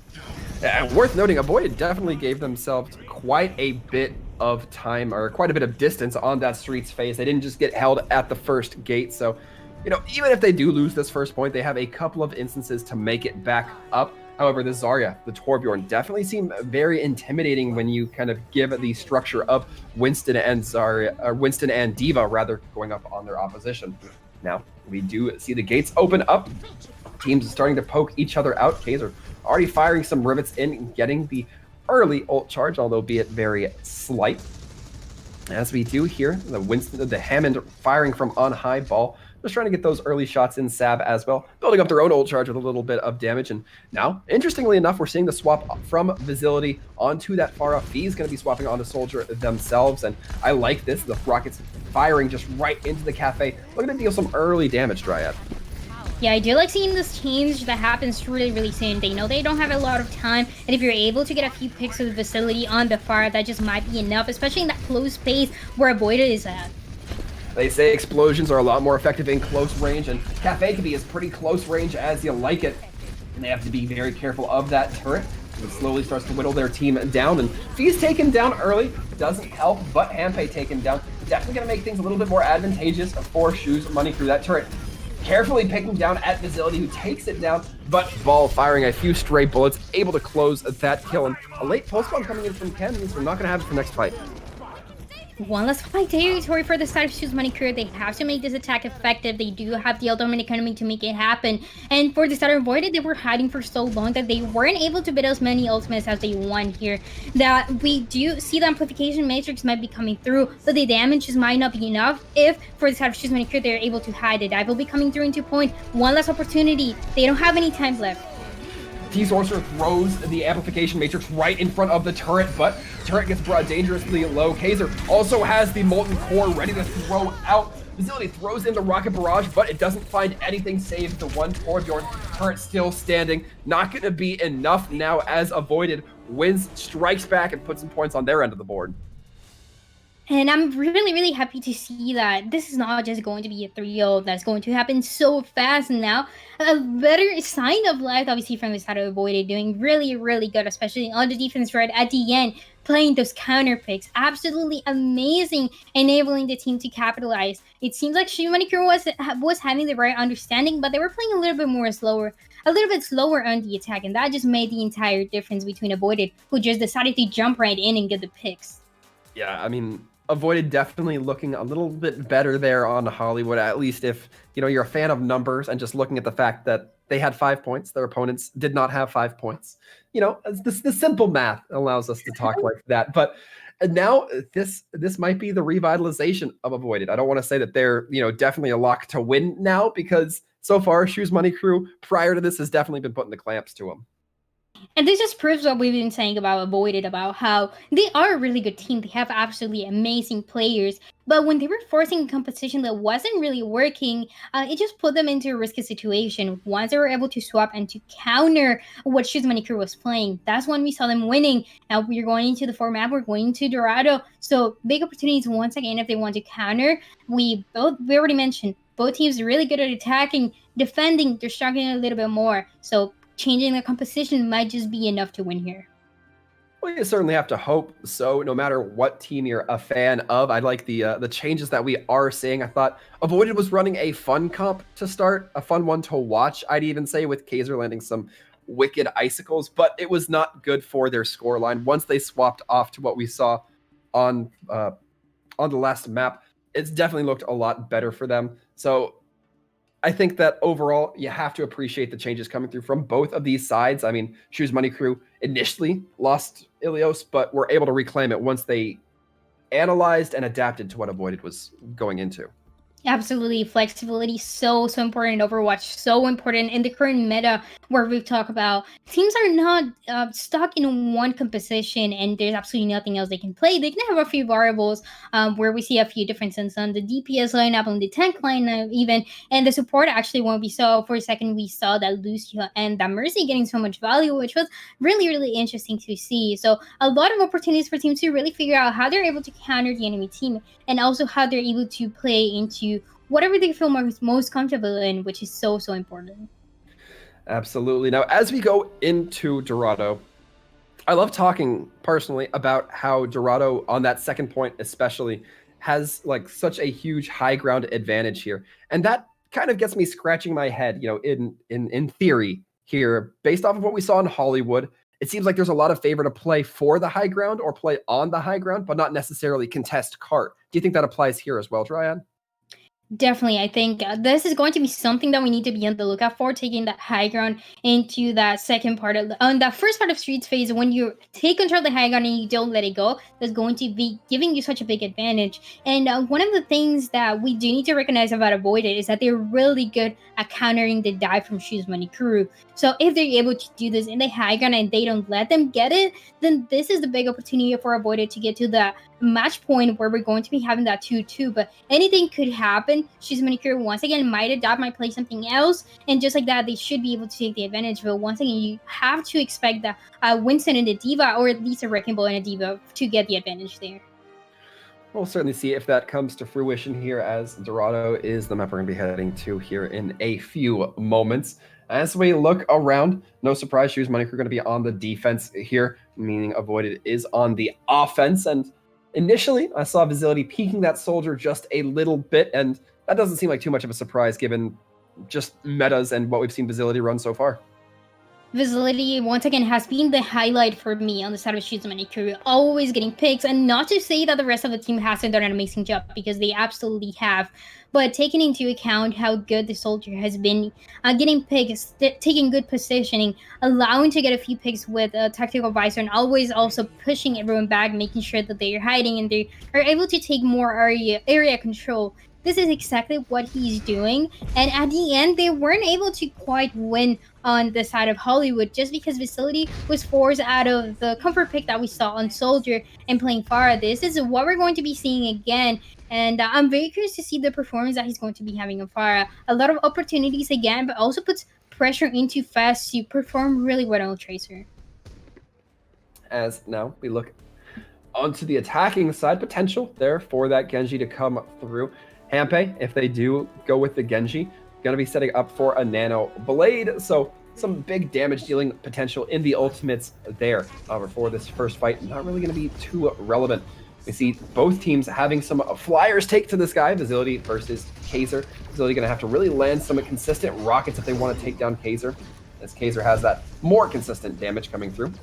S1: And worth noting, Avoided definitely gave themselves quite a bit of time, or quite a bit of distance on that Streets phase. They didn't just get held at the first gate, so, you know, even if they do lose this first point, they have a couple of instances to make it back up. However, the Zarya, the Torbjorn, definitely seem very intimidating when you kind of give the structure of Winston and Zarya, or Winston and D.Va, rather, going up on their opposition. Now, we do see the gates open up. Teams are starting to poke each other out. Kaiser already firing some rivets in, getting the early ult charge, although be it very slight. As we do here, the Hammond firing from on high ball, just trying to get those early shots in Sab as well, building up their own ult charge with a little bit of damage. And now, interestingly enough, we're seeing the swap from Visibility onto that Pharah. Fee's going to be swapping onto Soldier themselves, and I like this. The rockets firing just right into the cafe, looking to deal some early damage, Dryad.
S2: Yeah, I do like seeing this change that happens really, really soon. They know they don't have a lot of time, and if you're able to get a few picks of the Facility on the far, that just might be enough, especially in that close space where Avoided is at.
S1: They say explosions are a lot more effective in close range, and Cafe can be as pretty close range as you like it. And they have to be very careful of that turret. It slowly starts to whittle their team down, and Fee's taken down early. Doesn't help, but Hampe taken down. Definitely going to make things a little bit more advantageous for Shoes Money Crew. That turret carefully picking down at Visibility, who takes it down, but Ball firing a few stray bullets, able to close that kill. And a late pulse bomb coming in from Ken means we're not going to have it for next fight.
S2: One less fight territory for the side of Shoes Money Crew. They have to make this attack effective. They do have the ultimate economy to make it happen. And for the side of Avoided, they were hiding for so long that they weren't able to bid as many ultimates as they want here. That we do see the amplification matrix might be coming through, but the damage just might not be enough. If for the side of Shoes Money Crew, they're able to hide. The dive will be coming through into point. One less opportunity. They don't have any time left.
S1: T-Sorcerer throws the amplification matrix right in front of the turret, but turret gets brought dangerously low. Kaiser also has the molten core ready to throw out. Visibility throws in the rocket barrage, but it doesn't find anything save the one Torbjorn. Turret still standing. Not going to be enough now as Avoided wins, strikes back, and puts some points on their end of the board.
S2: And I'm really, really happy to see that this is not just going to be a 3-0 that's going to happen so fast now. A better sign of life, obviously, from the side of Avoided, doing really, really good, especially on the defense right at the end, playing those counter picks. Absolutely amazing, enabling the team to capitalize. It seems like Shoes Money Crew was having the right understanding, but they were playing a little bit slower on the attack, and that just made the entire difference between Avoided, who just decided to jump right in and get the picks.
S1: Yeah, I mean, Avoided definitely looking a little bit better there on Hollywood, at least if, you know, you're a fan of numbers and just looking at the fact that they had 5 points, their opponents did not have 5 points. You know, the simple math allows us to talk like that. But now this might be the revitalization of Avoided. I don't want to say that they're, you know, definitely a lock to win now, because so far Shoes Money Crew prior to this has definitely been putting the clamps to them.
S2: And this just proves what we've been saying about Avoided, about how they are a really good team. They have absolutely amazing players. But when they were forcing a competition that wasn't really working, it just put them into a risky situation. Once they were able to swap and to counter what Shoes Money Crew was playing, that's when we saw them winning. Now we're going into the format, we're going to Dorado. So big opportunities once again if they want to counter. We already mentioned, both teams are really good at attacking, defending, they're struggling a little bit more. So changing the composition might just be enough to win here.
S1: Well, you certainly have to hope so, no matter what team you're a fan of. I like the changes that we are seeing. I thought Avoided was running a fun comp to start, a fun one to watch, I'd even say, with Kaiser landing some wicked icicles, but it was not good for their scoreline. Once they swapped off to what we saw on the last map, it's definitely looked a lot better for them. So I think that overall, you have to appreciate the changes coming through from both of these sides. I mean, Shoes Money Crew initially lost Ilios, but were able to reclaim it once they analyzed and adapted to what Avoided was going into.
S2: Absolutely. Flexibility so important in Overwatch, so important in the current meta where we've talked about teams are not stuck in one composition and there's absolutely nothing else they can play. They can have a few variables where we see a few differences on the DPS lineup, on the tank lineup even, and the support. Actually, when we saw for a second, we saw that Lucio and that Mercy getting so much value, which was really, really interesting to see. So a lot of opportunities for teams to really figure out how they're able to counter the enemy team and also how they're able to play into whatever they feel most comfortable in, which is so, so important.
S1: Absolutely. Now, as we go into Dorado, I love talking personally about how Dorado, on that second point especially, has like such a huge high ground advantage here. And that kind of gets me scratching my head, you know, in theory here, based off of what we saw in Hollywood. It seems like there's a lot of favor to play for the high ground or play on the high ground, but not necessarily contest cart. Do you think that applies here as well, Dryan?
S2: Definitely. I think this is going to be something that we need to be on the lookout for, taking that high ground into that second part of on that first part of Streets phase. When you take control of the high ground and you don't let it go, that's going to be giving you such a big advantage. And one of the things that we do need to recognize about Avoided is that they're really good at countering the dive from Shoes Money Crew. So if they're able to do this in the high ground and they don't let them get it, then this is the big opportunity for Avoided to get to the match point where we're going to be having that 2-2. But anything could happen. Shoes Money Crew once again might adapt, might play something else, and just like that, they should be able to take the advantage. But once again, you have to expect that Winston and the Diva, or at least a Wrecking Ball and a Diva, to get the advantage there.
S1: We'll certainly see if that comes to fruition here, as Dorado is the map we're going to be heading to here in a few moments. As we look around, no surprise, Shoes Money Crew are going to be on the defense here, meaning Avoided is on the offense. And initially, I saw Visibility peeking that soldier just a little bit, and that doesn't seem like too much of a surprise given just metas and what we've seen Visibility run so far.
S2: Visibility, once again, has been the highlight for me on the side of Shoes Money Crew, always getting picks, and not to say that the rest of the team hasn't done an amazing job, because they absolutely have, but taking into account how good the soldier has been, getting picks, taking good positioning, allowing to get a few picks with a tactical visor, and always also pushing everyone back, making sure that they are hiding and they are able to take more area control. This is exactly what he's doing, and at the end, they weren't able to quite win on the side of Hollywood just because Visibility was forced out of the comfort pick that we saw on Soldier and playing Pharah. This is what we're going to be seeing again, and I'm very curious to see the performance that he's going to be having on Pharah. A lot of opportunities again, but also puts pressure into Fast to perform really well on Tracer.
S1: As now we look onto the attacking side, potential there for that Genji to come through. Hampe, if they do go with the Genji, going to be setting up for a Nano Blade, so some big damage dealing potential in the ultimates there. However, for this first fight, not really going to be too relevant. We see both teams having some flyers take to the sky, Visibility versus Kaiser. Visibility going to have to really land some consistent rockets if they want to take down Kaiser, as Kaiser has that more consistent damage coming through.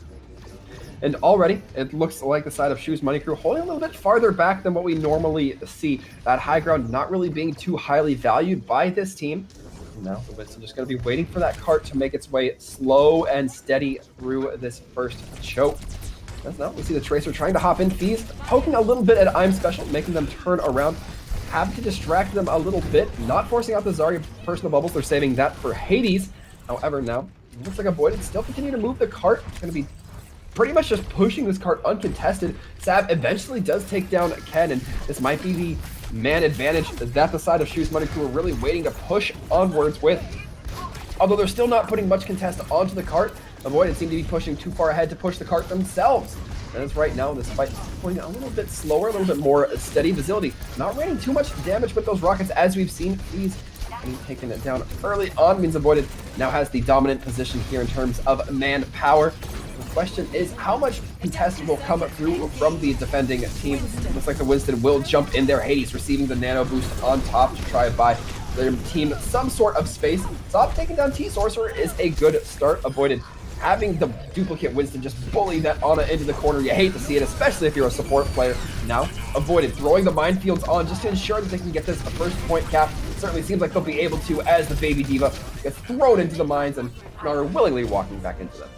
S1: And already, it looks like the side of Shoes Money Crew holding a little bit farther back than what we normally see. That high ground not really being too highly valued by this team. Now, the Winston just going to be waiting for that cart to make its way slow and steady through this first choke. As now, we see the Tracer trying to hop in. Fees poking a little bit at I'm Special, making them turn around. Having to distract them a little bit, not forcing out the Zarya personal bubbles. They're saving that for Hades. However, now, it looks like Avoided still continue to move the cart. It's going to be pretty much just pushing this cart uncontested. Sav eventually does take down Ken, and this might be the man advantage that the side of Shoes Money Crew are really waiting to push onwards with. Although they're still not putting much contest onto the cart, Avoided seem to be pushing too far ahead to push the cart themselves. And as right now, this fight is going a little bit slower, a little bit more steady. Visibility not raining too much damage with those rockets, as we've seen. He's taking it down early on, means Avoided now has the dominant position here in terms of manpower. The question is, how much contest will come through from the defending team? Looks like the Winston will jump in there. Hades receiving the nano boost on top to try and buy their team some sort of space. Stop taking down T-Sorcerer is a good start. Avoided having the duplicate Winston just bully that Ana into the corner. You hate to see it, especially if you're a support player. Now, Avoided throwing the minefields on just to ensure that they can get this first point cap. It certainly seems like they'll be able to as the Baby Diva gets thrown into the mines and are willingly walking back into them.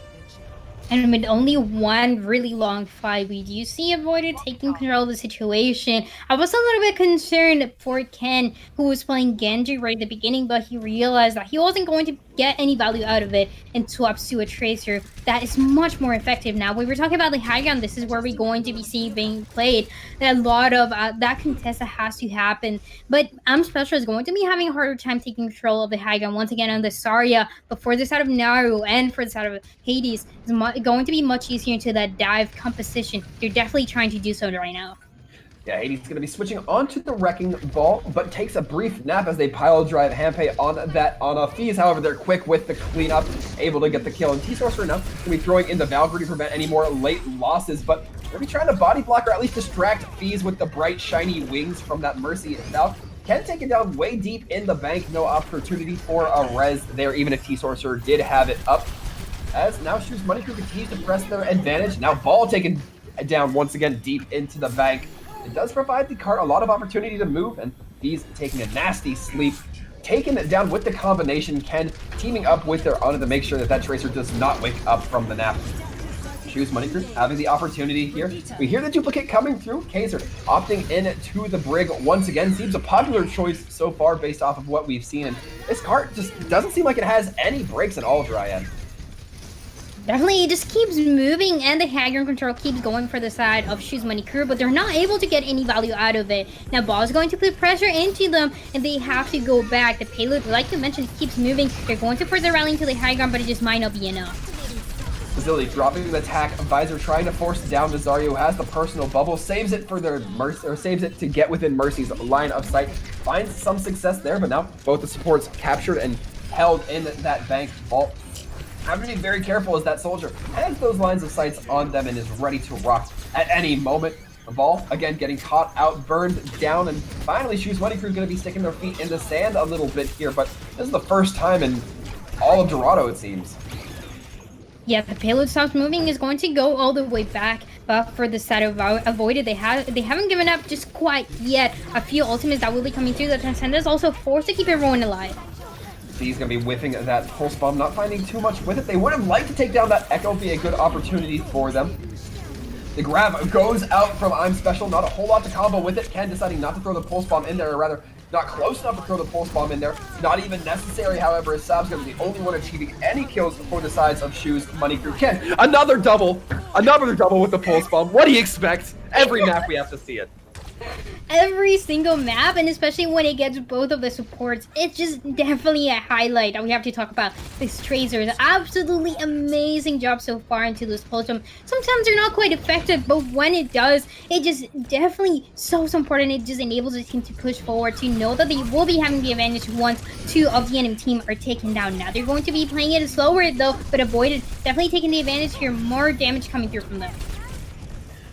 S2: And with only one really long fight, we do see Avoided taking control of the situation. I was a little bit concerned for Ken, who was playing Genji right at the beginning, but he realized that he wasn't going to get any value out of it and swaps to a Tracer that is much more effective now. We were talking about the high ground. This is where we're going to be seeing being played. A lot of that contest that has to happen. But Special is going to be having a harder time taking control of the high ground once again on the Zarya. But for the side of Naru and for the side of Hades, it's going to be much easier into that dive composition. They're definitely trying to do so right now.
S1: Yeah, Hades is going to be switching onto the Wrecking Ball, but takes a brief nap as they pile drive Hanpei on that on Fizz. However, they're quick with the cleanup, able to get the kill. And T-Sorcerer now going to be throwing in the Valkyrie to prevent any more late losses, but they're going to be trying to body block or at least distract Fizz with the bright, shiny wings from that Mercy itself. Can take it down way deep in the bank. No opportunity for a res there, even if T-Sorcerer did have it up. As now Shoes Money Crew continues to press their advantage. Now Ball taken down once again deep into the bank. It does provide the cart a lot of opportunity to move, and he's taking a nasty sleep. Taking it down with the combination, Ken teaming up with their Ana to make sure that that Tracer does not wake up from the nap. Shoes Money Crew having the opportunity here. We hear the duplicate coming through. Kaiser opting in to the Brig once again. Seems a popular choice so far based off of what we've seen. And this cart just doesn't seem like it has any breaks at all, Dryad.
S2: Definitely, it just keeps moving, and the high ground control keeps going for the side of Shoes Money Crew, but they're not able to get any value out of it. Now, Ball is going to put pressure into them, and they have to go back. The payload, like you mentioned, keeps moving. They're going to force a rally into the high ground, but it just might not be enough.
S1: Facility dropping the attack. Visor trying to force down to Zarya, who has the personal bubble, saves it for their Mercy, or saves it to get within Mercy's line of sight. Finds some success there, but now both the supports captured and held in that bank vault. Having to be very careful as that soldier has those lines of sights on them and is ready to rock at any moment. The Ball, again, getting caught out, burned down, and finally Shoes Money Crew is going to be sticking their feet in the sand a little bit here, but this is the first time in all of Dorado, it seems.
S2: Yeah, the payload stops moving, is going to go all the way back, but for the side of Avoided, they haven't given up just quite yet. A few ultimates that will be coming through. The Contenders also forced to keep everyone alive.
S1: He's going to be whiffing that pulse bomb, not finding too much with it. They would have liked to take down that Echo, be a good opportunity for them. The grab goes out from Special, not a whole lot to combo with it. Ken deciding not to throw the pulse bomb in there, or rather, not close enough to throw the pulse bomb in there. Not even necessary, however, as Sab's going to be the only one achieving any kills for the sides of Shoes Money Crew. Ken, another double with the pulse bomb. What do you expect? Every map we have to see it.
S2: Every single map, and especially when it gets both of the supports, it's just definitely a highlight that we have to talk about. This Tracer's absolutely amazing job so far into this pulse. Sometimes they're not quite effective, but when it does, it just definitely so important. It just enables the team to push forward, to know that they will be having the advantage once two of the enemy team are taken down. Now they're going to be playing it slower though, but Avoided definitely taking the advantage here. More damage coming through from them.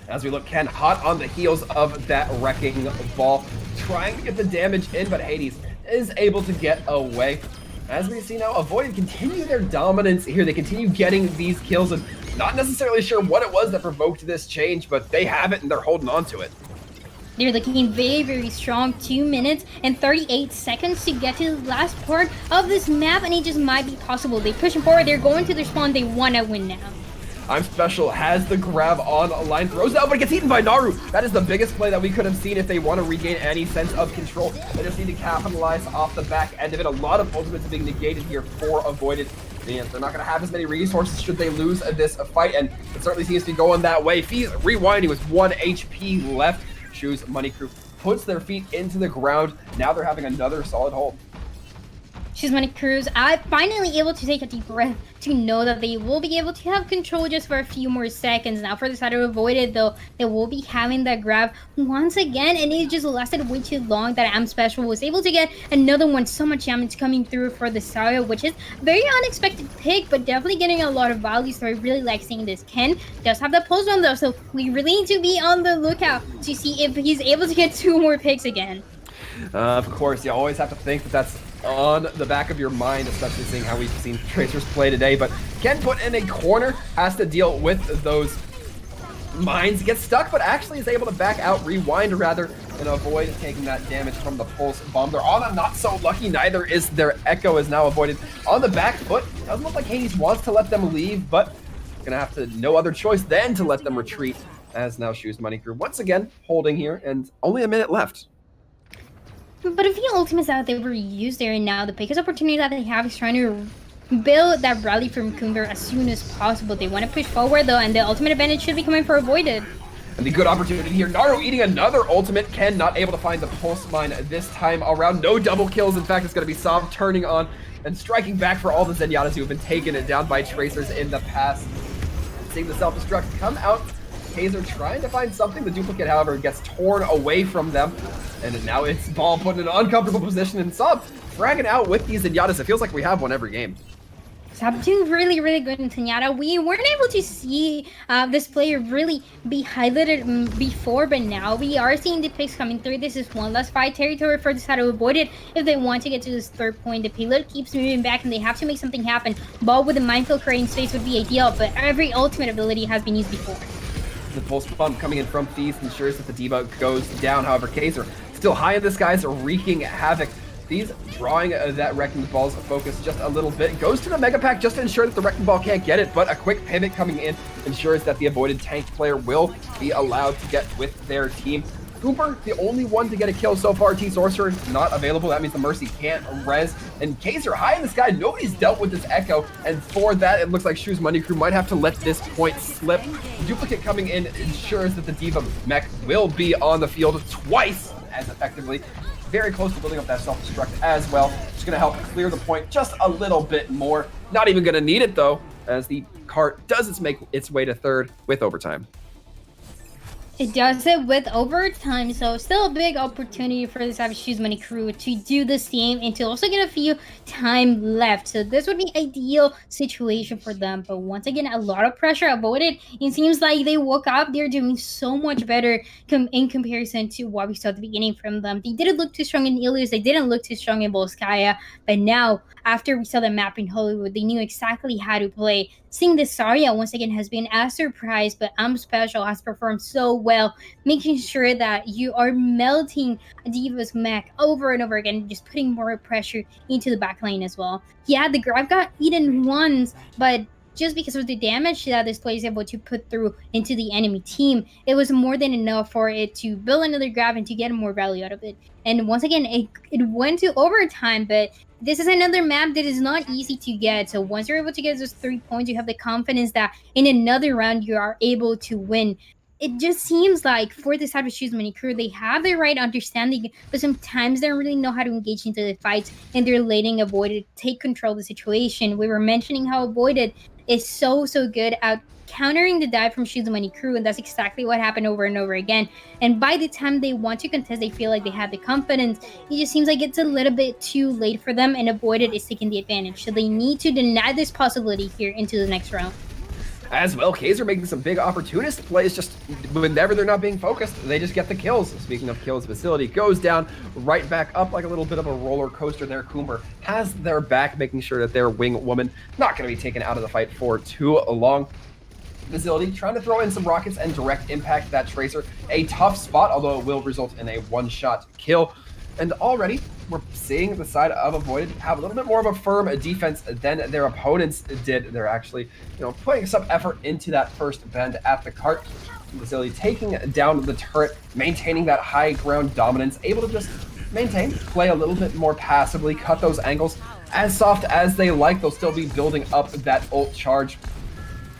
S1: As we look, Ken hot on the heels of that Wrecking Ball, trying to get the damage in, but Hades is able to get away. As we see now, Avoided continue their dominance here. They continue getting these kills, and not necessarily sure what it was that provoked this change, but they have it and they're holding on to it.
S2: They're looking very, very strong. 2 minutes and 38 seconds to get to the last part of this map, and it just might be possible. They're pushing forward. They're going to their spawn. They want to win now.
S1: Special has the grab on a line, throws out, but gets eaten by Naru. That is the biggest play that we could have seen if they want to regain any sense of control. They just need to capitalize off the back end of it. A lot of ultimates being negated here for Avoided. And they're not going to have as many resources should they lose this fight, and it certainly seems to be going that way. Fizz rewinding with 1 HP left. Shoes Money Crew puts their feet into the ground. Now they're having another solid hold.
S2: Shoes Money Crew's finally able to take a deep breath to know that they will be able to have control just for a few more seconds. Now for the side of Avoided though, they will be having that grab once again, and it just lasted way too long that Special was able to get another one. So much damage coming through for the Zarya, which is very unexpected pick, but definitely getting a lot of value, so I really like seeing this. Ken does have the pulse on though, so we really need to be on the lookout to see if he's able to get 2 more picks again.
S1: Of course, you always have to think that that's on the back of your mind, especially seeing how we've seen Tracers play today. But Ken put in a corner, has to deal with those mines, gets stuck, but actually is able to back out, rewind rather, and avoid taking that damage from the pulse bomb. They're on a not so lucky, neither is their echo is now avoided on the back foot. Doesn't look like Hades wants to let them leave, but gonna have to no other choice than to let them retreat, as now Shoes Money Crew once again holding here, and only a minute left.
S2: But a few ultimates that they were used there, and now the biggest opportunity that they have is trying to build that rally from Kumber as soon as possible. They want to push forward though, and the ultimate advantage should be coming for Avoided.
S1: And the good opportunity here, Naru eating another ultimate. Ken not able to find the pulse mine this time around. No double kills. In fact, it's going to be Sob turning on and striking back for all the Zenyatas who have been taken down by Tracers in the past. Seeing the self-destruct come out. Taser trying to find something. The duplicate, however, gets torn away from them. And now it's Ball put in an uncomfortable position, and Sob fragging out with these Zenyatas. It feels like we have one every game.
S2: Sob doing really, really good in Zenyatta. We weren't able to see this player really be highlighted before, but now we are seeing the picks coming through. This is one less fight territory for the side to avoid it if they want to get to this third point. The payload keeps moving back, and they have to make something happen. Ball with a minefield creating space would be ideal, but every ultimate ability has been used before.
S1: The pulse bomb coming in from Thieves ensures that the D.Va goes down. However, Kaiser still high in this guy's wreaking havoc. Thieves drawing that Wrecking Ball's focus just a little bit. Goes to the Mega Pack just to ensure that the Wrecking Ball can't get it, but a quick pivot coming in ensures that the avoided tank player will be allowed to get with their team. Cooper, the only one to get a kill so far. T-Sorcerer not available. That means the Mercy can't res. And Kaiser high in the sky. Nobody's dealt with this Echo. And for that, it looks like Shoes Money Crew might have to let this point slip. Duplicate coming in ensures that the D.Va mech will be on the field twice as effectively. Very close to building up that self-destruct as well. Just going to help clear the point just a little bit more. Not even going to need it, though, as the cart does make its way to third with overtime.
S2: It does it with overtime, so still a big opportunity for the Savage Shoes Money Crew to do the same and to also get a few time left. So this would be ideal situation for them, but once again, a lot of pressure avoided. It seems like they woke up, they're doing so much better in comparison to what we saw at the beginning from them. They didn't look too strong in Ilios, they didn't look too strong in Volskaya, but now, after we saw the map in Hollywood, they knew exactly how to play. Seeing this Zarya once again has been a surprise, but Special has performed so well, making sure that you are melting D.Va's mech over and over again, just putting more pressure into the back lane as well. Yeah, the Grab got eaten once, but just because of the damage that this player is able to put through into the enemy team, it was more than enough for it to build another Grab and to get more value out of it. And once again, it went to overtime, but this is another map that is not easy to get. So once you're able to get those 3 points, you have the confidence that in another round you are able to win. It just seems like for this type of Shoes Money Crew, they have the right understanding, but sometimes they don't really know how to engage into the fights, and they're letting Avoided take control of the situation. We were mentioning how Avoided is so good at countering the dive from Shoes Money Crew, and that's exactly what happened over and over again. And by the time they want to contest, they feel like they have the confidence. It just seems like it's a little bit too late for them, and Avoided is taking the advantage. So they need to deny this possibility here into the next round.
S1: As well, Kaiser making some big opportunist plays, just whenever they're not being focused, they just get the kills. Speaking of kills, Facility goes down, right back up like a little bit of a roller coaster there. Coomer has their back, making sure that their wing woman not going to be taken out of the fight for too long. Facility trying to throw in some rockets and direct impact that Tracer. A tough spot, although it will result in a one-shot kill. And already, we're seeing the side of Avoided have a little bit more of a firm defense than their opponents did. They're actually, putting some effort into that first bend at the cart. Facility taking down the turret, maintaining that high ground dominance, able to just maintain, play a little bit more passively, cut those angles as soft as they like. They'll still be building up that ult charge.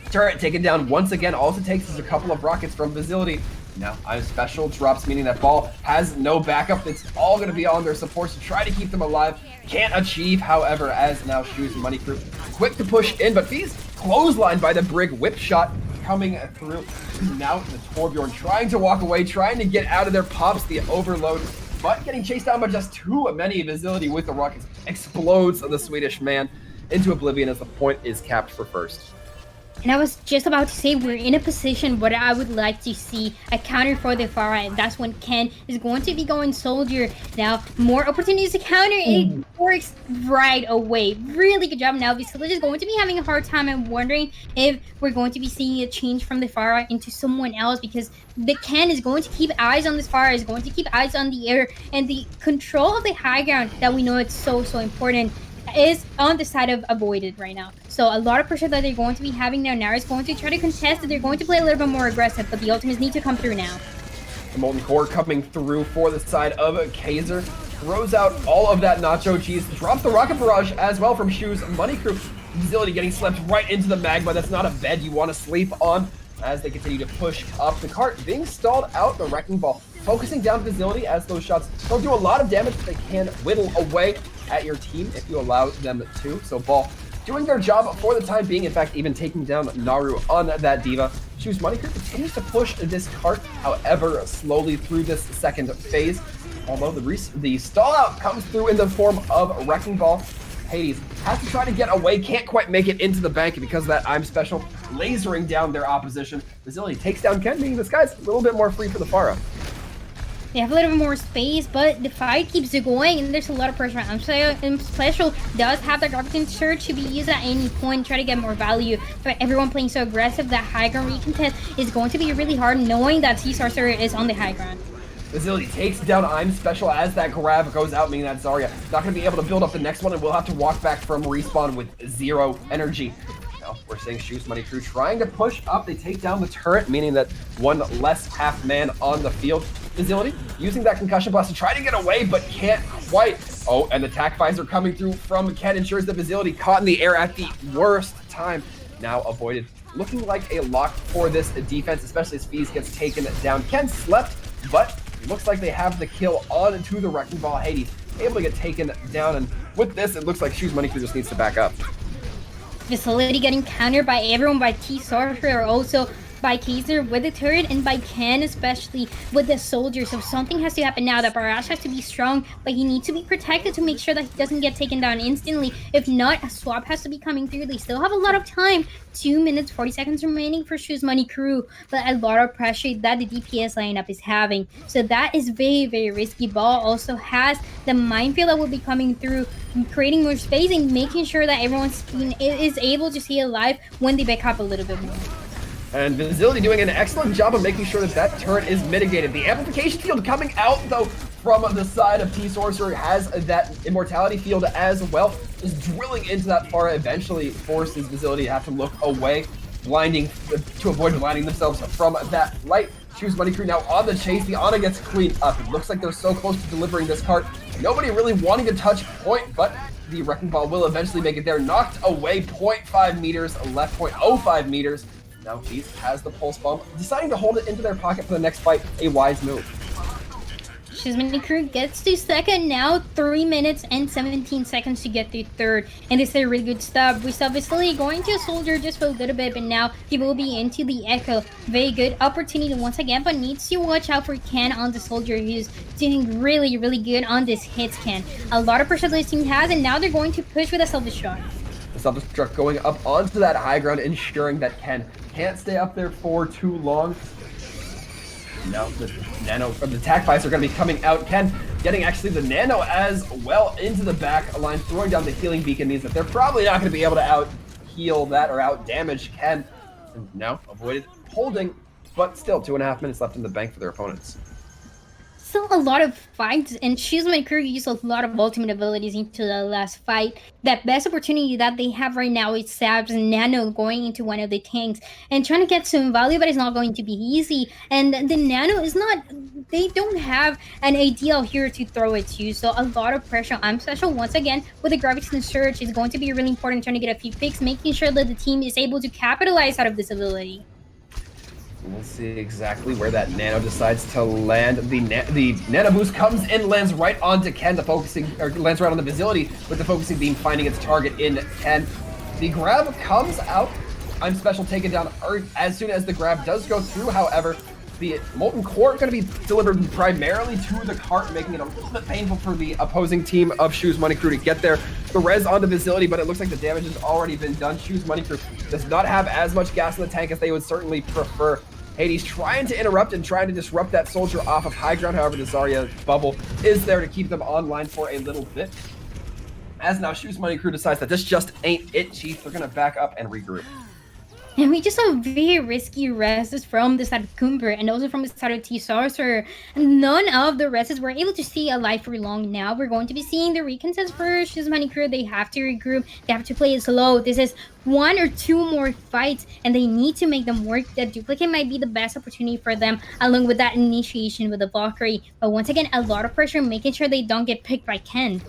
S1: Turret taken down once again. All it takes is a couple of rockets from Facility. Now, Special drops, meaning that Ball has no backup. It's all going to be on their supports to try to keep them alive. Can't achieve, however, as now Shoes Money Crew quick to push in, but these clotheslined by the Brig whip shot coming through. Now the Torbjorn trying to walk away, trying to get out of there, pops the overload, but getting chased down by just too many Facility with the rockets. Explodes the Swedish man into oblivion as the point is capped for first.
S2: And I was just about to say we're in a position where I would like to see a counter for the far right. That's when Ken is going to be going soldier. Now, more opportunities to counter. It works right away. Really good job. Now, Village is going to be having a hard time. I'm wondering if we're going to be seeing a change from the far right into someone else, because the Ken is going to keep eyes on this far, is going to keep eyes on the air, and the control of the high ground that we know it's so important is on the side of avoided right now. So a lot of pressure that they're going to be having now. Nara is going to try to contest it. They're going to play a little bit more aggressive, but the ultimates need to come through now.
S1: The Molten Core coming through for the side of Kaiser. Throws out all of that nacho cheese. Drops the rocket barrage as well from Shoes Money Crew. Facility getting swept right into the magma. That's not a bed you want to sleep on as they continue to push up. The cart being stalled out. The Wrecking Ball focusing down Facility as those shots don't do a lot of damage, but they can whittle away at your team if you allow them to. So Ball doing their job for the time being. In fact, even taking down Naru on that Diva. Choose Money Crew continues to push this cart, however, slowly through this second phase. Although the stall out comes through in the form of Wrecking Ball. Hades has to try to get away, can't quite make it into the bank because of that I'm Special lasering down their opposition. Facility takes down Ken, meaning this guy's a little bit more free for the Pharah.
S2: They have a little bit more space, but the fight keeps going, and there's a lot of pressure. I'm Special does have the Gravity Surge to be used at any point, try to get more value. But everyone playing so aggressive, that high ground recontest is going to be really hard, knowing that T-Sorcerer is on the high ground.
S1: Facility takes down I'm Special as that grab goes out, meaning that Zarya not going to be able to build up the next one, and we'll have to walk back from respawn with 0 energy. Now, we're seeing Shoes Money Crew trying to push up. They take down the turret, meaning that one less half man on the field. Facility using that concussion blast to try to get away, but can't quite. Oh, and the attack visor coming through from Ken ensures the Facility caught in the air at the worst time. Now avoided. Looking like a lock for this defense, especially as Fees gets taken down. Ken slept, but it looks like they have the kill on to the Wrecking Ball. Hades able to get taken down, and with this, it looks like Shoes Money Crew just needs to back up.
S2: Facility getting countered by everyone, by T-Sorcerer, also by Kaiser with the turret, and by Ken especially with the soldier. So something has to happen now. That Barrage has to be strong, but he needs to be protected to make sure that he doesn't get taken down instantly. If not, a swap has to be coming through. They still have a lot of time. 2 minutes, 40 seconds remaining for Shoes Money Crew, but a lot of pressure that the DPS lineup is having. So that is very, very risky. Ball also has the minefield that will be coming through, creating more space and making sure that everyone is able to stay alive when they back up a little bit more.
S1: And Facility doing an excellent job of making sure that that turret is mitigated. The amplification field coming out, though, from the side of T-Sorcerer has that immortality field as well. Just drilling into that Pharah eventually forces Facility to have to look away, blinding to avoid blinding themselves from that light. Choose Money Crew now on the chase. The Ana gets cleaned up. It looks like they're so close to delivering this cart. Nobody really wanting to touch point, but the Wrecking Ball will eventually make it there. Knocked away 0.5 meters, left 0.05 meters. Now Feast has the pulse bomb, deciding to hold it into their pocket for the next fight. A wise move.
S2: Shoes Money Crew gets to second now, 3 minutes and 17 seconds to get to third. And this is a really good stop. We saw Vasily going to a soldier just for a little bit, but now he will be into the Echo. Very good opportunity once again, but needs to watch out for Ken on the soldier, who's doing really, really good on this hit scan. A lot of pressure this team has, and now they're going to push with a self-destruct.
S1: The self-destruct going up onto that high ground, ensuring that Ken can't stay up there for too long. Now the nano from the attack visor are going to be coming out. Ken getting actually the nano as well into the back line, throwing down the healing beacon means that they're probably not going to be able to out heal that or out damage Ken. And now avoided holding, but still 2.5 minutes left in the bank for their opponents.
S2: Still a lot of fights, and Shoes Money Crew used a lot of ultimate abilities into the last fight. That best opportunity that they have right now is Sabs and Nano going into one of the tanks and trying to get some value, but it's not going to be easy. And the Nano is not, they don't have an ideal hero to throw it to, so a lot of pressure. I'm Special once again with the Gravity Surge is going to be really important, trying to get a few picks, making sure that the team is able to capitalize out of this ability.
S1: We'll see exactly where that nano decides to land. The nano boost comes in, lands right onto Ken. The focusing, or lands right on the Facility, with the focusing beam finding its target in Ken. The grab comes out. I'm Special taken down as soon as the grab does go through. However, the Molten Core going to be delivered primarily to the cart, making it a little bit painful for the opposing team of Shoes Money Crew to get there. The res onto Facility, but it looks like the damage has already been done. Shoes Money Crew does not have as much gas in the tank as they would certainly prefer. Hades trying to interrupt and trying to disrupt that soldier off of high ground. However, the Zarya bubble is there to keep them online for a little bit. As now Shoes Money Crew decides that this just ain't it, Chief. They're going to back up and regroup.
S2: And we just saw very risky rests from the side of Cooper and also from the side of T-Sorcerer. None of the rests were able to stay alive for long. Now we're going to be seeing the recontest for Shoes Money Crew. They have to regroup. They have to play it slow. This is 1 or 2 more fights, and they need to make them work. That duplicate might be the best opportunity for them, along with that initiation with the Valkyrie. But once again, a lot of pressure, making sure they don't get picked by Ken.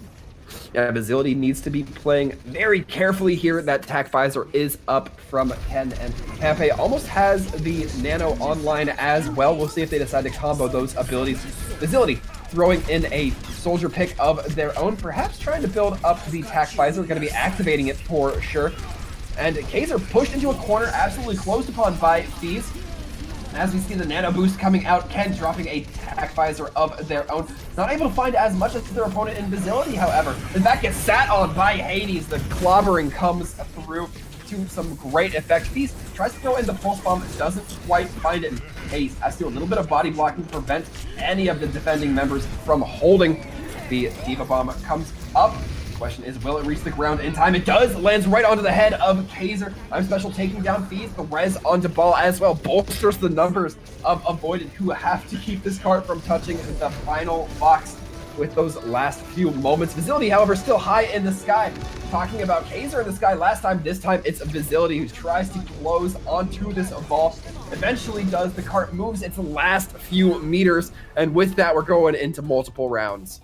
S1: Yeah, Facility needs to be playing very carefully here. That Tac Visor is up from Ken, and Campe almost has the Nano online as well. We'll see if they decide to combo those abilities. Facility throwing in a soldier pick of their own, perhaps trying to build up the Tac Visor. Going to be activating it for sure. And Kaiser pushed into a corner, absolutely closed upon by Thieves. As we see the Nano boost coming out, Ken dropping a Tac Visor of their own. Not able to find as much as their opponent in Facility, however. And that gets sat on by Hades. The clobbering comes through to some great effect. Feast tries to throw in the pulse bomb, doesn't quite find it. And Hades has to do a little bit of body blocking to prevent any of the defending members from holding. The Diva Bomb comes up. Question is, will it reach the ground in time? It does. Lands right onto the head of Kaiser. I'm Special taking down Feast. The res onto Ball as well bolsters the numbers of Avoided, who have to keep this card from touching the final box with those last few moments. Facility, however, still high in the sky. Talking about Kaiser in the sky last time, this time it's Facility who tries to close onto this ball. Eventually does. The cart moves its last few meters, and with that, we're going into multiple rounds.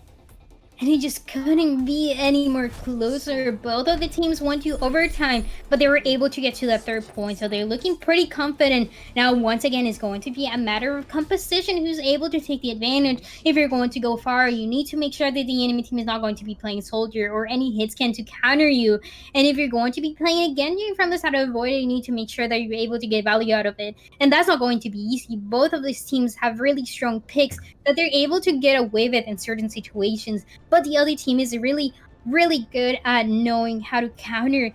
S2: And it just couldn't be any more closer. Both of the teams went to overtime, but they were able to get to that 3rd point. So they're looking pretty confident. Now, once again, it's going to be a matter of composition who's able to take the advantage. If you're going to go far, you need to make sure that the enemy team is not going to be playing soldier or any hit scan to counter you. And if you're going to be playing again from the side of Avoid, you need to make sure that you're able to get value out of it. And that's not going to be easy. Both of these teams have really strong picks that they're able to get away with in certain situations. But the other team is really, really good at knowing how to counter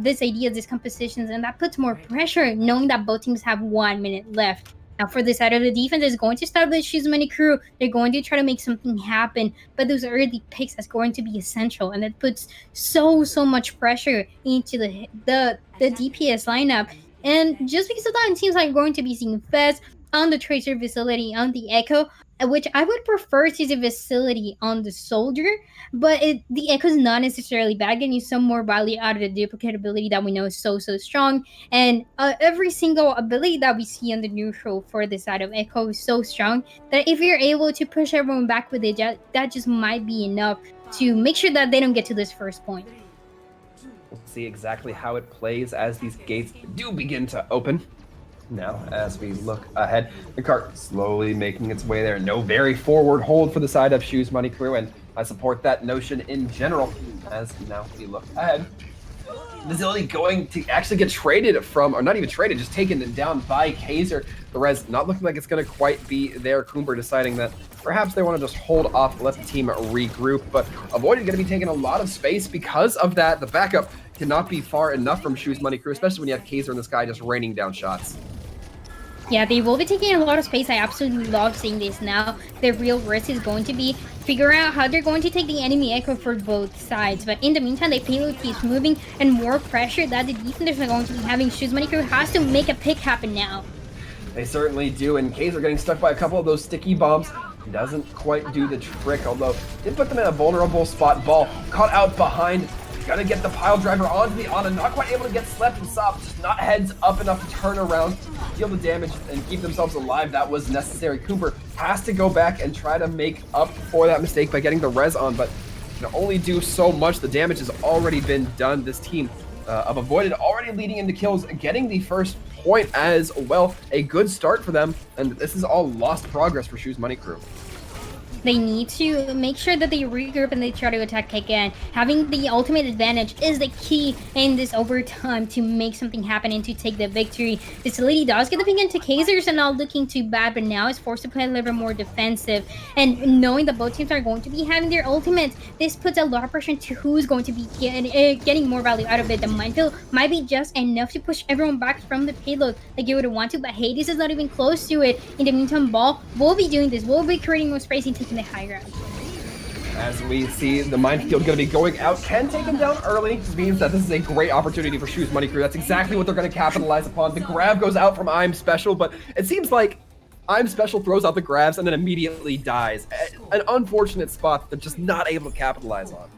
S2: this idea, these compositions, and that puts more pressure knowing that both teams have 1 minute left. Now, for the side of the defense, is going to start with Shoes Money Crew. They're going to try to make something happen, but those early picks is going to be essential, and that puts so much pressure into the DPS lineup. And just because of that, teams are going to be seeing Fez on the Tracer Facility, on the Echo, which I would prefer to the Facility on the Soldier, but the Echo is not necessarily bad, getting you some more value out of the duplicate ability that we know is so strong. And every single ability that we see on the neutral for the side of Echo is so strong that if you're able to push everyone back with it, that just might be enough to make sure that they don't get to this 1st point.
S1: We'll see exactly how it plays as these gates do begin to open. Now, as we look ahead, the cart slowly making its way there. No very forward hold for the side of Shoes Money Crew, and I support that notion in general. As now we look ahead, Facility going to actually get traded from, or not even traded, just taken down by Kaiser. The res not looking like it's going to quite be there. Kumber deciding that perhaps they want to just hold off, let the team regroup, but Avoided going to be taking a lot of space because of that. The backup cannot be far enough from Shoes Money Crew, especially when you have Kaiser in the sky just raining down shots.
S2: Yeah, they will be taking a lot of space. I absolutely love seeing this now. The real risk is going to be figure out how they're going to take the enemy Echo for both sides. But in the meantime, the payload keeps moving and more pressure that the defenders are going to be having. Shoes Money Crew has to make a pick happen now.
S1: They certainly do, and Kaiser getting stuck by a couple of those sticky bombs. Doesn't quite do the trick, although did put them in a vulnerable spot. Ball caught out behind. Gonna get the pile driver onto the Ana, not quite able to get slept and soft, just not heads up enough to turn around, deal the damage, and keep themselves alive. That was necessary. Cooper has to go back and try to make up for that mistake by getting the res on, but can only do so much. The damage has already been done. This team of Avoided already leading into kills, getting the 1st point as well. A good start for them, and this is all lost progress for Shoes Money Crew.
S2: they need to make sure that they regroup and they try to attack again. Having the ultimate advantage is the key in this overtime to make something happen and to take the victory. Facility does get the ping into Kazers and not looking too bad, but now is forced to play a little bit more defensive. And knowing that both teams are going to be having their ultimates, this puts a lot of pressure into who's going to be getting more value out of it. The minefield might be just enough to push everyone back from the payload like you would want to, but Hades is not even close to it. In the meantime, Ball will be doing this. We'll be creating more space and taking the high ground.
S1: As we see the minefield going to be going out, Ken taken down early means that this is a great opportunity for Shoes Money Crew. That's exactly what they're going to capitalize upon. The grab goes out from I'm Special, but it seems like I'm Special throws out the grabs and then immediately dies. An unfortunate spot that they're just not able to capitalize on.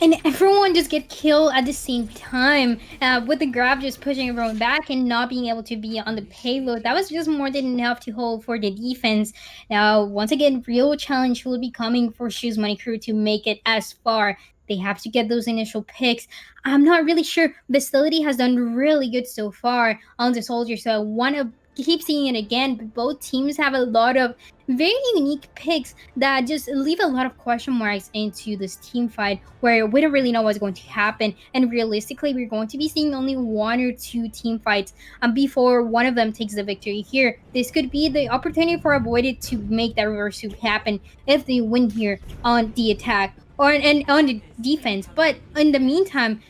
S2: And everyone just get killed at the same time, with the grab just pushing everyone back and not being able to be on the payload. That was just more than enough to hold for the defense. Now, once again, real challenge will be coming for Shoes Money Crew to make it as far. They have to get those initial picks. I'm not really sure. Facility has done really good so far on the Soldier, so I want to keep seeing it again. But both teams have a lot of very unique picks that just leave a lot of question marks into this team fight where we don't really know what's going to happen. And realistically, we're going to be seeing only 1 or 2 team fights before one of them takes the victory here. This could be the opportunity for Avoided to make that reverse sweep happen if they win here on the attack or on the defense. But in the meantime,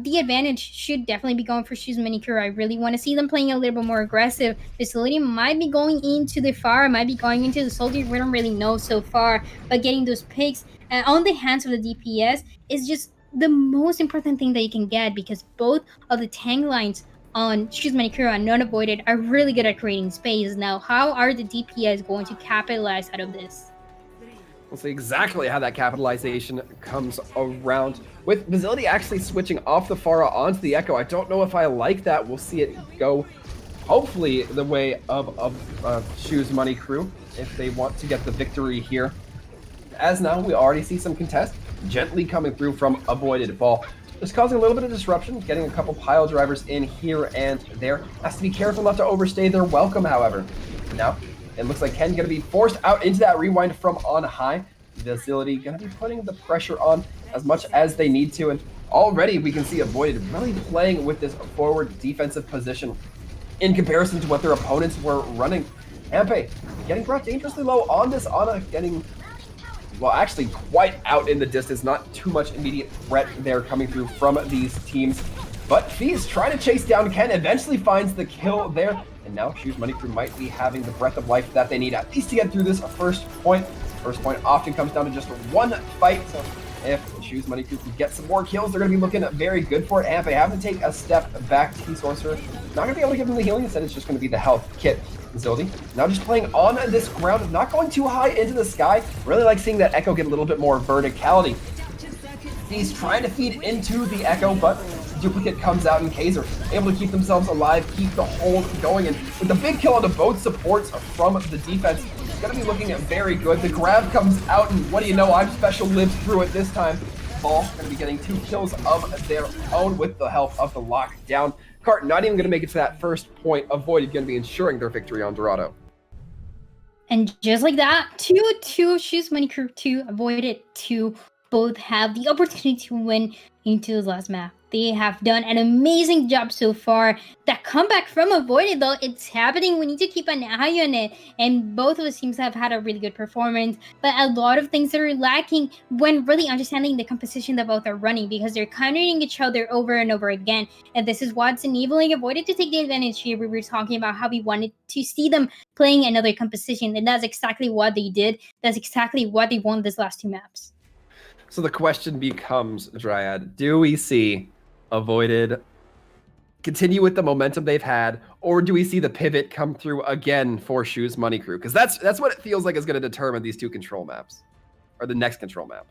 S2: the advantage should definitely be going for Shoes Money Crew. I really want to see them playing a little bit more aggressive. Facility might be going into the far, might be going into the Soldier. We don't really know so far. But getting those picks on the hands of the DPS is just the most important thing that you can get, because both of the tank lines on Shoes Money Crew and Non-Avoided are really good at creating space. Now, how are the DPS going to capitalize out of this?
S1: We'll see exactly how that capitalization comes around. With Facility actually switching off the Pharah onto the Echo, I don't know if I like that. We'll see it go, hopefully, the way of Shoes Money Crew if they want to get the victory here. As now, we already see some contest gently coming through from Avoided Ball. Just causing a little bit of disruption, getting a couple pile drivers in here and there. Has to be careful not to overstay their welcome, however. Now, it looks like Ken going to be forced out into that rewind from on high. Facility going to be putting the pressure on as much as they need to. And already we can see Avoided really playing with this forward defensive position in comparison to what their opponents were running. Ampe getting brought dangerously low on this Ana, getting, well, actually quite out in the distance. Not too much immediate threat there coming through from these teams. But Fees trying to chase down Ken, eventually finds the kill there. And now Shoes Money Crew might be having the breath of life that they need, at least to get through this first point. First point often comes down to just one fight. So if Shoes Money Crew can get some more kills, they're going to be looking very good for it. And if they have to take a step back, T-Sorcerer not going to be able to give them the healing. Instead, it's just going to be the health kit. Facility now just playing on this ground, not going too high into the sky. Really like seeing that Echo get a little bit more verticality. He's trying to feed into the Echo, but Duplicate comes out and Kaiser able to keep themselves alive, keep the hold going, and with the big kill onto both supports from the defense, it's going to be looking very good. The grab comes out, and what do you know, I'm Special lives through it this time. Ball going to be getting 2 kills of their own with the help of the lockdown. Cart not even going to make it to that first point. Avoided going to be ensuring their victory on Dorado.
S2: And just like that, 2-2, Shoes Money Crew 2, Avoided 2, both have the opportunity to win into the last map. They have done an amazing job so far. That comeback from Avoided, though, it's happening. We need to keep an eye on it. And both of the teams have had a really good performance. But a lot of things that are lacking when really understanding the composition that both are running, because they're countering each other over and over again. And this is what's enabling Avoided to take the advantage here. We were talking about how we wanted to see them playing another composition. And that's exactly what they did. That's exactly what they won these last 2 maps.
S1: So the question becomes, Dryad, do we see Avoided continue with the momentum they've had, or do we see the pivot come through again for Shoes Money Crew? Because that's what it feels like is going to determine these 2 control maps, or the next control map.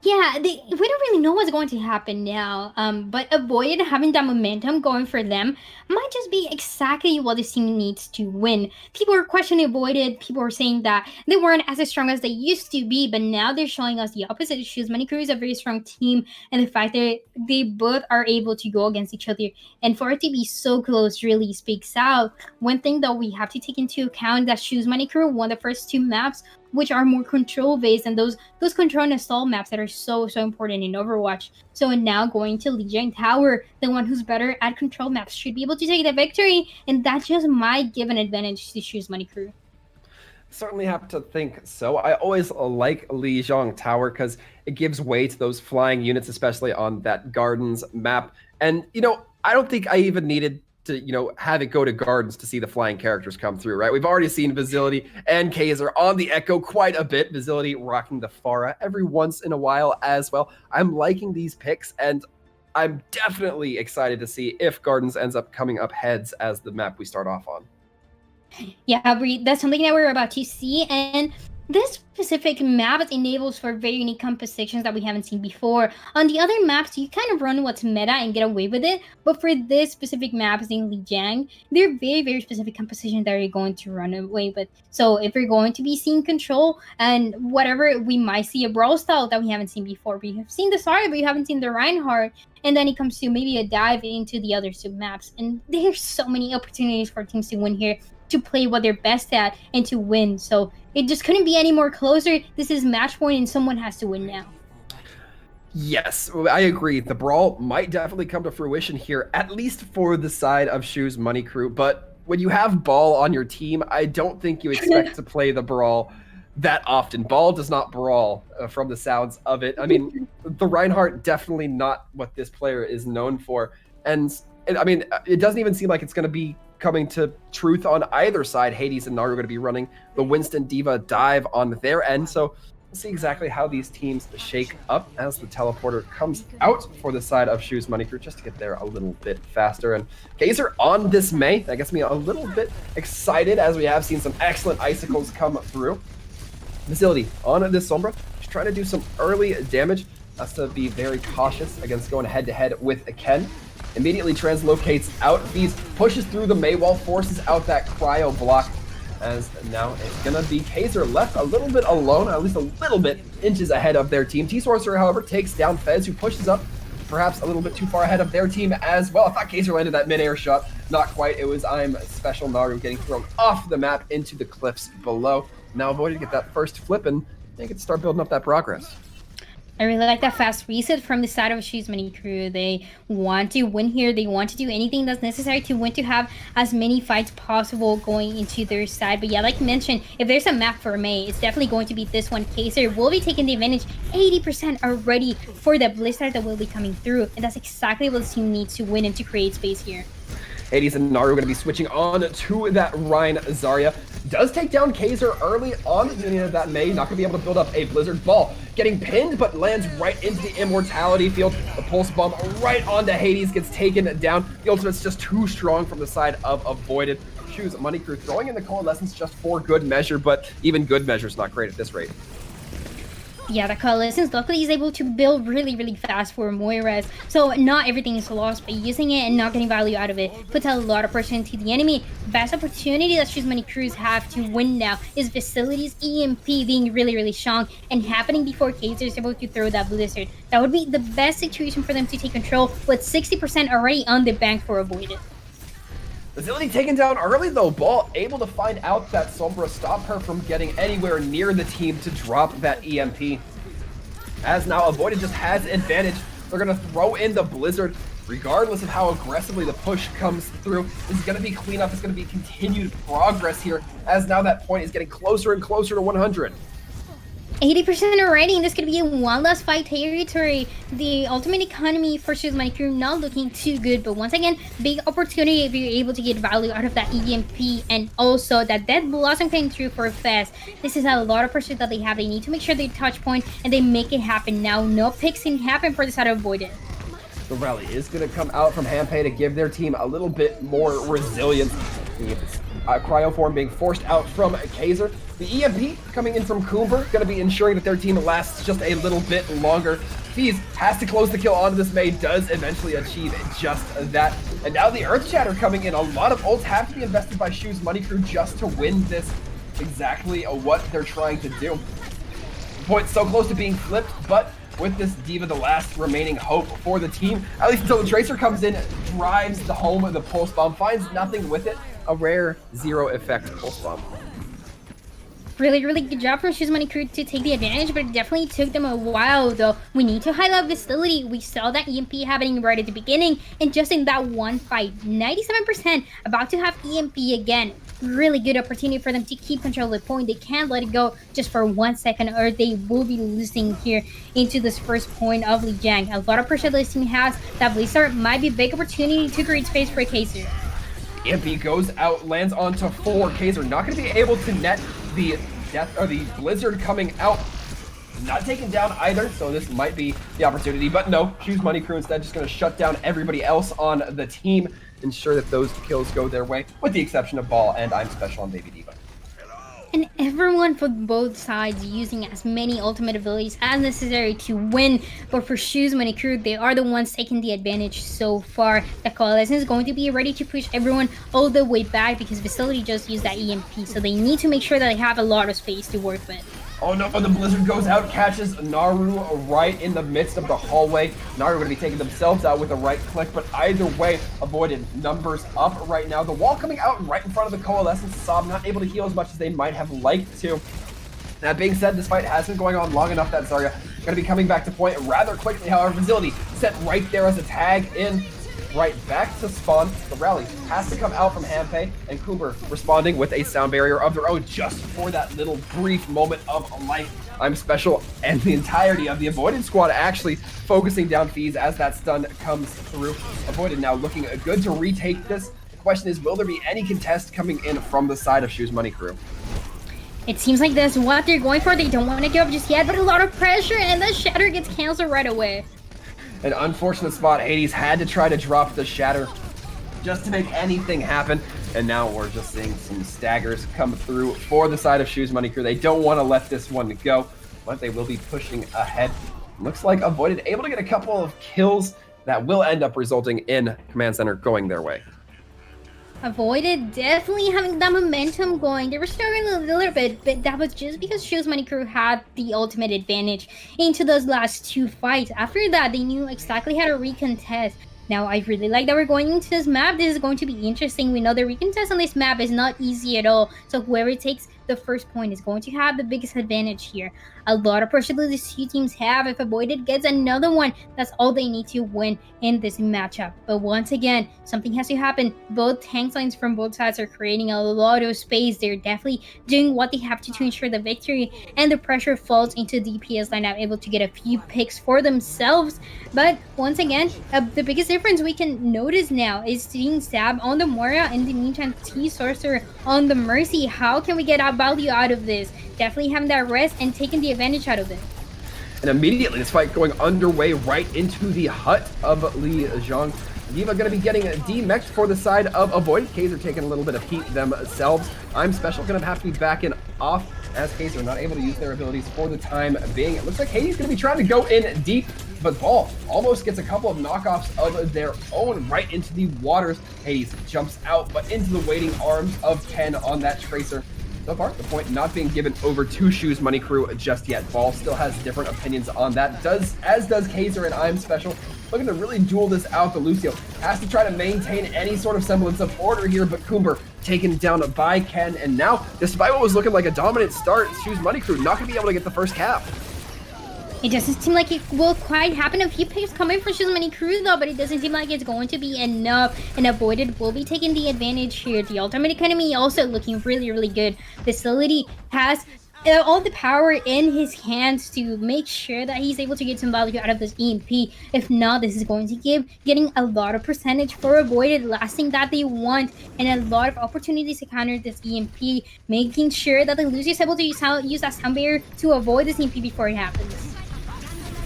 S2: Yeah, we don't really know what's going to happen now, but Avoided having that momentum going for them might just be exactly what this team needs to win. People were questioning Avoided, people were saying that they weren't as strong as they used to be, but now they're showing us the opposite. Shoes Money Crew is a very strong team, and the fact that they both are able to go against each other, and for it to be so close really speaks out. One thing that we have to take into account that Shoes Money Crew won the first 2 maps which are more control based, and those control and assault maps that are so important in Overwatch. So now going to Lijiang Tower, the one who's better at control maps should be able to take the victory, and that just might give an advantage to Shoes Money Crew.
S1: Certainly have to think so. I always like Lijiang Tower because it gives way to those flying units, especially on that Gardens map. And, I don't think I even needed to, have it go to Gardens to see the flying characters come through, right? We've already seen Vizility and Kaiser on the Echo quite a bit. Vizility rocking the Pharah every once in a while as well. I'm liking these picks, and I'm definitely excited to see if Gardens ends up coming up heads as the map we start off on.
S2: Yeah, that's something that we're about to see, and this specific map enables for very unique compositions that we haven't seen before. On the other maps, you kind of run what's meta and get away with it, but for this specific map, in Lijiang, they're very specific compositions that you're going to run away with. So if you're going to be seeing control and whatever, we might see a brawl style that we haven't seen before. We have seen the Zarya, but you haven't seen the Reinhardt, and then it comes to maybe a dive into the other two maps. And there's so many opportunities for teams to win here, to play what they're best at and to win. So it just couldn't be any more closer. This is match point, and someone has to win now.
S1: Yes, I agree. The brawl might definitely come to fruition here, at least for the side of Shoes Money Crew. But when you have Ball on your team, I don't think you expect to play the brawl that often. Ball does not brawl from the sounds of it. I mean, the Reinhardt, definitely not what this player is known for. And I mean, it doesn't even seem like it's going to be coming to truth on either side. Hades and Naru are going to be running the Winston D.Va dive on their end. So we'll see exactly how these teams shake up as the teleporter comes out for the side of Shoes Money Crew, just to get there a little bit faster. And Kaiser on this May, that gets me a little bit excited, as we have seen some excellent icicles come through. Vizility on this Sombra, just trying to do some early damage. Has to be very cautious against going head-to-head with a Ken. Immediately translocates out these, pushes through the Mei wall, forces out that cryo block, as now it's gonna be Kaiser left a little bit alone, at least a little bit inches ahead of their team. T-Sorcerer, however, takes down Fez, who pushes up perhaps a little bit too far ahead of their team as well. I thought Kaiser landed that mid-air shot. Not quite. It was I'm Special Naru getting thrown off the map into the cliffs below. Now avoided to get that first flip, and they get to start building up that progress.
S2: I really like that fast reset from the side of Shoes Money Crew. They want to win here. They want to do anything that's necessary to win, to have as many fights possible going into their side. But yeah, like you mentioned, if there's a map for May, it's definitely going to be this one. Kaiser will be taking the advantage. 80% are ready for the Blizzard that will be coming through. And that's exactly what the team needs to win and to create space here.
S1: Hades and Naru are going to be switching on to that Rein Zarya. Does take down Kaiser early on the beginning of that May. Not going to be able to build up a Blizzard Ball. Getting pinned, but lands right into the Immortality field. The Pulse Bomb right onto Hades, gets taken down. The ultimate's just too strong from the side of Avoided. Shoes Money Crew throwing in the Coalescence just for good measure, but even good measure's not great at this rate.
S2: Yeah, the Coalescence luckily is able to build really fast for Moira's. So not everything is lost, but using it and not getting value out of it puts a lot of pressure into the enemy. Best opportunity that Shoes Money Crews have to win now is Vizility's EMP being really strong and happening before Kaiser is able to throw that Blizzard. That would be the best situation for them to take control, with 60% already on the bank for Avoided.
S1: Vizility taken down early though. Ball able to find out that Sombra stopped her from getting anywhere near the team to drop that EMP. As now Avoided just has advantage. They're going to throw in the Blizzard regardless of how aggressively the push comes through. This is going to be cleanup. It's going to be continued progress here, as now that point is getting closer and closer to 100.
S2: 80% already, and this could be a one last fight territory. The ultimate economy for Shoes Money Crew not looking too good, but once again, big opportunity if you're able to get value out of that EMP, and also that Dead Blossom came through for Fast. This is a lot of pressure that they have. They need to make sure they touch point, and they make it happen now. No picks can happen for the side of Avoided.
S1: The rally is going to come out from Hampei to give their team a little bit more resilience. Cryoform being forced out from Kaiser. The EMP coming in from Cooper, going to be ensuring that their team lasts just a little bit longer. Fees has to close the kill onto this May, does eventually achieve just that. And now the Earth Shatter coming in. A lot of ults have to be invested by Shoes Money Crew just to win this. Exactly what they're trying to do. Point so close to being flipped, but with this D.Va, the last remaining hope for the team, at least until the Tracer comes in, drives the home of the Pulse Bomb, finds nothing with it. A rare zero effect Pulse Bomb.
S2: Really good job from Shoes Money Crew to take the advantage, but it definitely took them a while, though. We need to highlight Facility. We saw that EMP happening right at the beginning, and just in that one fight, 97% about to have EMP again. Really good opportunity for them to keep control of the point. They can't let it go just for 1 second, or they will be losing here into this first point of Lijiang. A lot of pressure this team has. That Blizzard might be a big opportunity to create space for Kaiser.
S1: EMP goes out, lands onto 4. Kaiser not going to be able to net the death or the Blizzard coming out. Not taken down either, so this might be the opportunity. But no, Shoes Money Crew instead just going to shut down everybody else on the team, ensure that those kills go their way, with the exception of Ball and I'm Special on Baby Diva.
S2: And everyone from both sides using as many ultimate abilities as necessary to win. But for Shoes Money Crew, they are the ones taking the advantage so far. The Coalition is going to be ready to push everyone all the way back because Facility just used that EMP. So they need to make sure that they have a lot of space to work with.
S1: Oh no, the Blizzard goes out, catches Naru right in the midst of the hallway. Naru going to be taking themselves out with a right click, but either way, avoided. Numbers up right now. The wall coming out right in front of the Coalescence. Sob not able to heal as much as they might have liked to. That being said, this fight has been going on long enough that Zarya going to be coming back to point rather quickly. However, Facility set right there as a tag in. Right back to spawn. The rally has to come out from Hanpei, and Cooper responding with a sound barrier of their own just for that little brief moment of life. I'm Special and the entirety of the Avoided squad actually focusing down Fees as that stun comes through. Avoided now looking good to retake this. The question is, will there be any contest coming in from the side of Shoes Money Crew?
S2: It seems like that's what they're going for. They don't want to give up just yet, but a lot of pressure, and the Shatter gets canceled right away.
S1: An unfortunate spot. Hades had to try to drop the Shatter just to make anything happen. And now we're just seeing some staggers come through for the side of Shoes Money Crew. They don't want to let this one go, but they will be pushing ahead. Looks like Avoided able to get a couple of kills that will end up resulting in Command Center going their way.
S2: Avoided definitely having that momentum going. They were struggling a little bit, but that was just because Shoes Money Crew had the ultimate advantage into those last 2 fights. After that, they knew exactly how to recontest. Now, I really like that we're going into this map. This is going to be interesting. We know the recontest on this map is not easy at all. So whoever takes the first point is going to have the biggest advantage here. A lot of pressure that these two teams have. If Avoided gets another one, that's all they need to win in this matchup. But once again, something has to happen. Both tank lines from both sides are creating a lot of space. They're definitely doing what they have to ensure the victory, and the pressure falls into DPS lineup, able to get a few picks for themselves. But once again, the biggest difference we can notice now is seeing Sab on the Moira and the meantime T-Sorcerer on the Mercy. How can we get our value out of this? Definitely having that rest and taking the advantage out of it.
S1: And immediately this fight going underway right into the hut of Li Zhang. Diva going to be getting demexed for the side of Avoid. Kaiser taking a little bit of heat themselves. I'm Special going to have to be backing off as Kaiser not able to use their abilities for the time being. It looks like Hades going to be trying to go in deep, but Ball almost gets a couple of knockoffs of their own right into the waters. Hades jumps out, but into the waiting arms of Ken on that Tracer. So far, the point not being given over to Shoes Money Crew just yet. Ball still has different opinions on that, as does Kaiser and I'm Special. Looking to really duel this out. The Lucio has to try to maintain any sort of semblance of order here, but Coomber taken down by Ken. And now, despite what was looking like a dominant start, Shoes Money Crew not going to be able to get the first cap.
S2: It doesn't seem like it will quite happen. A few picks coming for Shoes Money Crew though, but it doesn't seem like it's going to be enough. And Avoided will be taking the advantage here. The Ultimate Economy also looking really good. Facility has all the power in his hands to make sure that he's able to get some value out of this EMP. If not, this is going to getting a lot of percentage for Avoided, last thing that they want, and a lot of opportunities to counter this EMP, making sure that the Lucio is able to use that sound barrier to avoid this EMP before it happens.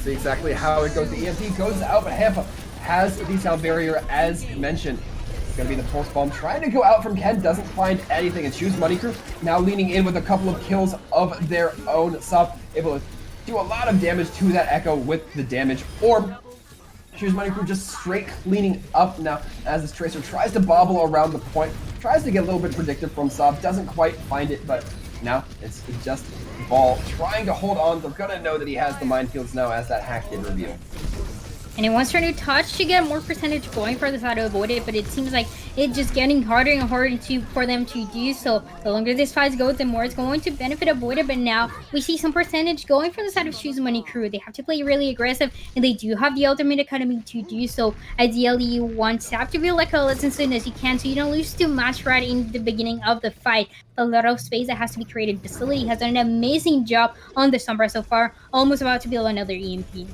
S1: See exactly how it goes. The EMP goes out, but Hampa has the sound barrier as mentioned. It's going to be the pulse bomb trying to go out from Ken, doesn't find anything, and Shoes Money Crew now leaning in with a couple of kills of their own. Sub able to do a lot of damage to that Echo with the damage orb. Shoes Money Crew just straight cleaning up now as this Tracer tries to bobble around the point, tries to get a little bit predictive from Sub, doesn't quite find it, but now it's just Ball trying to hold on. They're gonna know that he has the minefields now as that hack did reveal.
S2: And he wants trying to touch to get more percentage going for the side to avoid it, but it seems like it's just getting harder and harder for them to do so. The longer this fight goes, the more it's going to benefit Avoided. But now we see some percentage going from the side of Choose Money Crew. They have to play really aggressive, and they do have the Ultimate Academy to do so. Ideally, you want to have to be like as soon as you can, so you don't lose too much right in the beginning of the fight. A lot of space that has to be created. Facility has done an amazing job on the Sombra so far, almost about to build another EMP.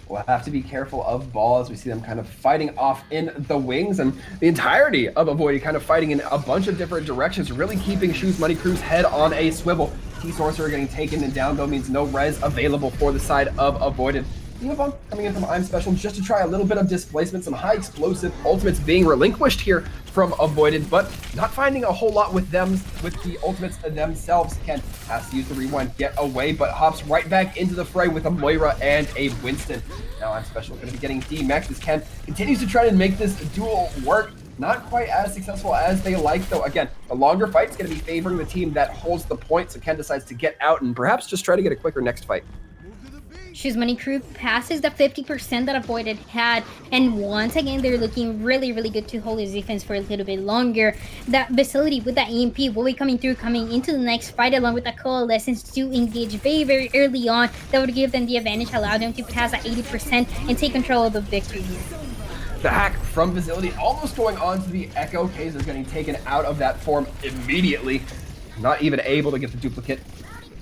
S1: We'll have to be careful of Ball as we see them kind of fighting off in the wings, and the entirety of Avoided kind of fighting in a bunch of different directions, really keeping Shoes Money Crew's head on a swivel. T-Sorcerer getting taken and down though means no res available for the side of Avoided. Bomb coming in from I'm Special just to try a little bit of displacement, some high explosive ultimates being relinquished here from Avoided, but not finding a whole lot with the ultimates themselves. Ken has to use the rewind, get away, but hops right back into the fray with a Moira and a Winston. Now I'm Special going to be getting D-Max as Ken continues to try to make this duel work. Not quite as successful as they like, though. Again, the longer fight's going to be favoring the team that holds the point, so Ken decides to get out and perhaps just try to get a quicker next fight.
S2: Choose Money Crew passes the 50% that Avoided had, and once again they're looking really good to hold his defense for a little bit longer. That facility with that EMP will be coming into the next fight along with the Coalescence to engage very early on. That would give them the advantage, allow them to pass at 80% and take control of the victory here.
S1: The hack from Facility almost going on to the Echo. Kaiser getting taken out of that form immediately, not even able to get the duplicate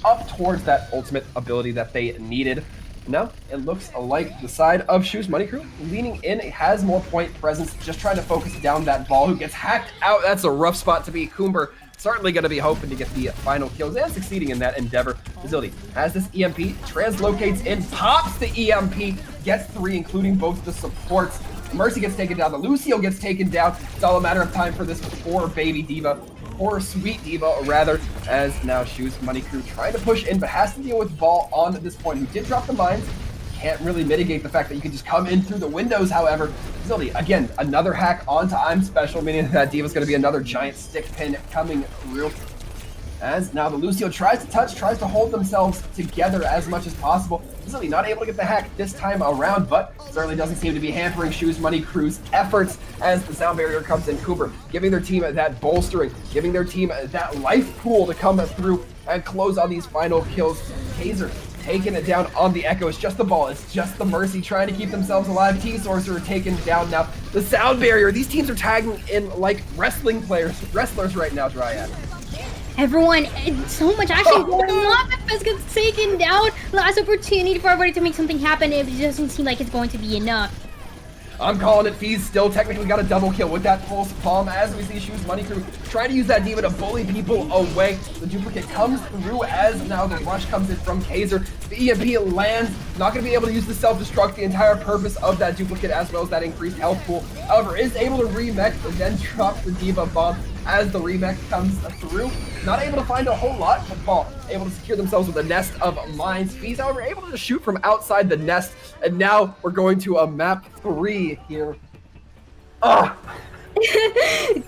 S1: up towards that ultimate ability that they needed. Now, it looks like the side of Shoes Money Crew leaning in. It has more point presence, just trying to focus down that Ball, who gets hacked out. That's a rough spot to be. Coomber certainly going to be hoping to get the final kills and succeeding in that endeavor. Facility has this EMP, translocates in, pops the EMP, gets 3, including both the supports. Mercy gets taken down, the Lucio gets taken down. It's all a matter of time for this poor baby diva, or sweet diva rather, as now Shoes Money Crew trying to push in, but has to deal with Ball on this point, who did drop the mines. Can't really mitigate the fact that you can just come in through the windows, however. Facility, again, another hack onto I'm Special, meaning that diva's going to be another giant stick pin coming through. As now the Lucio tries to hold themselves together as much as possible. Facility not able to get the hack this time around, but certainly doesn't seem to be hampering Shoes Money Crew's efforts as the sound barrier comes in. Cooper giving their team that bolstering, giving their team that life pool to come through and close on these final kills. Kaiser taking it down on the Echo. It's just the Ball. It's just the Mercy trying to keep themselves alive. T-Sorcerer taken down now. The sound barrier. These teams are tagging in like wrestlers right now, Dryad.
S2: Everyone, so much actually going on. Memphis gets taken down. Last opportunity for everybody to make something happen. It doesn't seem like it's going to be enough.
S1: I'm calling it. Fees still technically got a double kill with that pulse bomb as we see Shoes Money Crew trying to use that diva to bully people away. The duplicate comes through as now the rush comes in from Kaiser. The EMP lands. Not going to be able to use the self-destruct, the entire purpose of that duplicate, as well as that increased health pool. However, is able to remech and then drop the diva bomb as the remech comes through. Not able to find a whole lot, but Ball able to secure themselves with a nest of mines. Fees, however, able to just shoot from outside the nest. And now we're going to a map 3 here.
S2: That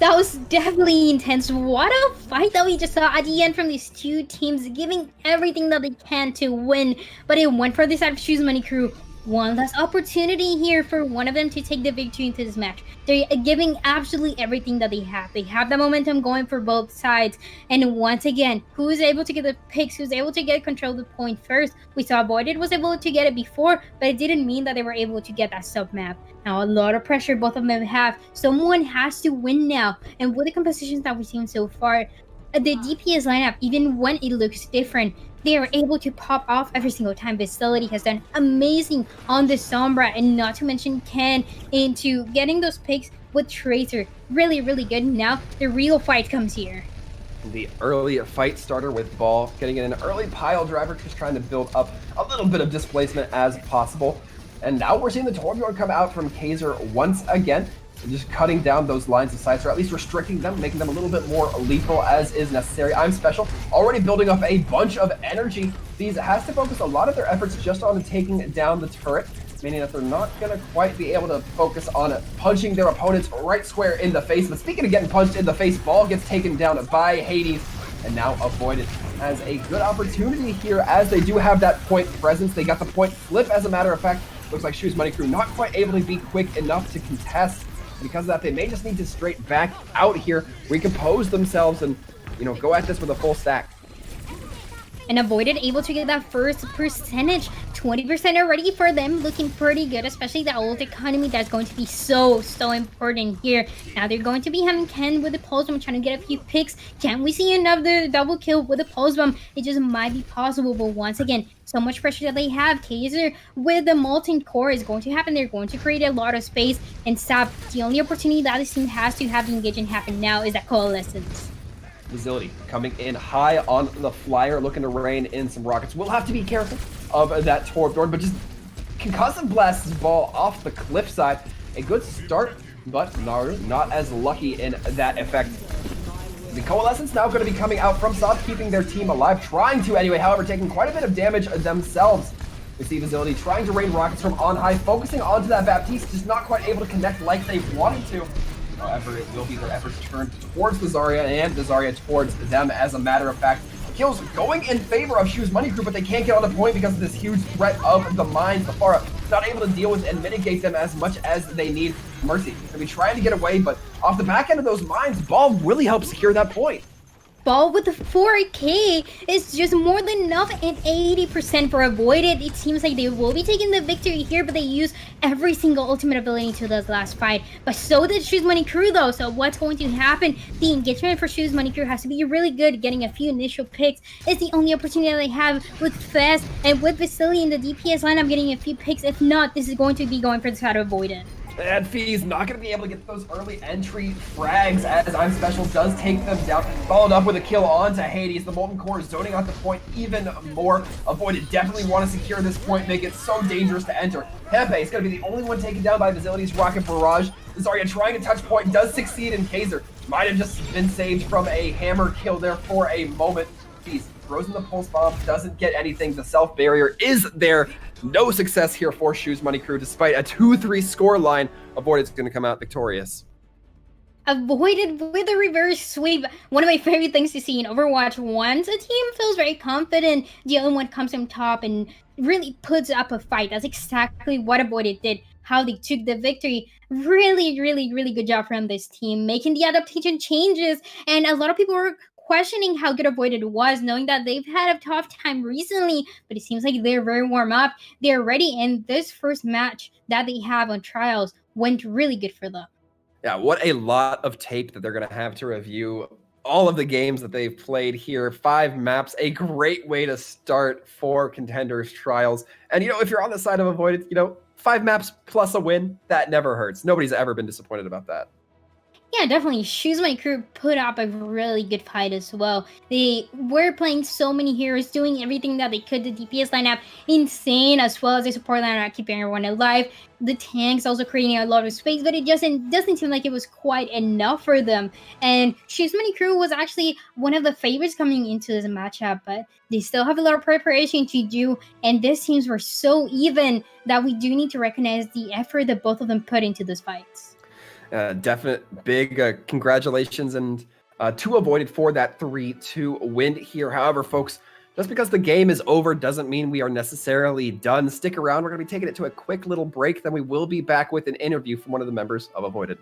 S2: was definitely intense. What a fight that we just saw at the end from these two teams, giving everything that they can to win. But it went for this side of Shoes Money Crew. One last opportunity here for one of them to take the victory into this match. They're giving absolutely everything that they have. They have the momentum going for both sides. And once again, who is able to get the picks? Who's able to get control of the point first? We saw Avoided was able to get it before, but it didn't mean that they were able to get that sub-map. Now, a lot of pressure both of them have. Someone has to win now. And with the compositions that we've seen so far, the DPS lineup, even when it looks different, they are able to pop off every single time. Facility has done amazing on the Sombra, and not to mention Ken into getting those picks with Tracer. Really good. Now the real fight comes here.
S1: The early fight starter with Ball getting in an early pile driver, just trying to build up a little bit of displacement as possible. And now we're seeing the Torbjorn come out from Kaiser once again, just cutting down those lines of sight, or at least restricting them, making them a little bit more lethal as is necessary. I'm Special already building up a bunch of energy. These has to focus a lot of their efforts just on taking down the turret, meaning that they're not going to quite be able to focus on punching their opponents right square in the face. But speaking of getting punched in the face, Ball gets taken down by Hades, and now Avoided has a good opportunity here as they do have that point presence. They got the point flip, as a matter of fact. Looks like Shoes Money Crew not quite able to be quick enough to contest. because of that, they may just need to straight back out here, recompose themselves, and, you know, go at this with a full stack.
S2: And Avoided able to get that first percentage, 20% already for them, looking pretty good, especially the ult economy that's going to be so important here. Now they're going to be having Ken with the pulse bomb, trying to get a few picks. Can we see another double kill with the pulse bomb? It just might be possible, but once again, so much pressure that they have. Kaiser with the molten core is going to happen. They're going to create a lot of space and stop. The only opportunity that this team has to have the engagement happen now is that coalescence.
S1: Facility coming in high on the flyer, looking to rain in some rockets. We'll have to be careful of that Torbjorn, but just concussive blasts ball off the cliffside. A good start, but Naru not as lucky in that effect. The Coalescence now going to be coming out from Soft, keeping their team alive, trying to anyway, however, taking quite a bit of damage themselves. We see Facility trying to rain rockets from on high, focusing onto that Baptiste, just not quite able to connect like they wanted to. However, it will be their efforts turned towards the Zarya, and the Zarya towards them, as a matter of fact. Kills going in favor of Shoes Money Crew, but they can't get on the point because of this huge threat of the mines. The Pharah not able to deal with and mitigate them as much as they need. Mercy going to be trying to get away, but off the back end of those mines, Ball really helps secure that point.
S2: Ball with the 4K is just more than enough, and 80% for Avoided. It seems like they will be taking the victory here, but they use every single ultimate ability to this last fight. But so did Shoes Money Crew though, so what's going to happen? The engagement for Shoes Money Crew has to be really good. Getting a few initial picks is the only opportunity that they have with Fest and with Vasily in the DPS lineup getting a few picks. If not, this is going to be going for the side of Avoided.
S1: And Fee's not going to be able to get those early entry frags as I'm Special does take them down. Followed up with a kill onto Hades. The Molten Core is zoning out the point even more. Avoided definitely want to secure this point, make it so dangerous to enter. Pepe is going to be the only one taken down by Facility's Rocket Barrage. Zarya trying to touch point, does succeed in Kaiser. Might have just been saved from a hammer kill there for a moment. Fees throws in the pulse bomb, doesn't get anything. The self barrier is there. No success here for Shoes Money Crew, despite a 2-3 score line. Avoided's going to come out victorious.
S2: Avoided with a reverse sweep. One of my favorite things to see in Overwatch. Once a team feels very confident, the other one comes on top and really puts up a fight. That's exactly what Avoided did, how they took the victory. Really good job from this team, making the adaptation changes. And a lot of people were questioning how good Avoided was, knowing that they've had a tough time recently, but it seems like they're very warm up. They're ready, and this first match that they have on Trials went really good for them.
S1: Yeah, what a lot of tape that they're going to have to review. All of the games that they've played here, 5 maps, a great way to start for Contenders Trials. And, you know, if you're on the side of Avoided, you know, 5 maps plus a win, that never hurts. Nobody's ever been disappointed about that.
S2: Yeah, definitely. Shoes Money Crew put up a really good fight as well. They were playing so many heroes, doing everything that they could. The DPS lineup, insane, as well as the support lineup, keeping everyone alive. The tanks also creating a lot of space, but it doesn't seem like it was quite enough for them. And Shoes Money Crew was actually one of the favorites coming into this matchup, but they still have a lot of preparation to do. And these teams were so even that we do need to recognize the effort that both of them put into this fights.
S1: Definite big congratulations and to Avoided for that 3-2 win here. However, folks, just because the game is over doesn't mean we are necessarily done. Stick around. We're going to be taking it to a quick little break. Then we will be back with an interview from one of the members of Avoided.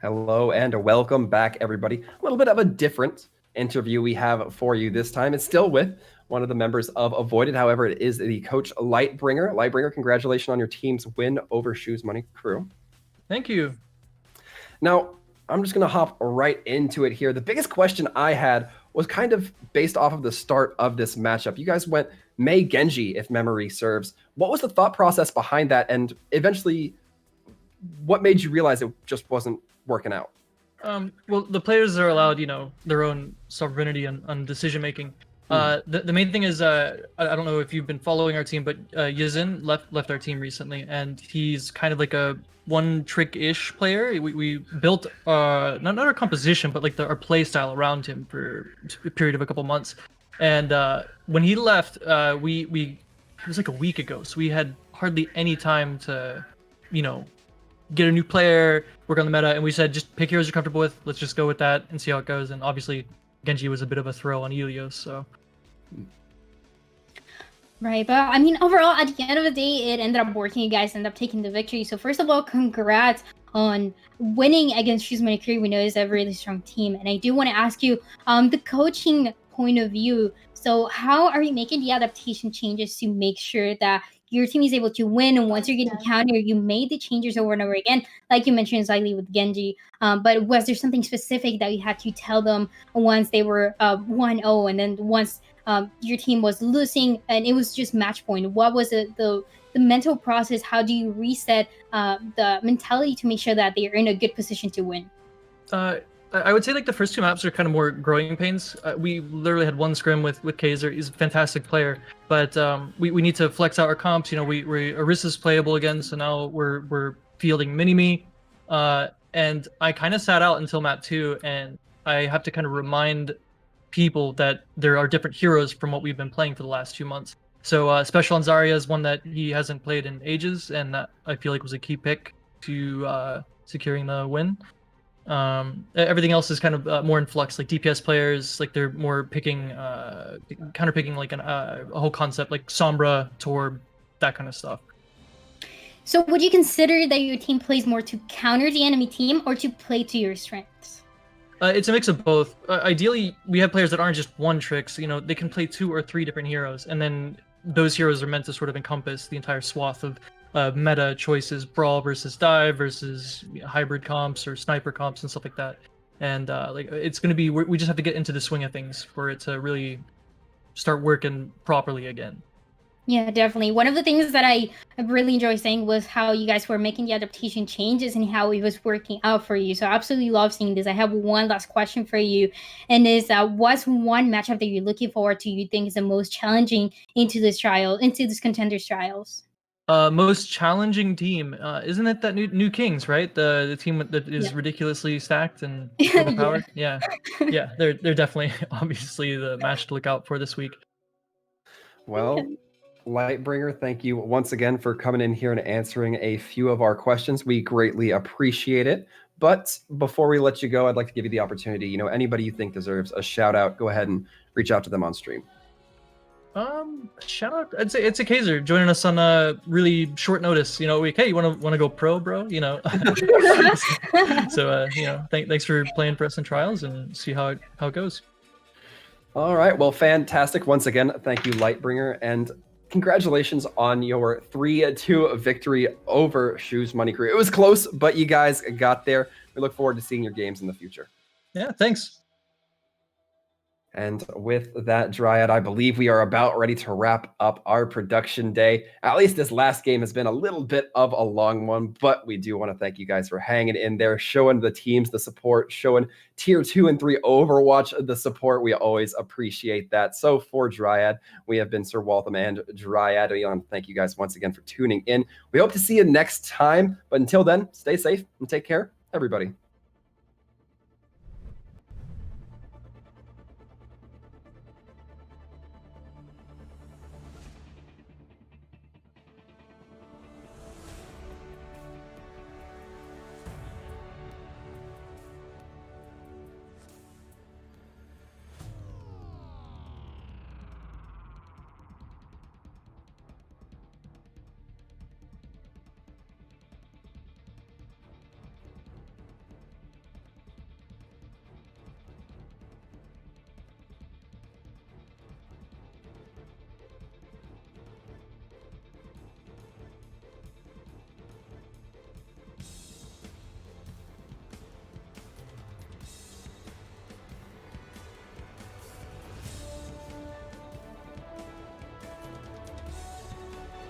S1: Hello and welcome back, everybody. A little bit of a different interview we have for you this time. It's still with one of the members of Avoided. However, it is the coach Lightbringer. Lightbringer, congratulations on your team's win over Shoes Money Crew.
S4: Thank you.
S1: Now, I'm just going to hop right into it here. The biggest question I had was kind of based off of the start of this matchup. You guys went Mei Genji, if memory serves. What was the thought process behind that? And eventually, what made you realize it just wasn't working out?
S4: Well, the players are allowed, their own sovereignty on decision making. The main thing is, I don't know if you've been following our team, but Yizin left our team recently, and he's kind of like a one-trick-ish player. We built not our composition, but like our play style around him for a period of a couple months. And when he left, it was like a week ago, so we had hardly any time to, get a new player, work on the meta, and we said just pick heroes you're comfortable with. Let's just go with that and see how it goes. And obviously, Genji was a bit of a throw on Ilios, so.
S2: Right, but I mean, overall, at the end of the day, it ended up working. You guys ended up taking the victory. So first of all, congrats on winning against Shoes Money Crew. We know it's a really strong team. And I do want to ask you, the coaching point of view. So how are you making the adaptation changes to make sure that your team is able to win? And once you're getting countered, you made the changes over and over again, like you mentioned slightly with Genji. But was there something specific that you had to tell them once they were 1-0 and then once your team was losing and it was just match point? What was the mental process? How do you reset the mentality to make sure that they're in a good position to win?
S4: I would say like the first two maps are kind of more growing pains. We literally had one scrim with Kaiser. He's a fantastic player, but we need to flex out our comps. Orisa's playable again, so now we're fielding Mini-Me. And I kind of sat out until map 2, and I have to kind of remind people that there are different heroes from what we've been playing for the last 2 months. So Special on Zarya is one that he hasn't played in ages, and that I feel like was a key pick to securing the win. Everything else is kind of more in flux, like DPS players, like they're more picking, counter picking like a whole concept like Sombra, Torb, that kind of stuff.
S2: So would you consider that your team plays more to counter the enemy team or to play to your strengths?
S4: It's a mix of both. Ideally, we have players that aren't just one tricks. They can play 2 or 3 different heroes, and then those heroes are meant to sort of encompass the entire swath of meta choices, brawl versus dive versus hybrid comps or sniper comps and stuff like that. And it's going to be, we just have to get into the swing of things for it to really start working properly again.
S2: Yeah, definitely. One of the things that I really enjoyed saying was how you guys were making the adaptation changes and how it was working out for you. So I absolutely love seeing this. I have one last question for you, and is what's one matchup that you're looking forward to you think is the most challenging into this Contenders trials?
S4: Most challenging team, isn't it that new Kings, right? The team that is ridiculously stacked and overpowered. Yeah, they're definitely obviously the match to look out for this week.
S1: Well, Lightbringer, thank you once again for coming in here and answering a few of our questions. We greatly appreciate it. But before we let you go, I'd like to give you the opportunity. Anybody you think deserves a shout out, go ahead and reach out to them on stream.
S4: Shout out. I'd say it's a Kaiser joining us on really short notice. Hey, you want to go pro, bro? So thanks for playing for us in trials and see how it goes.
S1: All right, well, fantastic. Once again, thank you, Lightbringer, and congratulations on your 3-2 victory over Shoes Money Crew. It was close, but you guys got there. We look forward to seeing your games in the future.
S4: Yeah, thanks.
S1: And with that, Dryad, I believe we are about ready to wrap up our production day. At least this last game has been a little bit of a long one, but we do want to thank you guys for hanging in there, showing the teams the support, showing Tier 2 and 3 Overwatch the support. We always appreciate that. So for Dryad, we have been Sir Waltham and Dryad. We want to thank you guys once again for tuning in. We hope to see you next time, but until then, stay safe and take care, everybody.